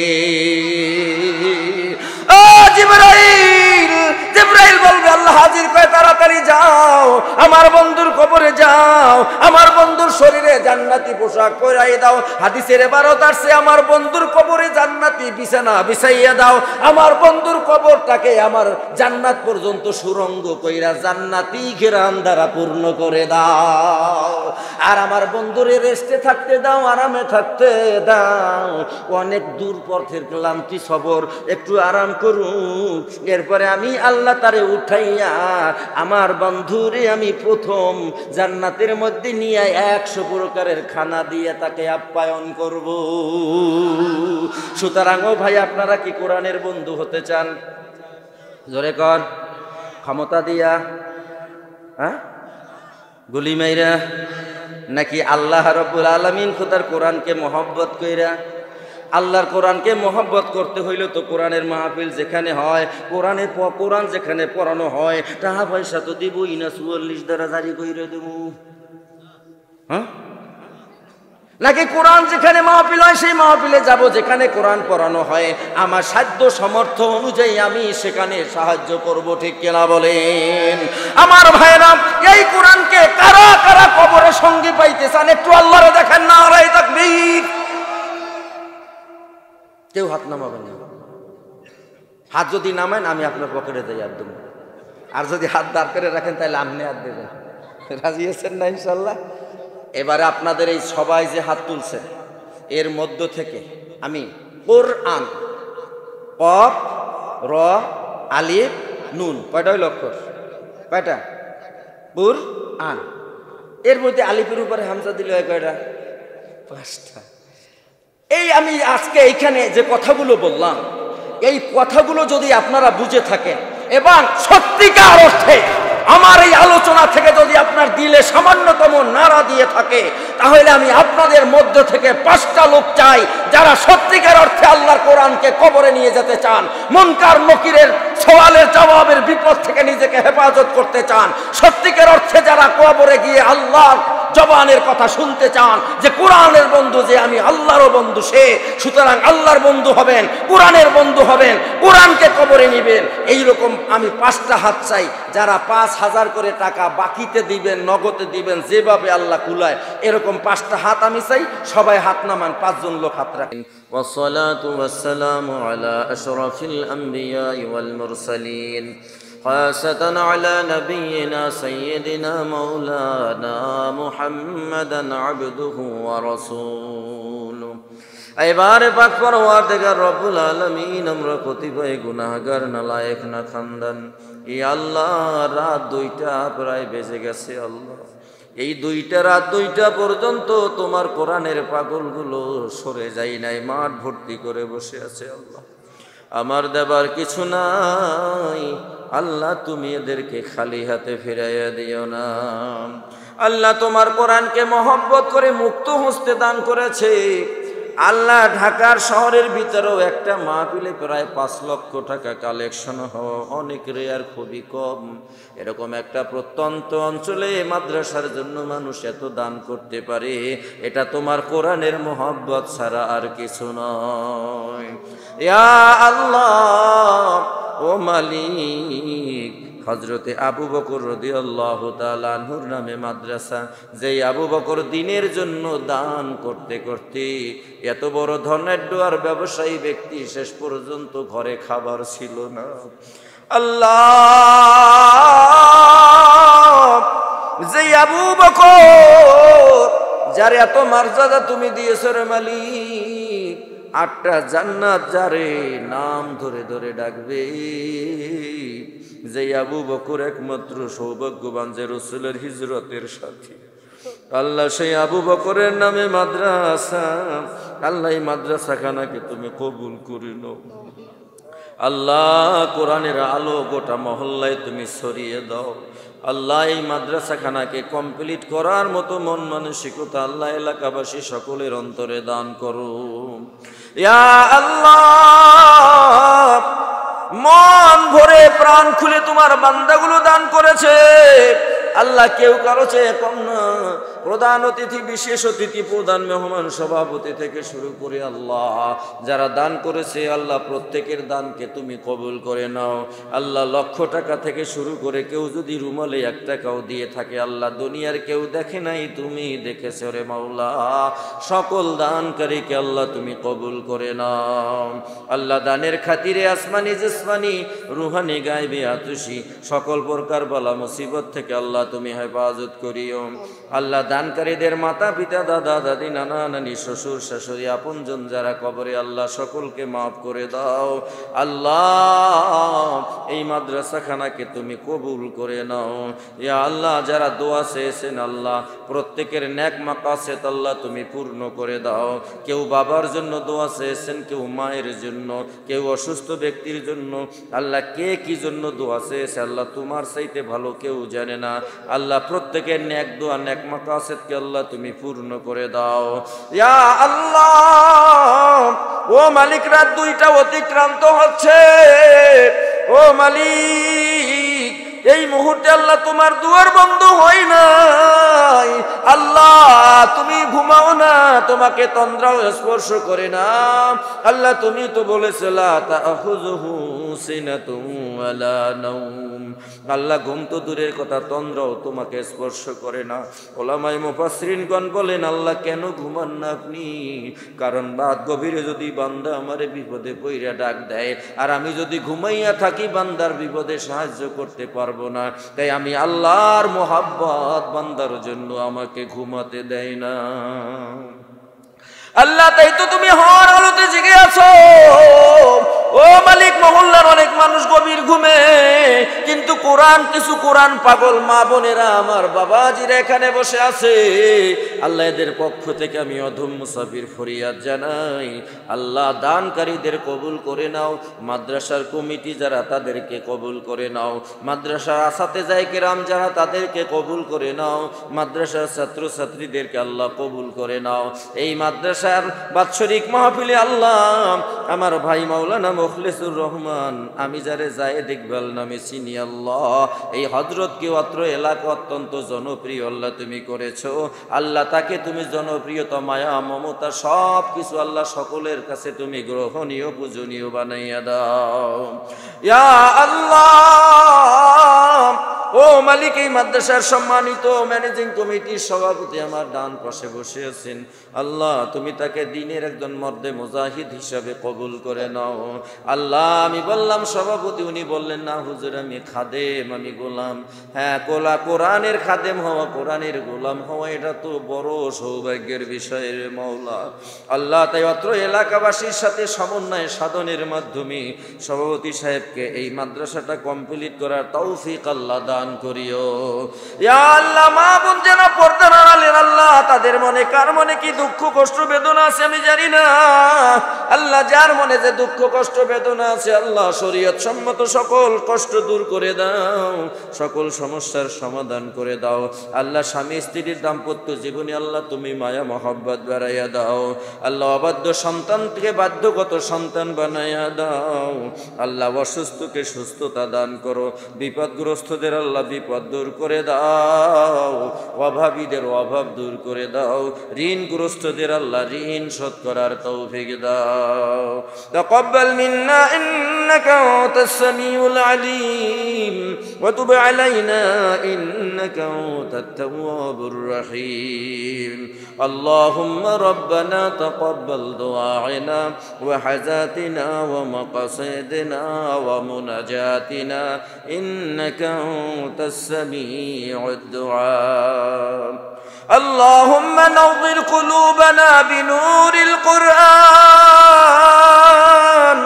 ও জিবরাইল, জিবরাইল বলবে আল্লাহ হাজির করে তাড়াতাড়ি যাও, আমার বন্ধুর কবরে যাও, আমার বন্ধুর শরীরে জান্নাতি পোশাক পরাই দাও। হাদিসের ইবারত আসছে আমার বন্ধুর কবরে জান্নাতি বিছানা বিছাইয়া দাও, আমার বন্ধুর কবরটাকে আমার জান্নাত পর্যন্ত সুরঙ্গ কইরা জান্নাতি ঘেরান দ্বারা পূর্ণ করে দাও। আর আমার বন্ধুরে রেস্টে থাকতে দাও, আরামে থাকতে দাও। অনেক দূর পথের ক্লান্তি সবর, একটু আরাম করুক, এরপরে আমি আল্লাহ তারে উঠাইয়া আমার বন্ধুরে আমি প্রথম জান্নাতের মধ্যে নিয়ে 100 প্রকারের খানা দিয়ে তাকে আপ্যায়ন করব। সুতরাং ও ভাই, আপনারা কি কোরআনের বন্ধু হতে চান? জোরে কর। ক্ষমতা দিয়া, হ্যাঁ, গুলি মাইরা, নাকি আল্লাহ রাব্বুল আলামিন খোদার কোরআনকে মহব্বত কইরা? আল্লাহর কোরআনকে মহব্বত করতে হইলে তো কোরআনের মাহফিল যেখানে হয়, কোরআন যেখানে পড়ানো হয়, টাকা পয়সা তো দিবই না, 44 দ্বারা জারি কইরা দেব, হ্যাঁ? নাকি কোরআন যেখানে মাহফিল হয় সেই মাহফিলে যাব, যেখানে কোরআন পড়ানো হয় আমার সাধ্য সামর্থ্য অনুযায়ী আমি সেখানে সাহায্য করব, ঠিক কিনা বলেন? আমার ভাইরা, এই কোরআনকে কারা কারা কবরে সঙ্গী পাইতে চান একটু আল্লাহরে দেখেন না। নারায়ে তাকবীর। কেউ হাত নামাবেন না। হাত যদি নামেন আমি আপনার পকেটে যাই হাত দেবো, আর যদি হাত দাঁড় করে রাখেন তাহলে আপনি হাত দেবেন। রাজি আছেন না ইনশাল্লাহ? এবারে আপনাদের এই সবাই যে হাত তুলছেন এর মধ্য থেকে আমি কোরআন, কফ র আলিফ নুন, কয়টা হইল অক্ষর? কয়টা? কুরআন। এর মধ্যে আলিফের উপরে হামজা দিলে হয় কয়টা? 5টা। এই আমি আজকে এইখানে যে কথাগুলো বললাম, এই কথাগুলো যদি আপনারা বুঝে থাকেন এবং সত্যিকার অর্থে আমার এই আলোচনা থেকে যদি আপনার দিলে সামান্যতম নাড়া দিয়ে থাকে, তাহলে আমি আপনাদের মধ্য থেকে 5টা লোক চাই যারা সত্যিকার অর্থে আল্লাহর কোরআনকে কবরে নিয়ে যেতে চান, মুনকার নকিরের সওয়ালের জবাবের বিপদ থেকে নিজেকে হেফাজত করতে চান, সত্যিকার অর্থে যারা কবরে গিয়ে আল্লাহর জবানের কথা শুনতে চান যে কোরআনের বন্ধু যে আমি আল্লাহরও বন্ধু সে, সুতরাং আল্লাহর বন্ধু হবেন, কোরআনের বন্ধু হবেন, কোরআনকে কবরে নিবেন। এইরকম আমি 5টা হাত চাই যারা 5000 করে টাকা বাকিতে দিবেন, নগদে দিবেন, যেভাবে আল্লাহ কুলায়, এরকম 5টা হাত আমি চাই। সবাই হাত নামান, 5 জন লোক হাত রাখেন। ওয়াসসালাতু ওয়াসসালামু আলা আশরাফিল আম্বিয়া ওয়াল মুরসালিন خاصة على نبينا سيدنا مولانا محمدا عبده ورسوله এবারে পাক পরওয়ারদিগার রব্বুল আলামিন, আমরা কতিপয় গুনাহগার নালায়েক না খানদান, এই আল্লাহ রাত 2টা প্রায় বেজে গেছে। আল্লাহ এই 2টা রাত 2টা পর্যন্ত তোমার কোরআনের পাগলগুলো সরে যায় নাই, মাঠ ভর্তি করে বসে আছে। আল্লাহ আমার দেবার কিছু নাই, আল্লাহ তুমি এদেরকে খালি হাতে ফিরাইয়া দিও না। আল্লাহ তোমার কোরআনকে মহব্বত করে মুক্ত হস্তে দান করেছে। আল্লাহ ঢাকার শহরের ভিতরেও একটা মাহফিলে প্রায় 5 লক্ষ টাকা কালেকশন হওয়া অনেক রেয়ার, খুবই কম। এরকম একটা প্রত্যন্ত অঞ্চলে মাদ্রাসার জন্য মানুষ এত দান করতে পারে, এটা তোমার কোরআনের মহব্বত ছাড়া আর কিছু নয়। ইয়া আল্লাহ, ও মালিক, হযরতে আবু বকর রাদিয়াল্লাহু তাআলা আনহুর নামে মাদ্রাসা, যেই আবু বকর দ্বীনের জন্য দান করতে করতে এত বড় ধনাঢ্য আর ব্যবসায়ী ব্যক্তি, শেষ পর্যন্ত ঘরে খাবার ছিল না। আল্লাহ, যেই আবু বকর যার এত মর্যাদা তুমি দিয়েছো রে মালিক, 8টা জান্নাত যারে নাম ধরে ধরে ডাকবে, যে আবু বকর একমাত্র সৌভাগ্যবান যে রাসূলের হিজরতের সাথী। আল্লাহ সেই আবু বকরের নামে মাদ্রাসা, আল্লাহ এই মাদ্রাসাখানাকে তুমি কবুল করে নাও। আল্লাহ কোরআনের আলো গোটা মহল্লায় তুমি ছড়িয়ে দাও। আল্লাহ এই মাদ্রাসাখানাকে কমপ্লিট করার মতো মন মানসিকতা আল্লাহ এলাকাবাসী সকলের অন্তরে দান করুন ইয়া আল্লাহ। মন ভরে প্রাণ খুলে তোমার বান্দাগুলো দান করেছে আল্লাহ, কেউ কারো চেয়ে কম না। প্রধান অতিথি, বিশেষ অতিথি, প্রধান মেহমান, সভাপতি থেকে শুরু করে আল্লাহ যারা দান করেছে আল্লাহ প্রত্যেকের দানকে তুমি কবুল করে নাও। আল্লাহ লক্ষ টাকা থেকে শুরু করে কেউ যদি রুমালে 1 টাকাও দিয়ে থাকে আল্লাহ দুনিয়ার কেউ দেখে নাই, তুমি দেখেছো রে মাওলা। সকল দানকারীকে আল্লাহ তুমি কবুল করে নাও। আল্লাহ দানের খাতিরে আসমানি জিসমানি রুহানি গায়বি আতুষি সকল প্রকার বালা মুসিবত থেকে আল্লাহ তুমি হেফাজত করিও। আল্লাহ দানকারীদের মাতা পিতা, দাদা দাদি, নানা নানি, শ্বশুর শাশুড়ি, আপনজন যারা কবরে আল্লাহ সকলকে মাফ করে দাও। আল্লাহ এই মাদ্রাসাখানাকে তুমি কবুল করে নাও ইয়া আল্লাহ। যারা দোয়া চেয়েছেন আল্লাহ প্রত্যেকের নেক মাকাসেদ আল্লাহ তুমি পূর্ণ করে দাও। কেউ বাবার জন্য দোয়া চেয়েছেন, কেউ মায়ের জন্য, কেউ অসুস্থ ব্যক্তির জন্য। আল্লাহ কে কি জন্য দোয়া চেয়েছে আল্লাহ তোমার চাইতে ভালো কেউ জানে না। আল্লাহ প্রত্যেকের নেক দোয়া নেক মাকাসেদকে আল্লাহ তুমি পূর্ণ করে দাও ইয়া আল্লাহ। ও মালিক, রাত 2টা অতিক্রান্ত হচ্ছে। ও মালিক, এই মুহূর্তে আল্লাহ তোমার দুয়ার বন্ধ হয় নাই। আল্লাহ তুমি ঘুমাও না, তোমাকে তন্দ্রাও স্পর্শ করে না। আল্লাহ তুমি তো বলেছো লা তাখুযুহু সিনাতুন ওয়ালা নাওম। আল্লাহ ঘুম তো দূরের কথা, তন্দ্রাও তোমাকে স্পর্শ করে না। ওলামায়ে মুফাসসিরিনগণ বলেন আল্লাহ কেন ঘুমান না আপনি? কারণ রাত গভীরে যদি বান্দা আমারে বিপদে পইরা ডাক দেয় আর আমি যদি ঘুমাইয়া থাকি বান্দার বিপদে সাহায্য করতে পারবো না। তাই আমি আল্লাহর মোহাব্বত বান্দার জন্য আমাকে ঘুমাতে দেয় না। আল্লাহ তাই তো তুমি হওয়ার আলোতে জেগে আছো। ও মালিক, মহল্লার অনেক মানুষ গভীর ঘুমে, কিন্তু কিছু কোরআন পাগল মা বোনেরা আমার বাবাজিরা এখানে বসে আছে। আল্লাহ এদের পক্ষ থেকে আমি অধম মুসাফির ফরিয়াদ জানাই। আল্লাহ দানকারীদের কবুল করে নাও। মাদ্রাসার কমিটি যারা তাদেরকে কবুল করে নাও। মাদ্রাসার আসাতেজায়ে কেরাম যারা তাদেরকে কবুল করে নাও। মাদ্রাসার ছাত্রছাত্রীদেরকে আল্লাহ কবুল করে নাও। এই মাদ্রাসার বাৎসরিক মাহফিলে আল্লাহ আমার ভাই মাওলানা মুখলিসুর রহমান, আমি যারে জায়েদ ইকবাল নামে চিনি আল্লাহ, এই হযরতকে অত্র এলাকা অত্যন্ত জনপ্রিয় আল্লাহ তুমি করেছো। আল্লাহ তাকে তুমি জনপ্রিয়তা, মায়া, মমতা সব কিছু আল্লাহ সকলের কাছে তুমি গ্রহণীয় পূজনীয় বানাইয়া দাও ইয়া আল্লাহ। ও মালিক, এই মাদ্রাসার সম্মানিত ম্যানেজিং কমিটির সভাপতি আমার ডান পাশে বসে আছেন। আল্লাহ তুমি তাকে দিনের একজন মর্দে মুজাহিদ হিসাবে কবুল করে নাও। আল্লাহ আমি বললাম সভাপতি, উনি বললেন না হুজুর আমি খাদেম, আমি গোলাম। হ্যাঁ, কোরআনের খাদেম হওয়া, কোরআনের গোলাম হওয়া এটা তো বড় সৌভাগ্যের বিষয় রে মাওলা। আল্লাহ তাই অত্র এলাকাবাসীর সাথে সমন্বয় সাধনের মাধ্যমে সভাপতি সাহেবকে এই মাদ্রাসাটা কমপ্লিট করার তৌফিক আল্লাহ দান করিও ইয়া আল্লাহ। মা বোন যারা পর্দার আড়ালের আল্লাহ তাদের মনে কার মনে কি দুঃখ কষ্ট বেদনা আছে আমি জানি না। আল্লাহ যার মনে যে দুঃখ কষ্ট বেদনা আছে আল্লাহ শরীয়ত সম্মত সকল কষ্ট দূর করে দাও, সকল সমস্যার সমাধান করে দাও। আল্লাহ স্বামী স্ত্রীর দাম্পত্য জীবনে আল্লাহ তুমি মায়া মহব্বত বাড়াইয়া দাও। আল্লাহ অবাধ্য সন্তানকে বাধ্যগত সন্তান বানাইয়া দাও। আল্লাহ অসুস্থকে সুস্থতা দান করো। বিপদগ্রস্তদের আল্লাহ বিপদ দূর করে দাও। অভাবীদের অভাব দূর করে দাও। ঋণগ্রস্তদের আল্লাহ ঋণ শোধ করার তৌফিক দাও। তাকাব্বাল মিন্না ইন্নাকা আনতাস সামিউল আলিম ওয়া তুব আলাইনা ইন্নাকা আনতাত তাওয়াবুর রহিম। আল্লাহুম্মা রাব্বানা তাকাব্বাল দুআনা ওয়া হাজাতিনা ওয়া মাকাসিদিনা ওয়া মুনাজাতিনা ইন্নাকা আনতাস সামিউদ দুআ। اللهم نور قلوبنا بنور القرآن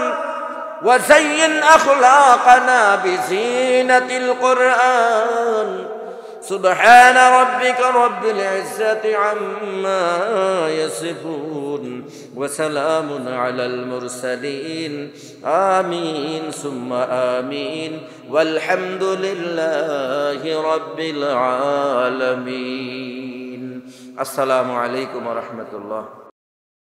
وزين أخلاقنا بزينة القرآن سبحان ربك رب العزة عما يصفون وسلام على المرسلين آمين ثم آمين والحمد لله رب العالمين. السلام عليكم ورحمة الله.